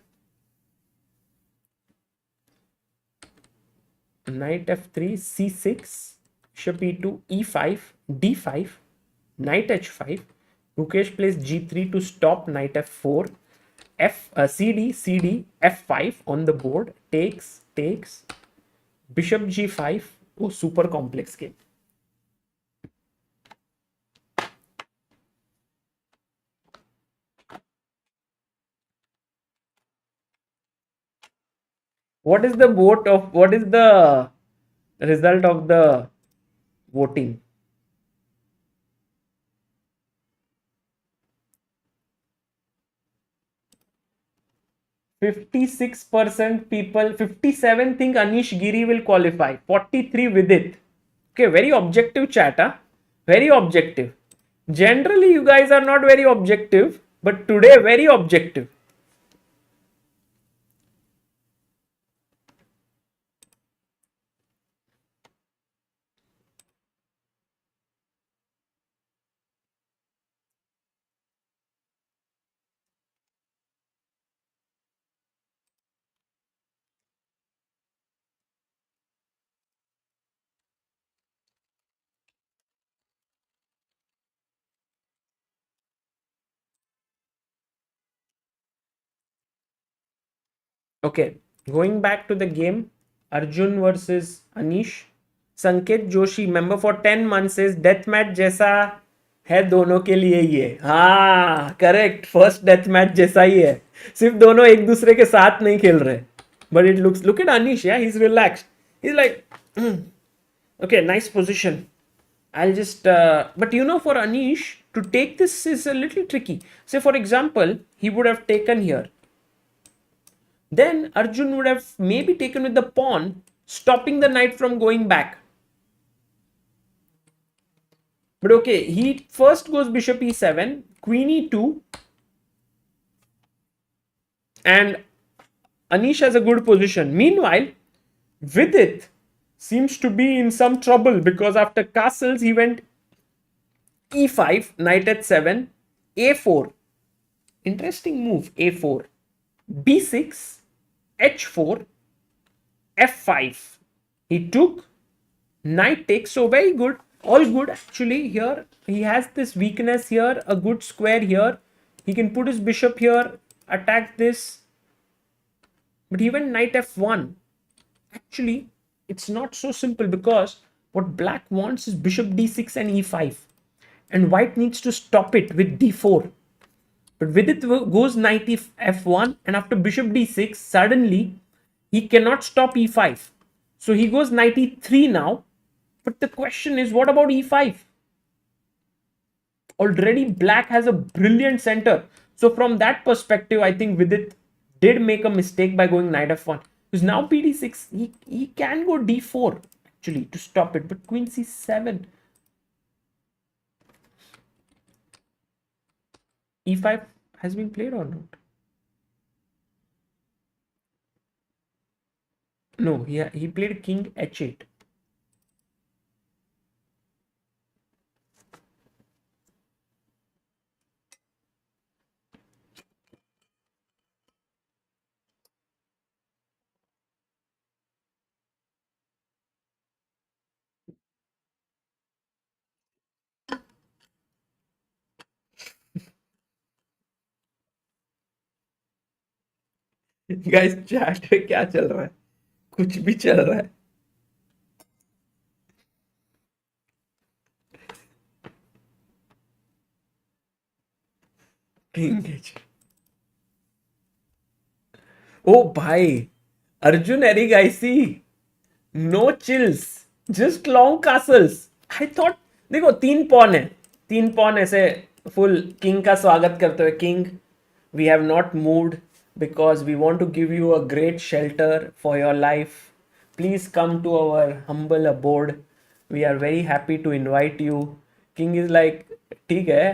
Knight f3, c6, bishop e2, e5, d5, knight h5. Gukesh plays g3 to stop knight f4. Cd, f5 on the board. Takes. Bishop g5. Oh, super complex game. What is the result of the voting? 56% people, 57 think Anish Giri will qualify, 43 Vidit. Okay, very objective chat, huh? Very objective. Generally, you guys are not very objective, but today, very objective. Okay, going back to the game, Arjun versus Anish. संकेत Joshi member for 10 months is death match जैसा है दोनों के लिए ये. हाँ correct, first death match जैसा ही है, सिर्फ दोनों एक दूसरे के साथ नहीं खेल रहे. But it looks, look at Anish, yeah, he's relaxed. He's like, okay, nice position. I'll just, but you know, for Anish to take this is a little tricky. Say, for example, he would have taken here. Then Arjun would have maybe taken with the pawn, stopping the knight from going back. But okay, he first goes bishop e7, queen e2, and Anish has a good position. Meanwhile, Vidit seems to be in some trouble because after castles he went e5, knight h7, a4. Interesting move, a4, b6, h4, f5. He took, knight takes, so very good, all good actually. Here he has this weakness here, a good square here. He can put his bishop here, attack this, but he went knight f1. Actually, it's not so simple because what black wants is bishop d6 and e5, and white needs to stop it with d4. But Vidit goes knight f1, and after bishop d6, suddenly he cannot stop e5. So he goes knight e3 now. But the question is, what about e5? Already black has a brilliant center. So from that perspective, I think Vidit did make a mistake by going knight f1. Because now bd6, he can go d4 actually to stop it. But queen c7. e5 has been played or not? No, he played king h8. Guys chat में क्या चल रहा है? कुछ भी चल रहा है. King H. ओ भाई, Arjun Erigaisi, no chills, just long castles. I thought, देखो 3 पॉन है, 3 पॉन ऐसे फुल किंग का स्वागत करते हुए. King, we have not moved because we want to give you a great shelter for your life. Please come to our humble abode. We are very happy to invite you. King is like, ठीक है,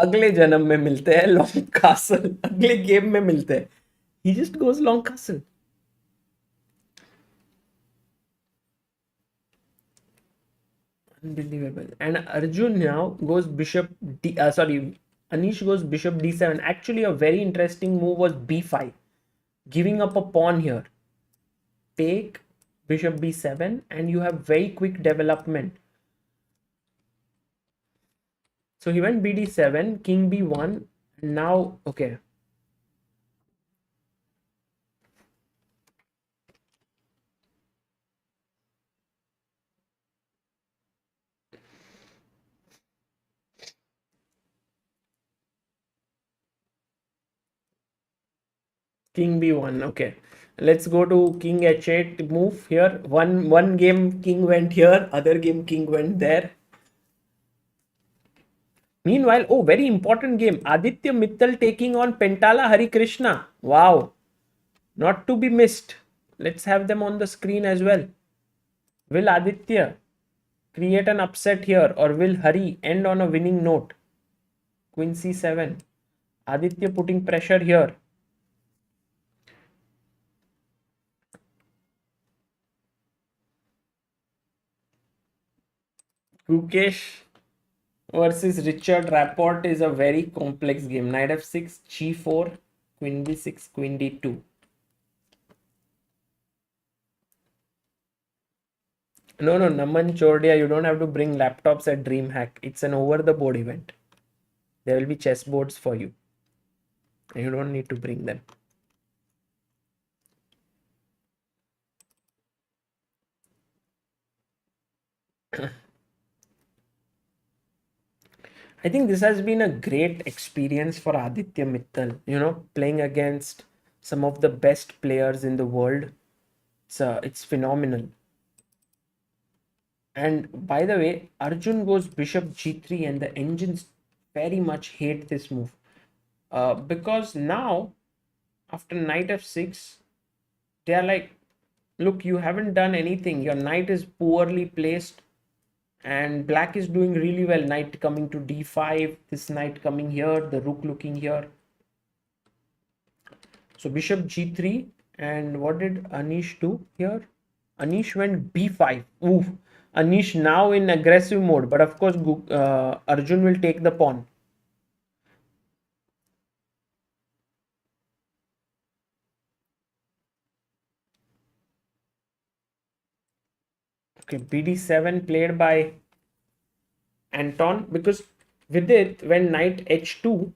अगले जन्म में मिलते हैं, long castle, अगले game में मिलते हैं. He just goes long castle. Unbelievable. And Arjun now goes bishop d. Anish goes bishop d7. Actually, a very interesting move was b5, giving up a pawn here. Take bishop b7, and you have very quick development. So he went bd7, king b1. Now, okay. King b1. Okay, let's go to king h8 move here. One game king went here, other game king went there. Meanwhile, oh, very important game, Aditya Mittal taking on Pentala Hari Krishna. Wow, not to be missed. Let's have them on the screen as well. Will Aditya create an upset here, or will Hari end on a winning note? Queen c7. Aditya putting pressure here. Gukesh versus Richard Rapport is a very complex game. Knight f6, g4, queen b6, queen d2. No, Naman Chordia, you don't have to bring laptops at DreamHack. It's an over-the-board event. There will be chessboards for you. And you don't need to bring them. I think this has been a great experience for Aditya Mittal, playing against some of the best players in the world. It's phenomenal. And by the way, Arjun goes bishop g3, and the engines very much hate this move. Because now, after knight f6, they are like, look, you haven't done anything. Your knight is poorly placed, and black is doing really well. Knight coming to d5, this knight coming here, the rook looking here. So bishop g3, and what did Anish do here? Anish went b5. Ooh, Anish now in aggressive mode, but of course Arjun will take the pawn. Okay, bd7 played by Anton, because with it, when knight h2,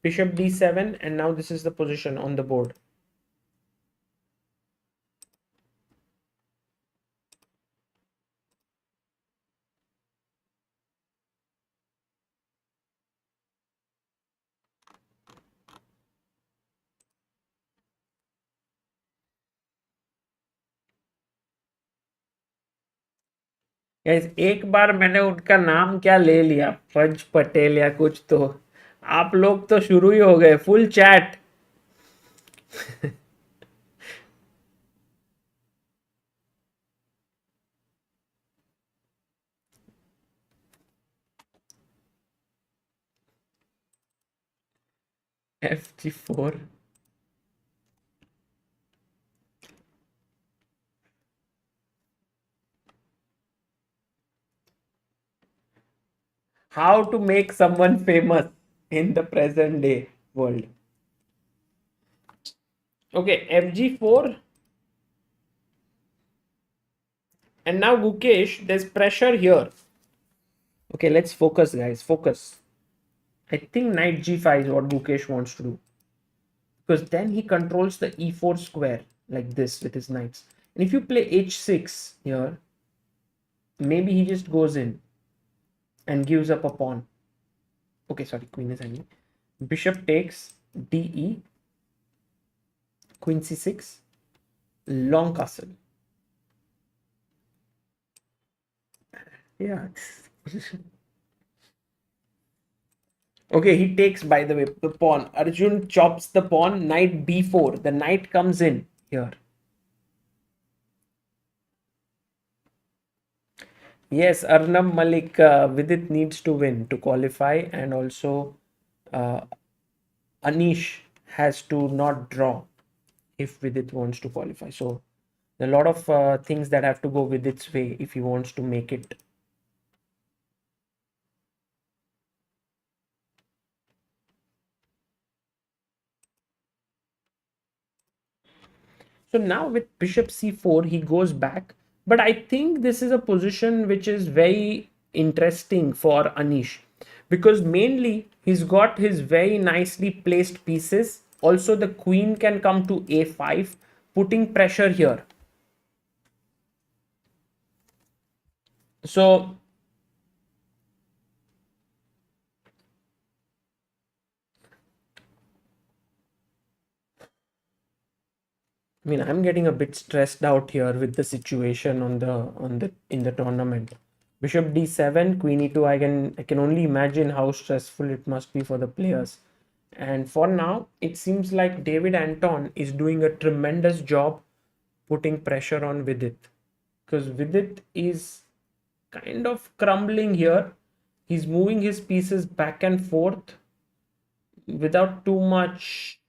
bishop d7, and now this is the position on the board. Guys, एक बार मैंने उनका नाम क्या ले लिया, पंच पटेल या कुछ, तो आप लोग तो शुरू ही हो गए full chat. fg4. How to make someone famous in the present day world. Okay, fg4. And now Gukesh, there's pressure here. Okay, let's focus, guys. Focus. I think knight g5 is what Gukesh wants to do, because then he controls the e4 square like this with his knights. And if you play h6 here, maybe he just goes in and gives up a pawn. Okay, sorry, queen is hanging. Bishop takes de, queen c6, long castle. Yeah. Okay, he takes, by the way, the pawn. Arjun chops the pawn, knight b4. The knight comes in here. Yes, Arnab Malik, Vidit needs to win to qualify, and also uh, Anish has to not draw if Vidit wants to qualify. So, a lot of things that have to go Vidit's way if he wants to make it. So now with bishop c4, he goes back. But I think this is a position which is very interesting for Anish, because mainly he's got his very nicely placed pieces. Also, the queen can come to a5, putting pressure here. So I mean, I'm getting a bit stressed out here with the situation in the tournament. Bishop d7, queen e2. I can only imagine how stressful it must be for the players. And for now, it seems like David Anton is doing a tremendous job putting pressure on Vidit, because Vidit is kind of crumbling here. He's moving his pieces back and forth without too much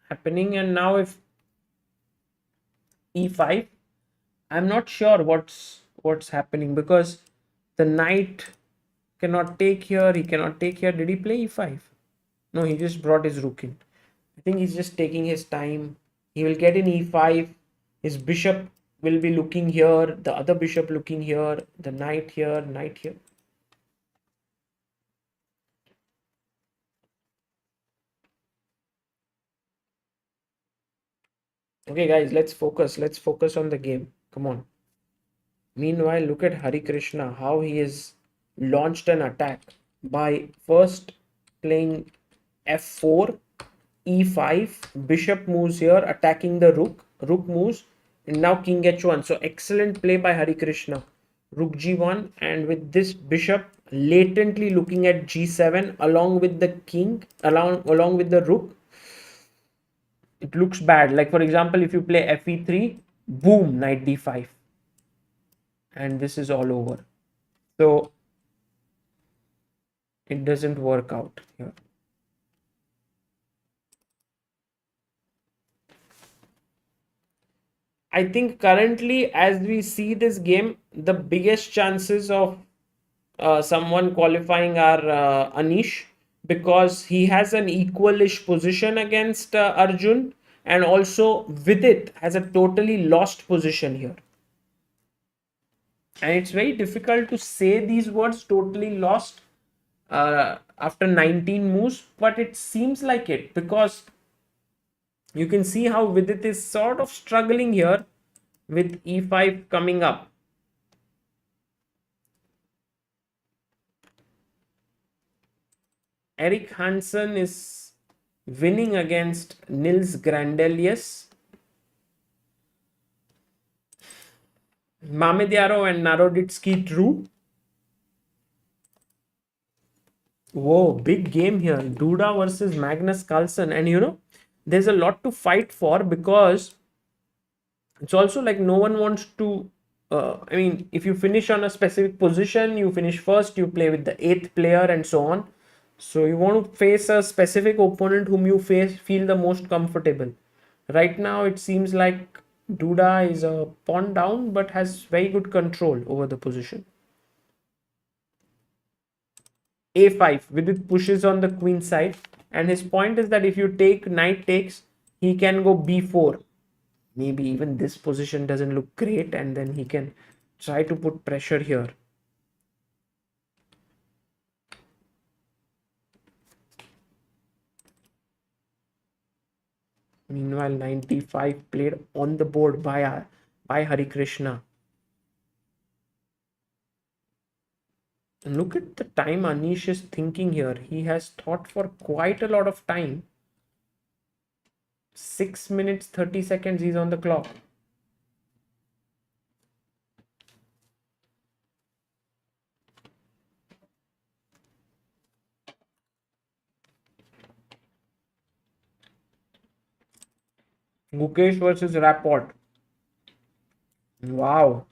happening. And now if e5, I'm not sure what's happening, because the knight cannot take here, he cannot take here. Did he play e5? No, he just brought his rook in. I think he's just taking his time. He will get in e5. His bishop will be looking here, the other bishop looking here, the knight here, knight here. Okay, guys, let's focus. Let's focus on the game. Come on. Meanwhile, look at Hari Krishna, how he has launched an attack. by first playing f4, e5, bishop moves here, attacking the rook, rook moves, and now king h1. So excellent play by Hari Krishna. Rook g1, and with this bishop latently looking at g7 along with the king, along with the rook, it looks bad. Like for example, if you play fe3, boom, knight d5, and this is all over. So it doesn't work out here. I think currently, as we see this game, the biggest chances of someone qualifying are Anish, because he has an equalish position against Arjun, and also Vidit has a totally lost position here. And it's very difficult to say these words, totally lost, after 19 moves, but it seems like it, because you can see how Vidit is sort of struggling here with e5 coming up. Eric Hansen is winning against Nils Grandelius. Mamediaro and Naroditsky drew. Whoa, big game here. Duda versus Magnus Carlsen. And there's a lot to fight for, because it's also like no one wants to. I mean, if you finish on a specific position, you finish first, you play with the 8th player, and so on. So you want to face a specific opponent whom you feel the most comfortable. Right now, it seems like Duda is a pawn down, but has very good control over the position. A5, Vidit pushes on the queen side, and his point is that if you take knight takes, he can go b4. Maybe even this position doesn't look great, and then he can try to put pressure here. Meanwhile, 95 played on the board by Hari Krishna. And look at the time Anish is thinking here. He has thought for quite a lot of time. 6 minutes 30 seconds he's on the clock. Gukesh versus Rapid. Wow.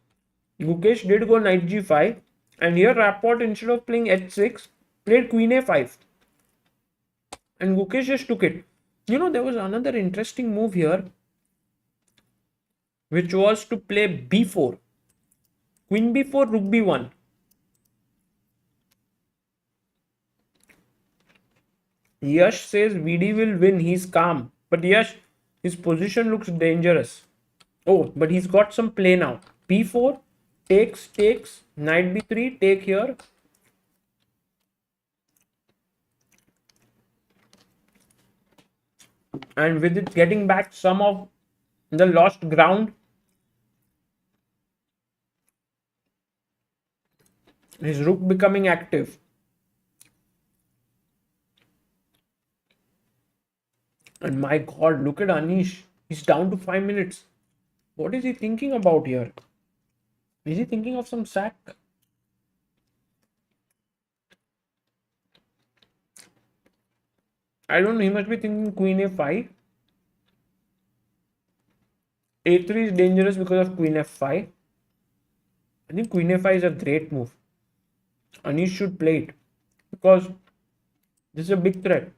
Gukesh did go knight g5, and here Rapid, instead of playing h6, played queen a5. And Gukesh just took it. There was another interesting move here, which was to play b4. Queen b4, rook b1. Yash says VD will win, he's calm. But Yash, his position looks dangerous. Oh, but he's got some play now. b4, takes, knight b3, take here. And with it getting back some of the lost ground, his rook becoming active. And my god, look at Anish. He's down to 5 minutes. What is he thinking about here? Is he thinking of some sack? I don't know. He must be thinking queen a5. a3 is dangerous because of queen f5. I think queen a5 is a great move. Anish should play it, because this is a big threat.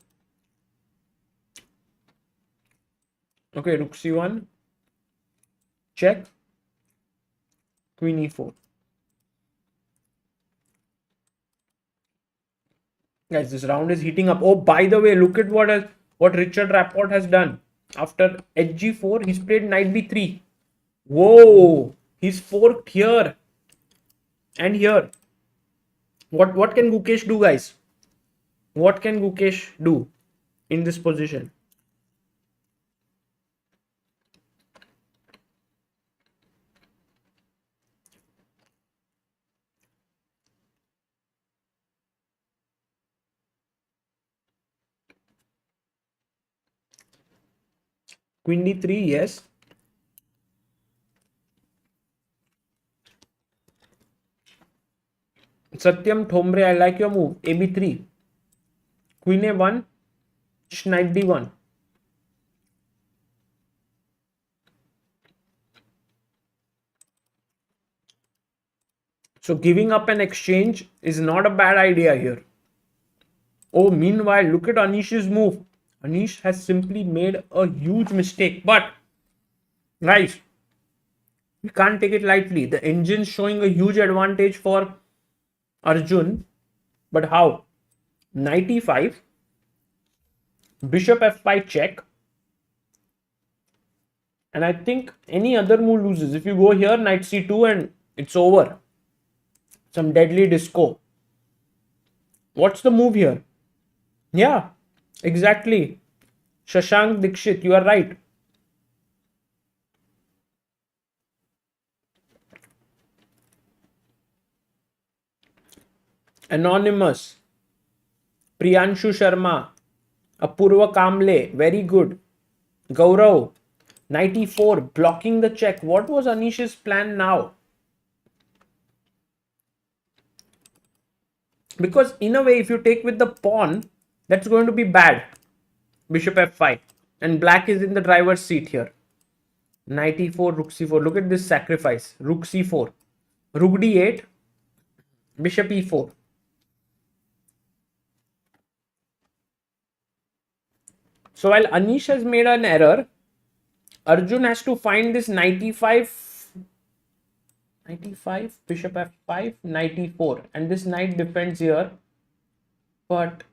Okay, rook c1. Check. Queen e4. Guys, this round is heating up. Oh, by the way, look at what Richard Rapport has done. After hg4, he's played knight b3. Whoa! He's forked here and here. What can Gukesh do, guys? What can Gukesh do in this position? Queen d3, yes. Satyam Thombre, I like your move. AB3. Queen a1. Knight d1. So giving up an exchange is not a bad idea here. Oh, meanwhile, look at Anish's move. Anish has simply made a huge mistake. But, guys, we can't take it lightly. The engine's showing a huge advantage for Arjun. But how? Knight e5. Bishop f5 check. And I think any other move loses. If you go here, knight c2 and it's over. Some deadly disco. What's the move here? Yeah, exactly. Shashank Dikshit, you are right. Anonymous. Priyanshu Sharma. Apurva Kamble, very good. Gaurav, 94, blocking the check. What was Anish's plan now? Because in a way, if you take with the pawn, that's going to be bad. Bishop f5. And black is in the driver's seat here. Knight e4, rook c4. Look at this sacrifice. Rook c4. Rook d8. Bishop e4. So while Anish has made an error, Arjun has to find this knight e5, bishop f5, knight e4, and this knight defends here. But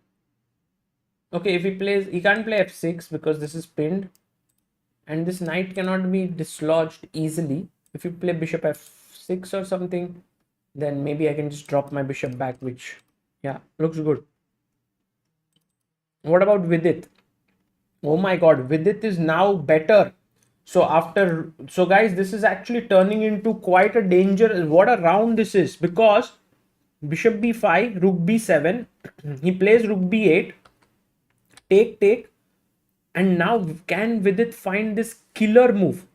okay, if he plays, he can't play f6 because this is pinned, and this knight cannot be dislodged easily. If you play bishop f6 or something, then maybe I can just drop my bishop back, which, yeah, looks good. What about Vidit? Oh my god, Vidit is now better. So guys, this is actually turning into quite a danger. What a round this is, because bishop b5, rook b7, he plays rook b8, take, and now can Vidit find this killer move?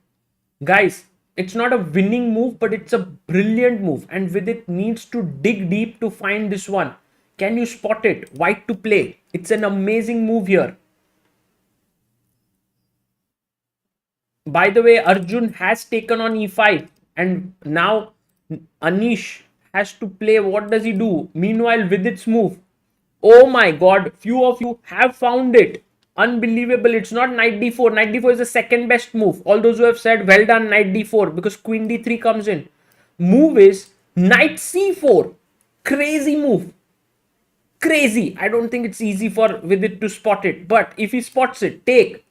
Guys, it's not a winning move, but it's a brilliant move, and Vidit needs to dig deep to find this one. Can you spot it? White to play. It's an amazing move here. By the way, Arjun has taken on e5, and now Anish has to play. What does he do? Meanwhile, Vidit's move. Oh my god, few of you have found it. Unbelievable. It's not knight d4. Knight d4 is the second best move. All those who have said, well done, knight d4, because queen d3 comes in. Move is knight c4. Crazy move. Crazy. I don't think it's easy for Vidit to spot it. But if he spots it, take.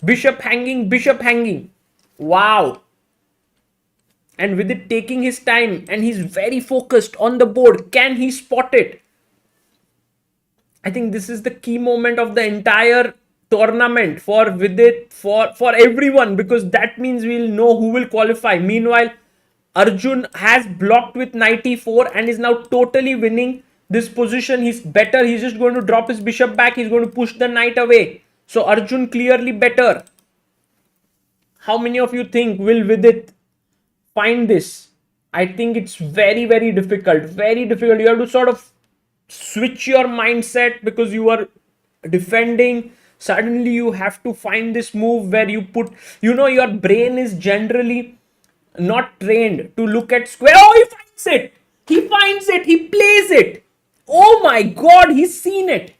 Bishop hanging. Wow. And with it taking his time, and he's very focused on the board. Can he spot it? I think this is the key moment of the entire tournament for Vidit, for everyone, because that means we'll know who will qualify. Meanwhile, Arjun has blocked with knight e4 and is now totally winning this position. He's better. He's just going to drop his bishop back. He's going to push the knight away. So Arjun clearly better. How many of you think will Vidit find this? I think it's very, very difficult. Very difficult. You have to sort of switch your mindset because you are defending. Suddenly you have to find this move where you put, your brain is generally not trained to look at square. Oh, he finds it. He plays it. Oh my god, he's seen it.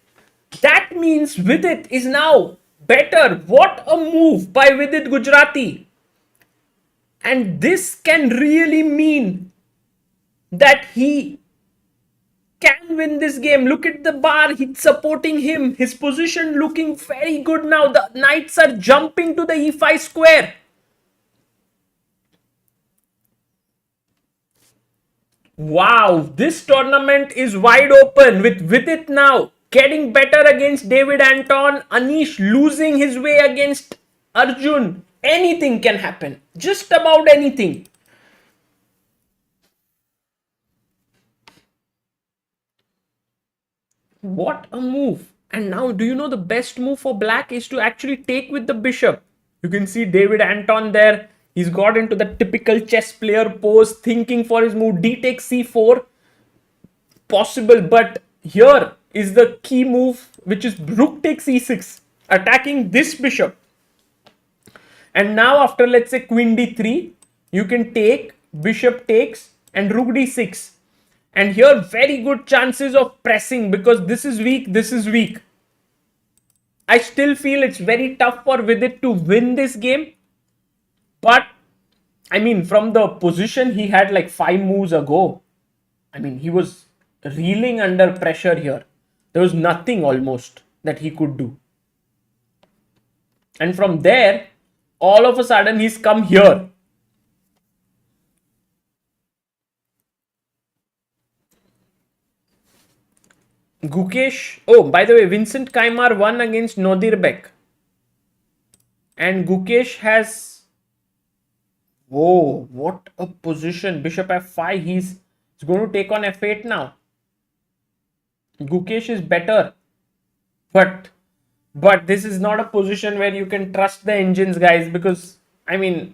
That means Vidit is now better. What a move by Vidit Gujarati. And this can really mean that he can win this game. Look at the bar. He's supporting him. His position looking very good now. The knights are jumping to the e5 square. Wow, this tournament is wide open with Vidit now getting better against David Anton, Anish losing his way against Arjun. Anything can happen. Just about anything. What a move. And now, do you know the best move for black is to actually take with the bishop? You can see David Anton there. He's got into the typical chess player pose, thinking for his move. D takes c4, possible, but here is the key move, which is rook takes e6, attacking this bishop. And now after, let's say, queen d3, you can take, bishop takes, and rook d6. And here, very good chances of pressing, because this is weak, this is weak. I still feel it's very tough for Vidit to win this game. But, I mean, from the position he had like 5 moves ago, I mean, he was reeling under pressure here. There was nothing almost that he could do. And from there, all of a sudden, he's come here. Gukesh, oh, by the way, Vincent Kaimar won against Nodirbek. And Gukesh has, whoa, what a position. Bishop f5, he's going to take on f8 now. Gukesh is better. But this is not a position where you can trust the engines, guys, because, I mean,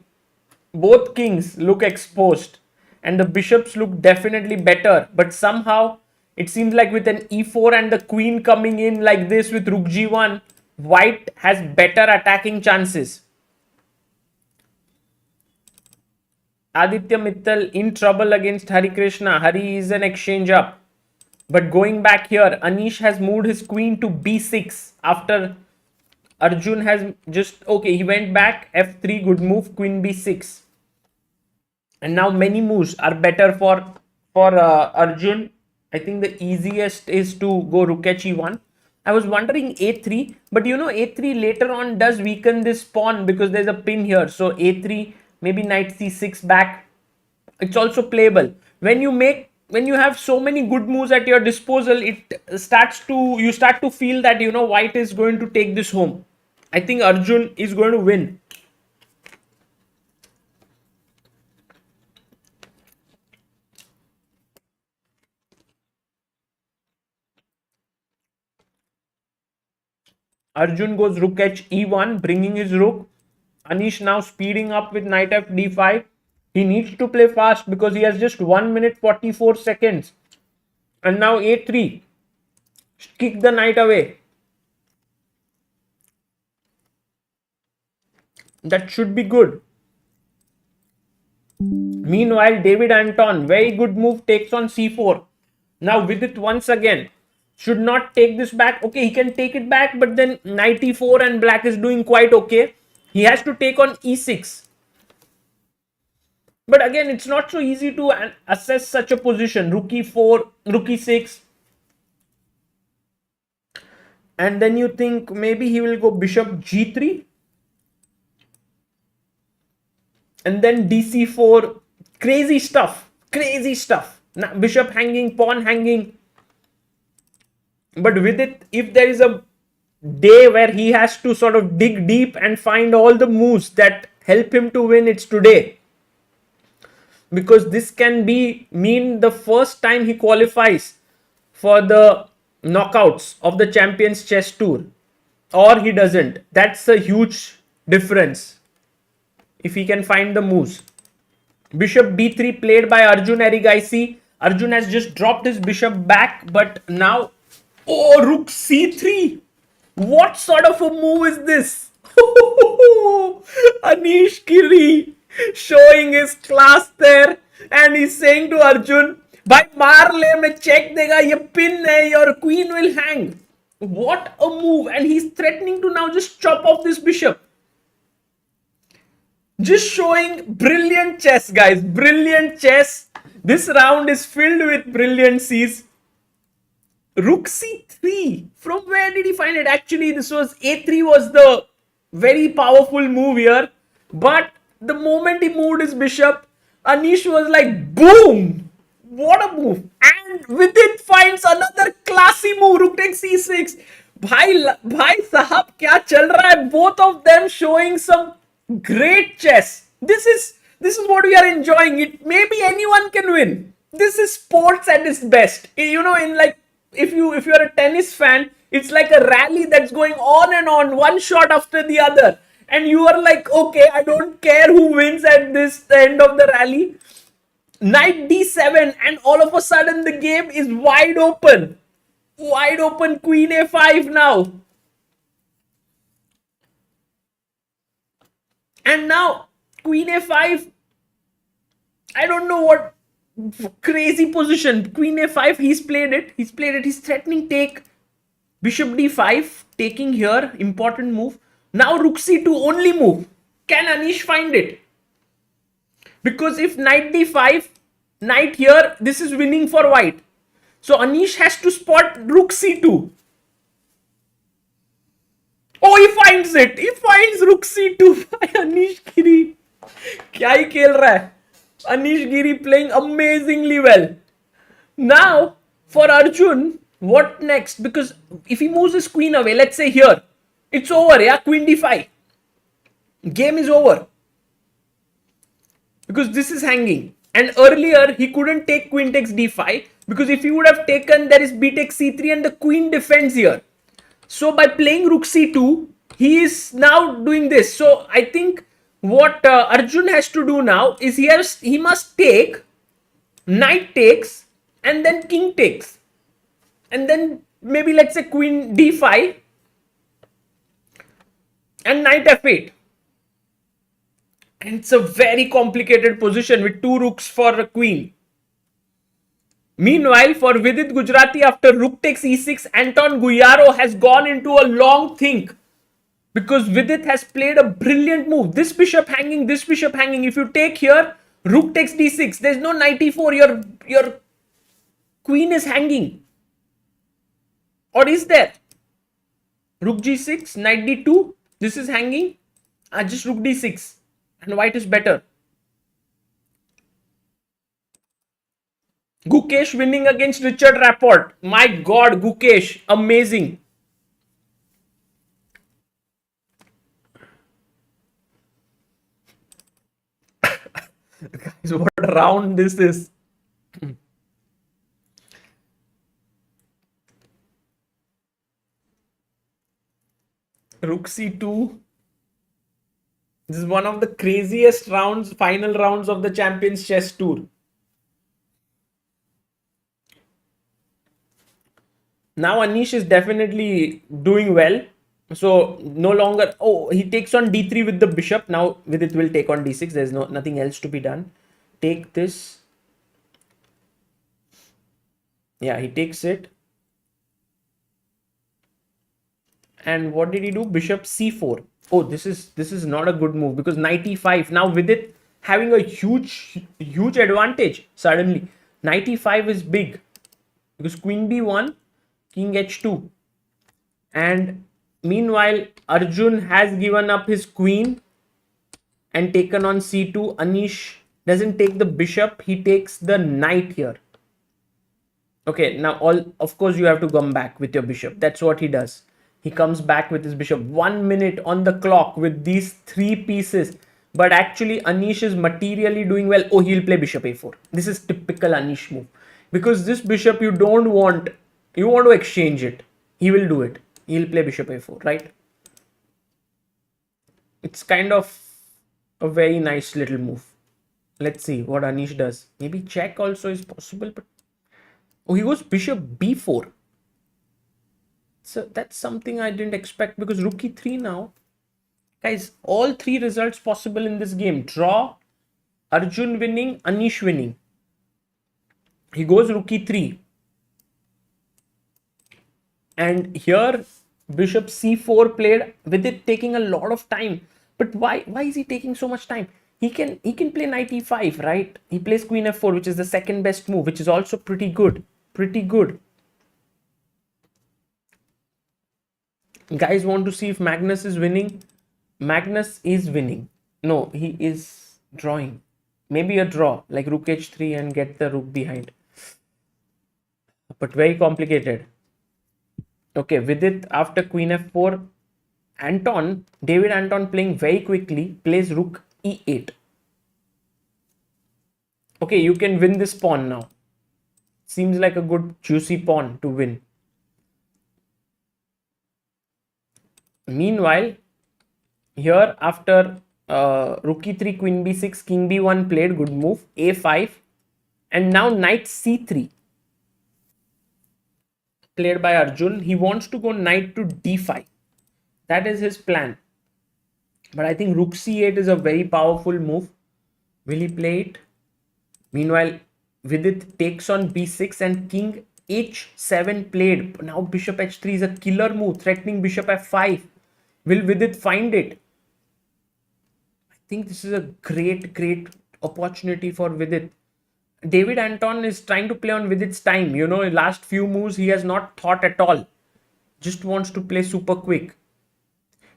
both kings look exposed and the bishops look definitely better. But somehow, it seems like with an e4 and the queen coming in like this with rook g1, white has better attacking chances. Aditya Mittal in trouble against Hari Krishna. Hari is an exchange up. But going back here, Anish has moved his queen to b6 after Arjun has just, okay, he went back, f3, good move, queen b6. And now many moves are better for Arjun. I think the easiest is to go rook h1. I was wondering a3, but you know a3 later on does weaken this pawn because there's a pin here. So a3, maybe knight c6 back. It's also playable. When you have so many good moves at your disposal, you start to feel that, you know, white is going to take this home. I think Arjun is going to win. Arjun goes rook h e1, bringing his rook. Anish now speeding up with knight f d5. He needs to play fast because he has just 1 minute 44 seconds. And now a3. Kick the knight away. That should be good. Meanwhile, David Anton, very good move, takes on c4. Now Vidit once again should not take this back. Okay, he can take it back, but then knight e4 and black is doing quite okay. He has to take on e6. But again, it's not so easy to assess such a position. Rook e4, rook e6. And then you think maybe he will go bishop g3. And then dc4. Crazy stuff. Crazy stuff. Now, bishop hanging, pawn hanging. But with it, if there is a day where he has to sort of dig deep and find all the moves that help him to win, it's today. Because this can mean the first time he qualifies for the knockouts of the Champions Chess Tour. Or he doesn't. That's a huge difference if he can find the moves. Bishop b3 played by Arjun Erigaisi. Arjun has just dropped his bishop back, but now, oh, rook c3. What sort of a move is this? Anish Giri showing his class there, and he's saying to Arjun, "Bhai maar le, main check dega, ye pin hai, your queen will hang." What a move! And he's threatening to now just chop off this bishop. Just showing brilliant chess, guys. Brilliant chess. This round is filled with brilliancies. Rook c3. From where did he find it? Actually, this was a3 was the very powerful move here. But the moment he moved his bishop, Anish was like, boom! What a move. And Vidit finds another classy move. Rook takes c6. Bhai sahab, kya chal raha hai? Both of them showing some great chess. This is what we are enjoying. It maybe anyone can win. This is sports at its best. You know, in like if you're a tennis fan, it's like a rally that's going on and on, one shot after the other. And you are like, okay, I don't care who wins at this end of the rally. Knight d7, and all of a sudden the game is wide open. Wide open, queen a5 now. And now queen a5, I don't know what crazy position. Queen a5, he's played it. He's threatening take. Bishop d5, taking here, important move. Now rook c2, only move. Can Anish find it? Because if knight d5, knight here, this is winning for white. So Anish has to spot rook c2. Oh, he finds it. He finds rook c2 by Anish Giri. क्या ही खेल रहा है? Anish Giri playing amazingly well. Now, for Arjun, what next? Because if he moves his queen away, let's say here, it's over, yeah? Queen d5. Game is over. Because this is hanging. And earlier, he couldn't take queen takes d5. Because if he would have taken, there is b takes c3 and the queen defends here. So by playing rook c2, he is now doing this. So I think what Arjun has to do now is he must take, knight takes, and then king takes. And then maybe let's say queen d5 and knight f8. And it's a very complicated position with two rooks for a queen. Meanwhile, for Vidit Gujarati, after rook takes e6, Anton Guyaro has gone into a long think. Because Vidit has played a brilliant move. This bishop hanging, this bishop hanging. If you take here, rook takes d6. There's no knight e4. Your queen is hanging. Or is there? Rook g6, knight d2. This is hanging. Just rook d6. And white is better. Gukesh winning against Richard Rapport. My God, Gukesh. Amazing. Guys, what a round this is. Rook c2. This is one of the craziest rounds, final rounds of the Champions Chess Tour. Now Anish is definitely doing well. So no longer, oh, he takes on d3 with the bishop. Now Vidit will take on d6. There's nothing else to be done. Take this. Yeah, he takes it. And what did he do? Bishop c4. Oh, this is not a good move because knight e5. Now Vidit having a huge advantage suddenly. Knight e5 is big because queen b1, king h2. And meanwhile, Arjun has given up his queen and taken on c2. Anish doesn't take the bishop. He takes the knight here. Okay, now of course you have to come back with your bishop. That's what he does. He comes back with his bishop. 1 minute on the clock with these three pieces. But actually Anish is materially doing well. Oh, he'll play bishop a4. This is typical Anish move. Because this bishop you don't want. You want to exchange it. He will do it. He'll play bishop a4, right? It's kind of a very nice little move. Let's see what Anish does. Maybe check also is possible. But oh, he goes bishop b4. So that's something I didn't expect because rook e3 now. Guys, all three results possible in this game. Draw, Arjun winning, Anish winning. He goes rook e3. And here, bishop c4 played with it taking a lot of time. But why is he taking so much time? He can play knight e5, right? He plays queen f4, which is the second best move, which is also pretty good. Pretty good. Guys want to see if Magnus is winning. Magnus is winning. No, he is drawing. Maybe a draw, like rook h3 and get the rook behind. But very complicated. Okay, Vidit after queen f4. David Anton playing very quickly, plays rook e8. Okay, you can win this pawn now. Seems like a good juicy pawn to win. Meanwhile, Here after rook e3, queen b6, king b1 played, good move, a5, and now knight c3 played by Arjun. He wants to go knight to d5. That is his plan. But I think rook c8 is a very powerful move. Will he play it? Meanwhile, Vidit takes on b6 and king h7 played. Now bishop h3 is a killer move, threatening bishop f5. Will Vidit find it? I think this is a great opportunity for Vidit. David Anton is trying to play on Vidit's time. You know, last few moves he has not thought at all. Just wants to play super quick.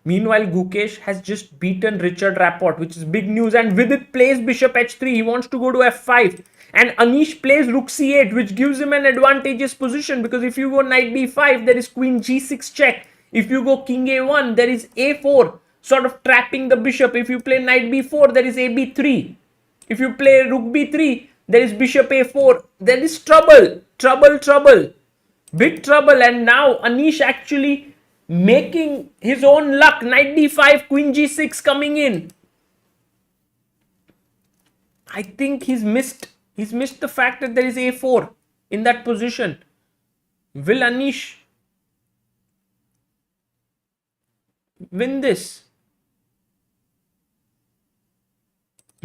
Meanwhile, Gukesh has just beaten Richard Rapport, which is big news. And Vidit plays bishop h3. He wants to go to f5. And Anish plays rook c8, which gives him an advantageous position. Because if you go knight b5, there is queen g6 check. If you go king a1, there is a4, sort of trapping the bishop. If you play knight b4, there is ab3. If you play rook b3, there is bishop a4. There is trouble. Big trouble. And now Anish actually making his own luck. Knight d5, queen g6 coming in. I think he's missed the fact that there is a4 in that position. Will Anish win this?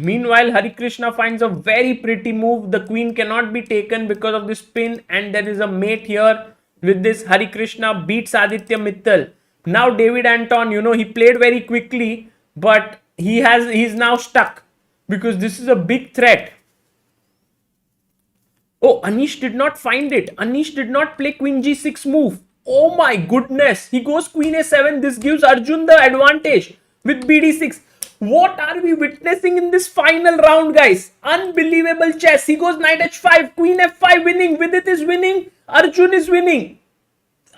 Meanwhile, Hari Krishna finds a very pretty move. The queen cannot be taken because of this pin, and there is a mate here. With this, Hari Krishna beats Aditya Mittal. Now David Anton, you know, he played very quickly, but he's now stuck because this is a big threat. Oh, Anish did not find it. Anish did not play queen g6 move. Oh my goodness. He goes queen a7. This gives Arjun the advantage with bd6. What are we witnessing in this final round, guys? Unbelievable chess. He goes knight h5, queen f5 winning. Vidit is winning. Arjun is winning.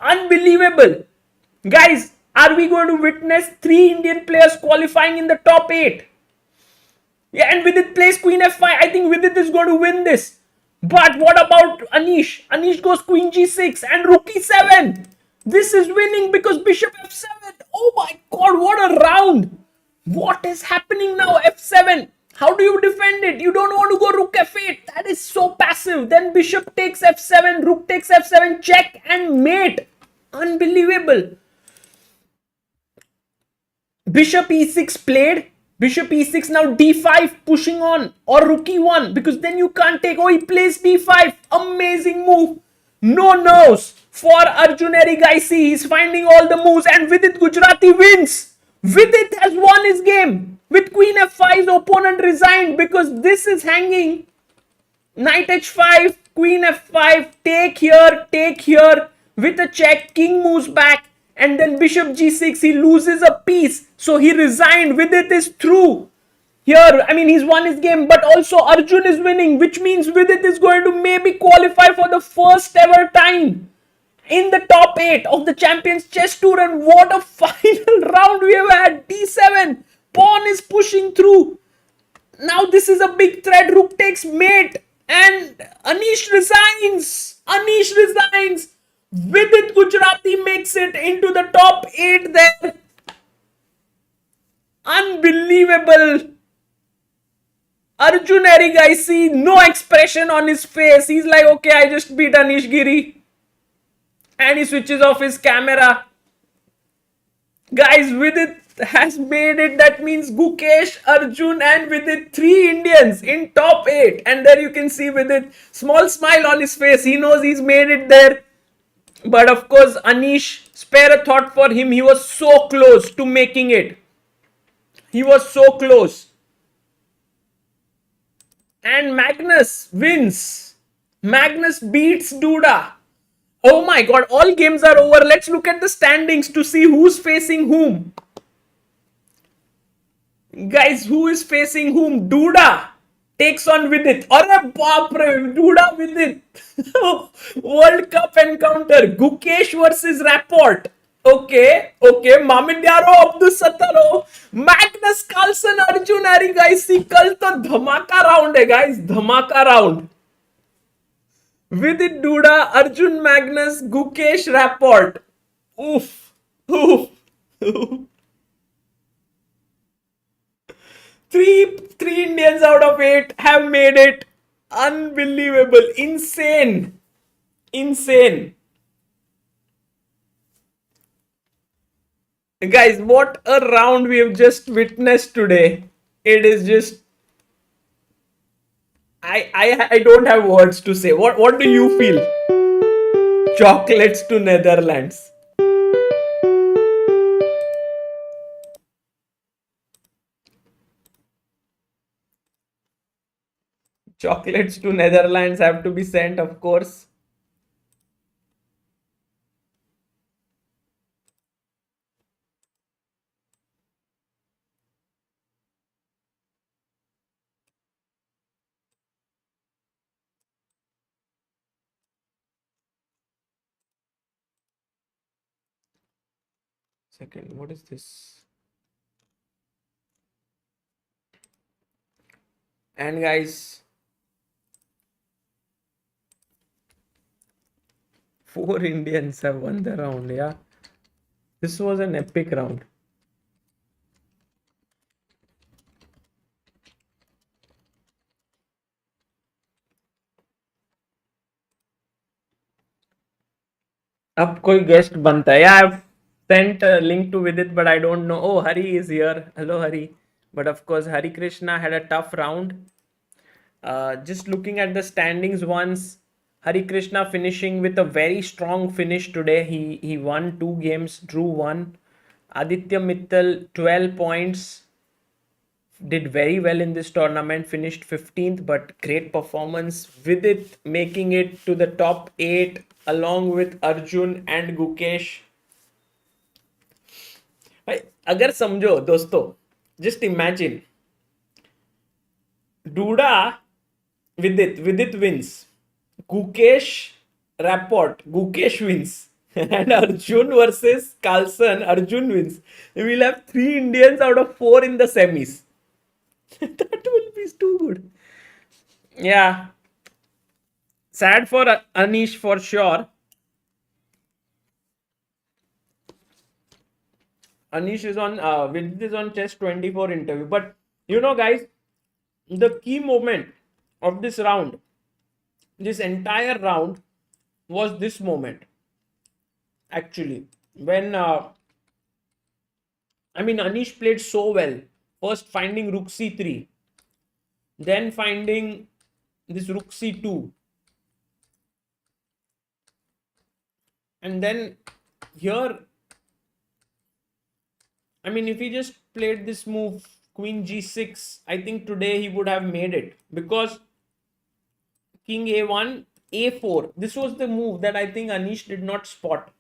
Unbelievable. Guys, are we going to witness 3 Indian players qualifying in the top 8? Yeah, and Vidit plays queen f5. I think Vidit is going to win this. But what about Anish? Anish goes queen g6 and rook e7. This is winning because bishop f7. Oh my god, what a round. What is happening now? f7. How do you defend it? You don't want to go rook f8. That is so passive. Then bishop takes f7, rook takes f7, check and mate. Unbelievable. Bishop e6 played. Bishop e6, now d5 pushing on, or rook e1, because then you can't take. Oh, he plays d5. Amazing move. No nerves for Arjun Erigaisi. He's finding all the moves, and Vidit Gujarati wins. Vidit has won his game. With queen f5, his opponent resigned because this is hanging. Knight h5, queen f5, take here, with a check, king moves back. And then bishop g6, he loses a piece. So he resigned. Vidit is through. Here, I mean, he's won his game. But also Arjun is winning. Which means Vidit is going to maybe qualify for the first ever time in the top 8 of the Champions Chess Tour. And what a final round we have had. d7. Pawn is pushing through. Now this is a big threat. Rook takes mate. And Anish resigns. Vidit Gujarati makes it into the top 8 there. Unbelievable. Arjun Erigaisi, no expression on his face. He's like, okay, I just beat Anish Giri. And he switches off his camera. Guys, Vidit has made it. That means Gukesh, Arjun and Vidit, 3 Indians in top 8. And there you can see Vidit, small smile on his face. He knows he's made it there. But of course, Anish, spare a thought for him. He was so close to making it. He was so close. And Magnus wins. Magnus beats Duda. Oh my god, all games are over. Let's look at the standings to see who's facing whom. Guys, who is facing whom? Duda takes on Vidit. Arre baapre, Duda Vidit. World Cup encounter. Gukesh versus Rapport. Okay. Mamidyaro Abdul Sataro. Magnus Carlson Arjun Erigaisi. Kal to dhamaka round hai guys. Dhamaka round. Vidit Duda, Arjun Magnus, Gukesh Rapport. Oof. Three Indians out of 8 have made it. Unbelievable. Insane. Insane. Guys, what a round we have just witnessed today. It is just I don't have words to say. What do you feel? Chocolates to Netherlands. Chocolates to Netherlands have to be sent, of course. Second, what is this? And guys, 4 Indians have won the round. Yeah, this was an epic round. अब कोई guest बनता है. Yeah, I've sent a link to Vidit, but I don't know. Oh, Hari is here. Hello, Hari. But of course, Hari Krishna had a tough round. Just looking at the standings once, Hari Krishna finishing with a very strong finish today. He won 2 games, drew one. Aditya Mittal 12 points, did very well in this tournament, finished 15th, but great performance. Vidit making it to the top 8 along with Arjun and Gukesh. भाई अगर समझो दोस्तों, just imagine Duda Vidit wins. Gukesh Gukesh wins. And Arjun versus Carlson, Arjun wins. We'll have 3 Indians out of 4 in the semis. That will be too good. Yeah. Sad for Anish for sure. Anish is on Vidit is on Chess 24 interview. But you know, guys, the key moment of this round, this entire round, was this moment. Actually, when Anish played so well. First finding Rook C3, then finding this Rook C2, and then here, if he just played this move Queen G6, I think today he would have made it, because King A1, A4. This was the move that I think Anish did not spot.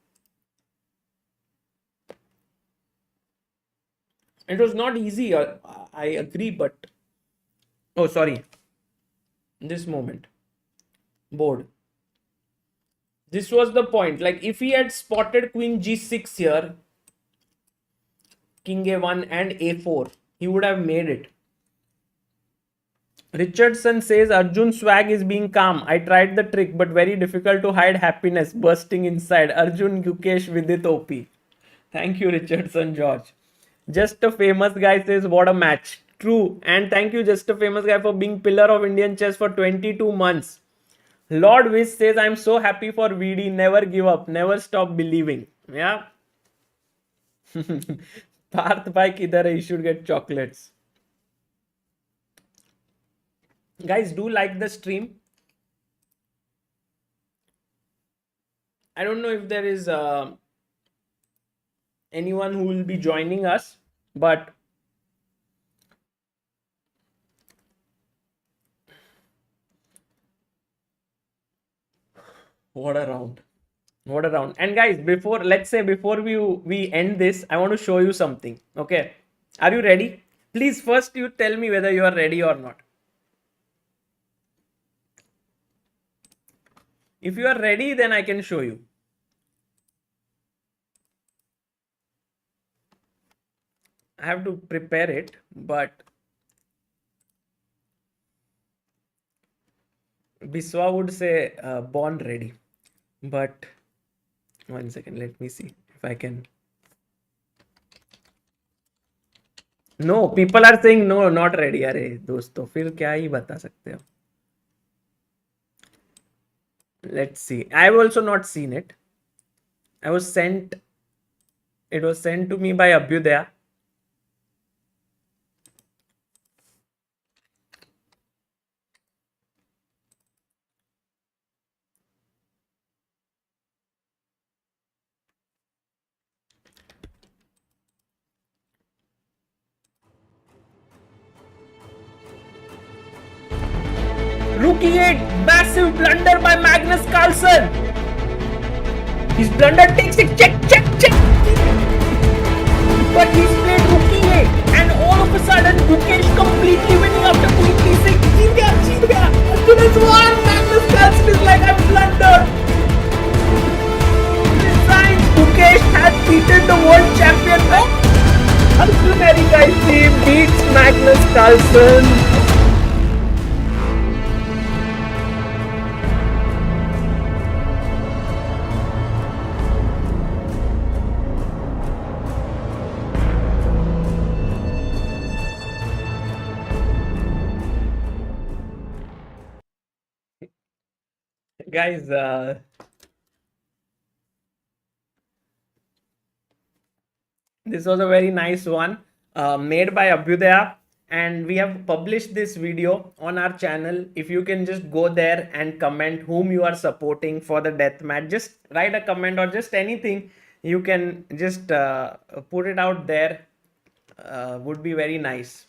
It was not easy, I agree, but oh, sorry. This moment. Board. This was the point. Like, if he had spotted Queen G6 here, King A1 and A4, he would have made it. Richardson says Arjun swag is being calm. I tried the trick, but very difficult to hide happiness bursting inside. Arjun Gukesh Vidit OP. Thank you, Richardson George. Just a famous guy says, what a match. True. And thank you, Just a Famous Guy, for being pillar of Indian chess for 22 months. Lord Wish says, I'm so happy for VD. Never give up. Never stop believing. Yeah. Parth Bhai kidhar hai? He should get chocolates. Guys, do like the stream. I don't know if there is anyone who will be joining us, but what a round. What a round. And guys, before we end this, I want to show you something. Okay. Are you ready? Please first you tell me whether you are ready or not. If you are ready, then I can show you. I have to prepare it, but Biswa would say born ready. But 1 second, let me see if I can. No people are saying no not ready. अरे दोस्तों फिर क्या ही बता सकते हो. Let's see. I've also not seen it. I was sent. It was sent to me by Abhyudaya. Rookie 8, massive blunder by Magnus Carlsen. His blunder takes it, check, check, check. But he's played rookie 8, and all of a sudden, Gukesh completely winning after queen d6. Cheat gaya, cheat gaya. Arjun has won. Magnus Carlsen is like, I'm blundered. Besides, Gukesh has beaten the world champion. Arjun Erikai's team beats Magnus Carlsen. Guys, this was a very nice one made by Abhyudaya, and we have published this video on our channel. If you can just go there and comment whom you are supporting for the death match, just write a comment or just anything. You can just put it out there. Would be very nice.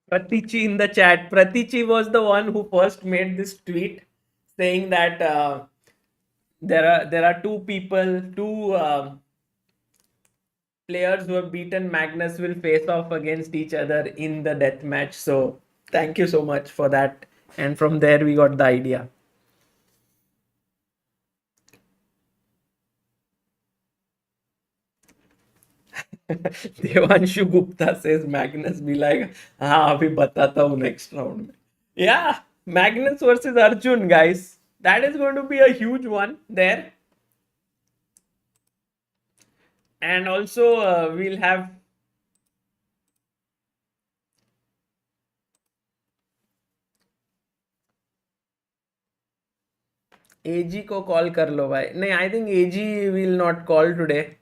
Pratichi in the chat. Pratichi was the one who first made this tweet saying that there are two people, two players who have beaten Magnus will face off against each other in the death match. So thank you so much for that. And from there we got the idea. Devanshu Gupta says Magnus be like, हाँ अभी बताता हूँ next round में. Yeah, Magnus versus Arjun, guys. That is going to be a huge one there. And also we'll have AG को call कर लो भाई. नहीं, I think AG will not call today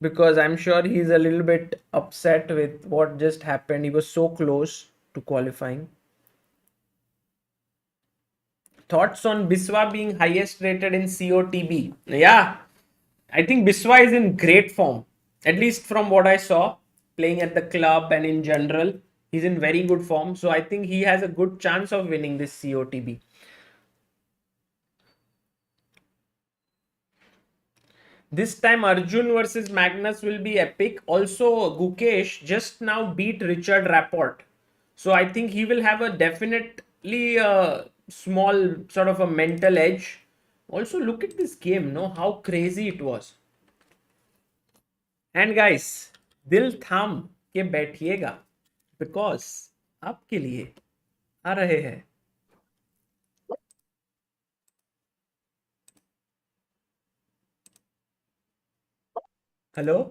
because I'm sure he's a little bit upset with what just happened. He was so close to qualifying. Thoughts on Biswa being highest rated in COTB? Yeah, I think Biswa is in great form, at least from what I saw playing at the club and in general. He's in very good form, so I think he has a good chance of winning this COTB. This time Arjun versus Magnus will be epic. Also, Gukesh just now beat Richard Rapport. So I think he will have a definitely small sort of a mental edge. Also, look at this game, no? How crazy it was. And guys, दिल थाम के बैठिएगा because आपके लिए आ रहे हैं. Hello?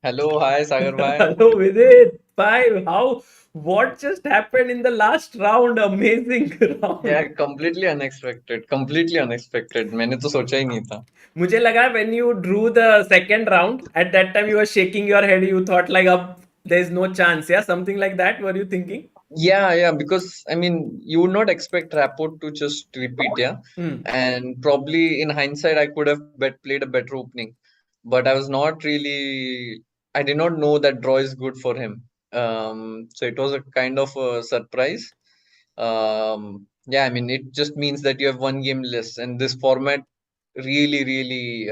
Hello, hi Sagar bhai. Hello, Vidit. Bye. How? What just happened in the last round? Amazing round. Yeah, completely unexpected. Completely unexpected. मैंने तो सोचा ही नहीं था. मुझे लगा when you drew the second round, at that time you were shaking your head. You thought like, up, there's no chance. Yeah, something like that. Were you thinking? Yeah, because I mean, you would not expect Rapport to just repeat, yeah. And probably in hindsight, I could have played a better opening, but I was not really. I did not know that draw is good for him. So it was a kind of a surprise. Yeah, I mean, it just means that you have one game less, and this format really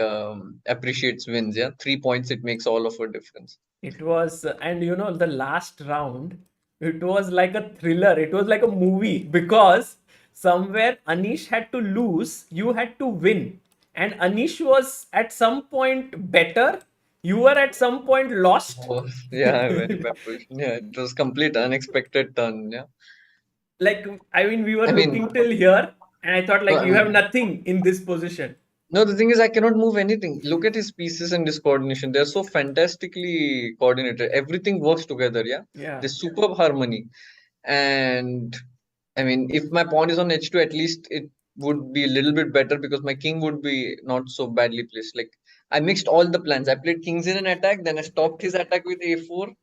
appreciates wins. Yeah, 3 points, it makes all of a difference. It was, and you know, the last round, it was like a thriller. It was like a movie because somewhere Anish had to lose, you had to win. And Anish was at some point better. You were at some point lost. Oh, yeah, very bad position. Yeah, it was complete unexpected turn. Yeah. Like, I mean, we were I mean, looking till here, and I thought, no, like, you have nothing in this position. no, the thing is, I cannot move anything. Look at his pieces and his coordination. They're so fantastically coordinated. Everything works together. Yeah. Yeah. There's superb harmony. And I mean, if my pawn is on h2, at least it would be a little bit better because my king would be not so badly placed. Like, I mixed all the plans. I played kings in an attack, then I stopped his attack with a4.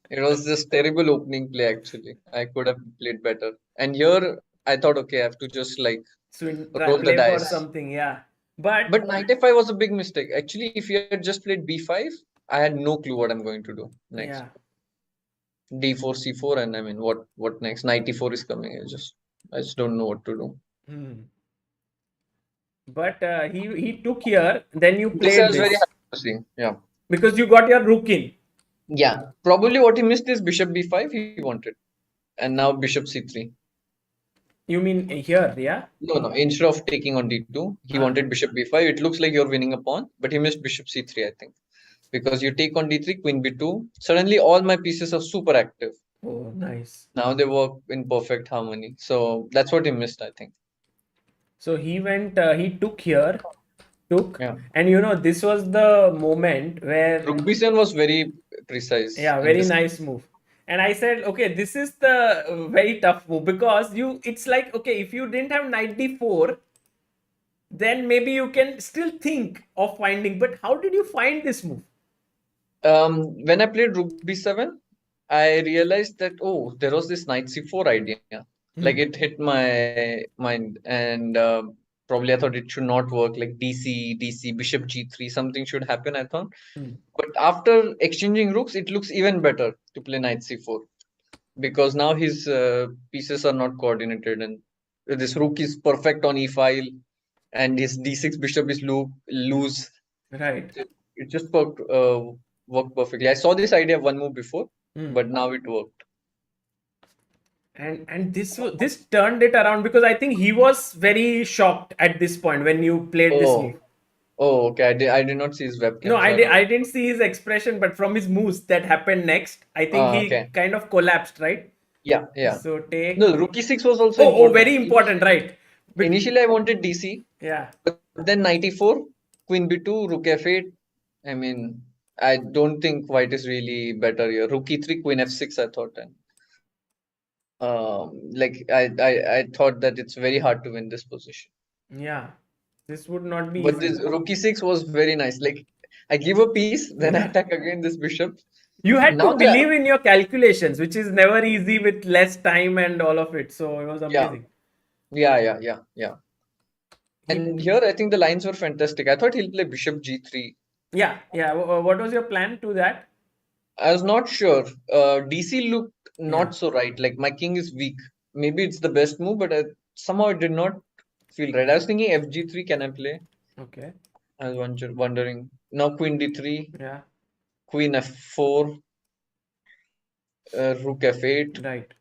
It was just terrible opening play, actually. I could have played better. And here, I thought, okay, I have to just like roll the Play for dice. something, yeah. But But knight a5 was a big mistake. Actually, if you had just played b5, I had no clue what I'm going to do next. yeah. D4, c4, and I mean, what next? Knight e4 is coming. I just don't know what to do. But he took here, then you This I played was very this happy to see. Yeah. because you got your rook in. Yeah. Probably what he missed is bishop b5 he wanted. And now bishop c3. You mean here, yeah? No. Instead of taking on d2, he wanted bishop b5. It looks like you're winning a pawn, but he missed bishop c3, I think. Because you take on d3, queen b2. Suddenly, all my pieces are super active. Oh, nice. Now they work in perfect harmony. So that's what he missed, I think. So he went, he took here, Yeah. and you know, this was the moment where, Rook b7 was very precise. yeah, and very this- nice move. And I said, okay, this is the very tough move because it's like, okay, if you didn't have knight d4, then maybe you can still think of finding. But how did you find this move? When I played Rook b7, I realized that there was this knight c4 idea. Like it hit my mind, and probably I thought it should not work. Like DC, bishop g3, something should happen, I thought. But after exchanging rooks, it looks even better to play knight c4 because now his pieces are not coordinated, and this rook is perfect on e file, and his d6 bishop is loose. Right. It just worked perfectly. I saw this idea one move before, but now it worked. And this turned it around because I think he was very shocked at this point when you played this move. Oh, okay. I did not see his webcam. No, so I didn't see his expression, but from his moves that happened next, I think he okay. kind of collapsed, right? Yeah. So take. No, rook e6 was also Oh, very important, right? Initially, I wanted DC, Yeah. but then knight e4, queen b2, rook f8. I mean, I don't think white is really better here. Rook e3, queen f6, I thought. And I thought that it's very hard to win this position. Yeah. This would not be But easy. this rook e6 was very nice. Like, I give a piece, then I attack again this bishop. You had Now to believe in your calculations, which is never easy with less time and all of it. So it was amazing. Yeah. And here, I think the lines were fantastic. I thought he'll play bishop g3. Yeah. What was your plan to that? I was not sure. DC looked not so right. Like my king is weak. Maybe it's the best move, but somehow it did not feel right. I was thinking fg3. Can I play? Okay. I was wondering. Now queen d3. Yeah. Queen f4. Rook f8. Right.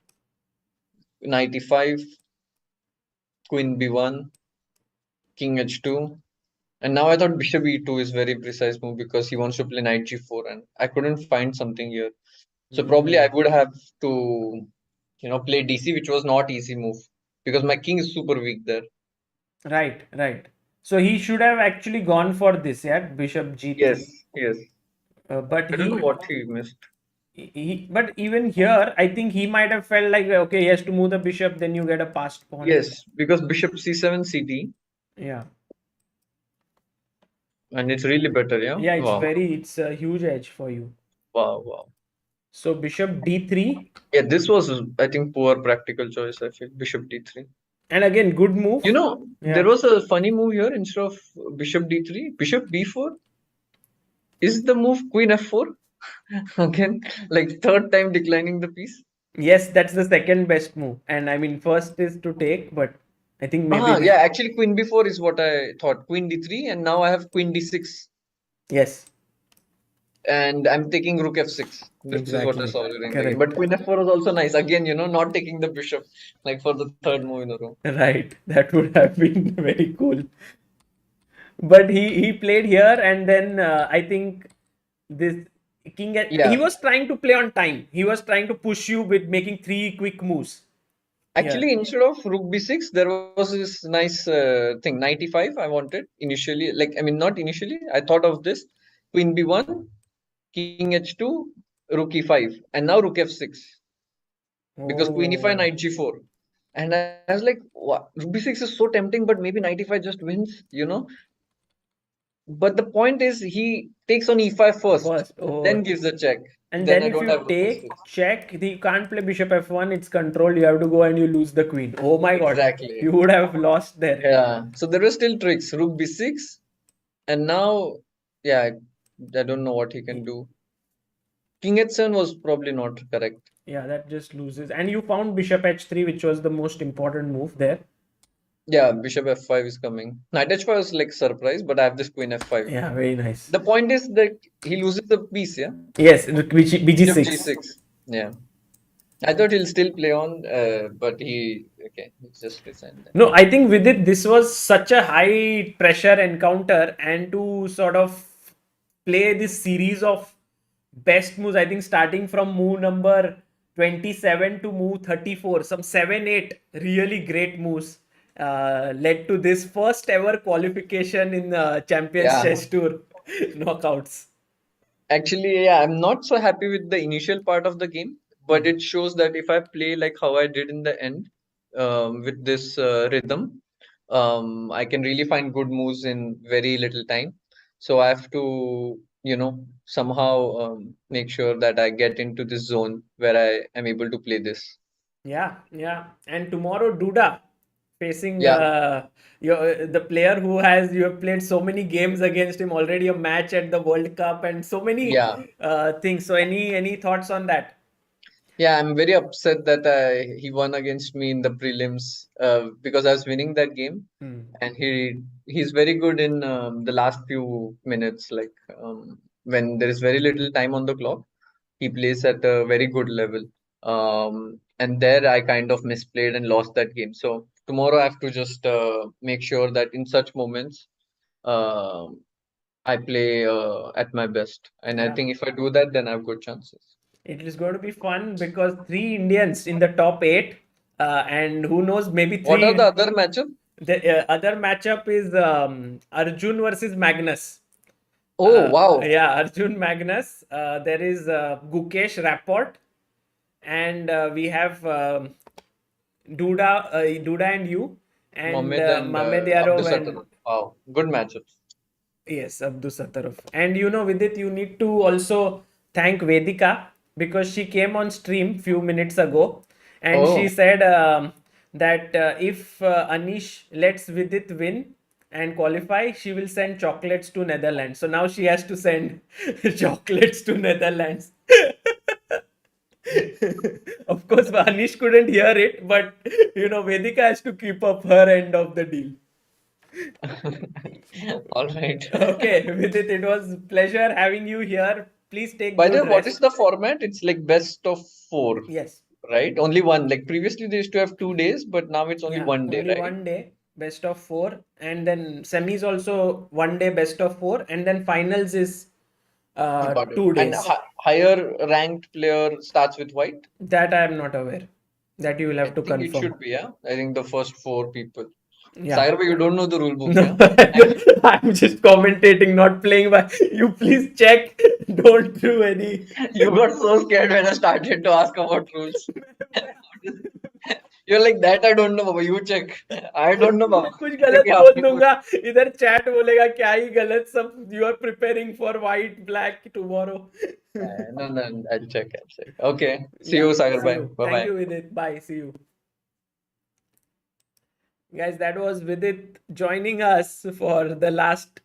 Knight e5. Queen b1. King h2. And now I thought bishop e2 is very precise move because he wants to play knight g4, and I couldn't find something here. So probably I would have to, play DC, which was not easy move because my king is super weak there. Right. So he should have actually gone for this, yeah, bishop g3. Yes. But I don't know what he missed. But even here, I think he might have felt like, okay, he has to move the bishop, then you get a passed pawn. Yes, because bishop c7 cd. Yeah. And it's really better, yeah? Yeah, Wow. it's a huge edge for you. Wow. So bishop d3. Yeah, this was, I think, poor practical choice, I feel. Bishop d3. And again, good move. There was a funny move here instead of bishop d3. Bishop b4. Is the move queen f4? Again, like third time declining the piece. Yes, that's the second best move. And I mean, first is to take, but I think maybe. Yeah, actually, queen b4 is what I thought. Queen d3, and now I have queen d6. Yes. And I'm taking rook f6. This is what I saw during the game. Correct. But queen f4 was also nice. Again, not taking the bishop, like for the third move in a row. Right. That would have been very cool. But he played here, and then I think this king. He Yeah. was trying to play on time. He was trying to push you with making 3 quick moves. Actually, instead of rook b6, there was this nice thing, 95 I wanted initially. Like, I mean, not initially. I thought of this. Queen b1, king h2, rook e5, and now rook f6. Because queen e5, knight g4. And I was like, wow, rook b6 is so tempting, but maybe knight e5 just wins, you know. But the point is, he takes on e5 first, First, oh. then gives a check. And Then then I if don't you have rook take f6. check, you can't play bishop f1. It's controlled. You have to go and you lose the queen. Oh my god! Exactly. You would have lost there. Yeah. So there were still tricks. Rook b6, and now, yeah, I don't know what he can do. King h7 was probably not correct. Yeah, that just loses. And you found bishop h3, which was the most important move there. Yeah, bishop f5 is coming. Knight h5 was like surprise, but I have this queen f5. Yeah, very nice. The point is that he loses the piece, yeah? Yes, bg6. Bishop g6. Yeah. I thought he'll still play on, but he just resigned. Then. No, I think with it, this was such a high pressure encounter, and to sort of play this series of best moves, I think starting from move number 27 to move 34, some 7-8 really great moves led to this first ever qualification in the Champions Chess Tour knockouts. Actually, yeah, I'm not so happy with the initial part of the game, but it shows that if I play like how I did in the end, with this rhythm, I can really find good moves in very little time. So I have to, somehow make sure that I get into this zone where I am able to play this. Yeah. And tomorrow, Duda facing Yeah. the player who you have played so many games against him already, a match at the World Cup and so many things. So any thoughts on that? Yeah, I'm very upset that he won against me in the prelims because I was winning that game, and he's very good in the last few minutes. Like when there is very little time on the clock, he plays at a very good level. And there I kind of misplayed and lost that game. So tomorrow I have to just make sure that in such moments uh, I play at my best. And I think if I do that, then I have good chances. It is going to be fun because 3 Indians in the top 8, and who knows, maybe 3. What are the other matchup? The other matchup is Arjun versus Magnus. Oh, wow. Yeah, Arjun Magnus. There is Gukesh Rapid, and we have Duda and you, and Mamed Yarov and wow, good matchups. Yes, Abdul Sattarov. And Vidit, you need to also thank Vedika because she came on stream few minutes ago, and she said that if Anish lets Vidit win and qualify, she will send chocolates to Netherlands. So now she has to send chocolates to Netherlands. Of course, Anish couldn't hear it, but Vedika has to keep up her end of the deal. All right. Okay, Vidit, it was pleasure having you here. Please take By good the way, what rest. is the format? It's like best of 4. Yes. Right? Only one. Like previously they used to have 2 days, but now it's only one day, only right? one day, best of 4, and then semis also one day, best of 4, and then finals is 2 days. And higher ranked player starts with white? That I am not aware. That you will have to I think confirm. it should be, yeah. I think the first 4 people. Yeah. Sagar, you don't know the rule book, No, yeah? I'm just commentating, not playing by. You please check. Don't do any. You got so scared when I started to ask about rules. You're like that. I don't know, Baba. You check. I don't know, Baba. कुछ गलत बोल दूंगा इधर chat बोलेगा क्या ही गलत सब you are preparing for white black tomorrow. No, I'll check. Okay. See you, Sagar. Bye. Bye. Thank you, Vidit. Bye. See you. Guys, that was Vidit joining us for the last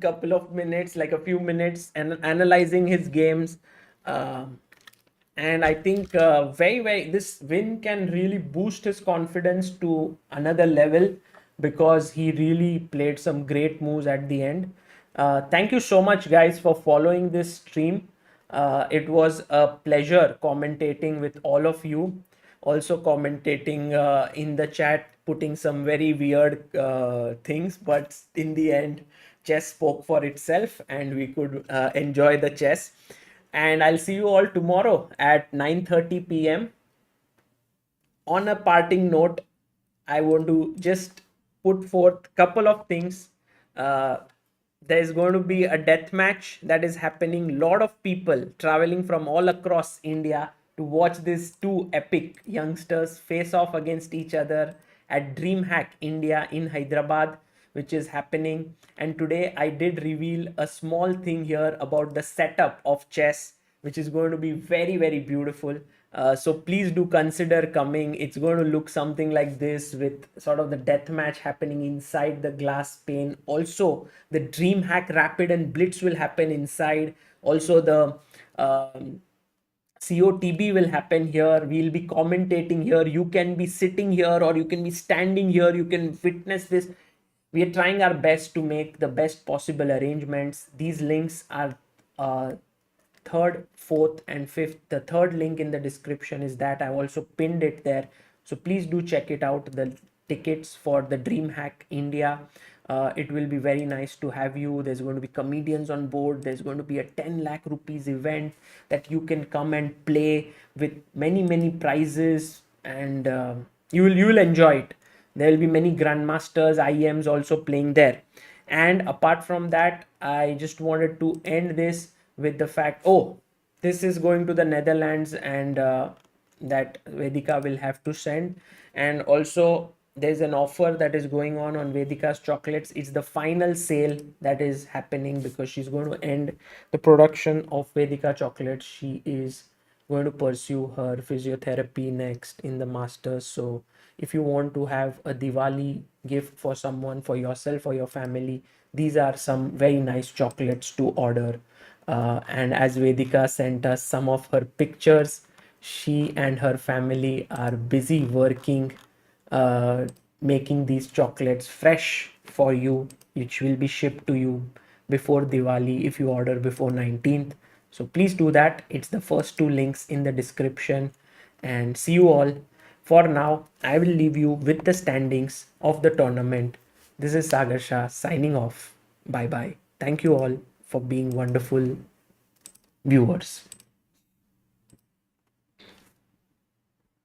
couple of minutes, like a few minutes, and analyzing his games. And I think this win can really boost his confidence to another level because he really played some great moves at the end. Thank you so much, guys, for following this stream. It was a pleasure commentating with all of you. Also commentating in the chat, putting some very weird things, but in the end, chess spoke for itself and we could enjoy the chess. And I'll see you all tomorrow at 9:30 p.m. On a parting note, I want to just put forth a couple of things. Uh, there's going to be a death match that is happening. Lot of people traveling from all across India to watch these two epic youngsters face off against each other at DreamHack India in Hyderabad, which is happening. And today I did reveal a small thing here about the setup of chess, which is going to be very, very beautiful. So please do consider coming. It's going to look something like this with sort of the death match happening inside the glass pane. Also, the DreamHack Rapid and Blitz will happen inside. Also, the COTB will happen here. We'll be commentating here. You can be sitting here or you can be standing here. You can witness this. We are trying our best to make the best possible arrangements. These links are third, fourth, and fifth. The third link in the description is that I've also pinned it there. So please do check it out. The tickets for the DreamHack India. It will be very nice to have you. There's going to be comedians on board. There's going to be a 10 lakh rupees event that you can come and play with many prizes, and you will enjoy it. There will be many grandmasters, IEMs also playing there. And apart from that, I just wanted to end this with the fact, oh, this is going to the Netherlands, and that Vedika will have to send. And also there's an offer that is going on Vedika's chocolates. It's the final sale that is happening because she's going to end the production of Vedika chocolates. She is going to pursue her physiotherapy next in the masters. So if you want to have a Diwali gift for someone, for yourself or your family, these are some very nice chocolates to order. And as Vedika sent us some of her pictures, she and her family are busy working, making these chocolates fresh for you, which will be shipped to you before Diwali if you order before 19th. So please do that. It's the first two links in the description. And see you all. For now, I will leave you with the standings of the tournament. This is Sagar Shah signing off. Bye bye. Thank you all for being wonderful viewers.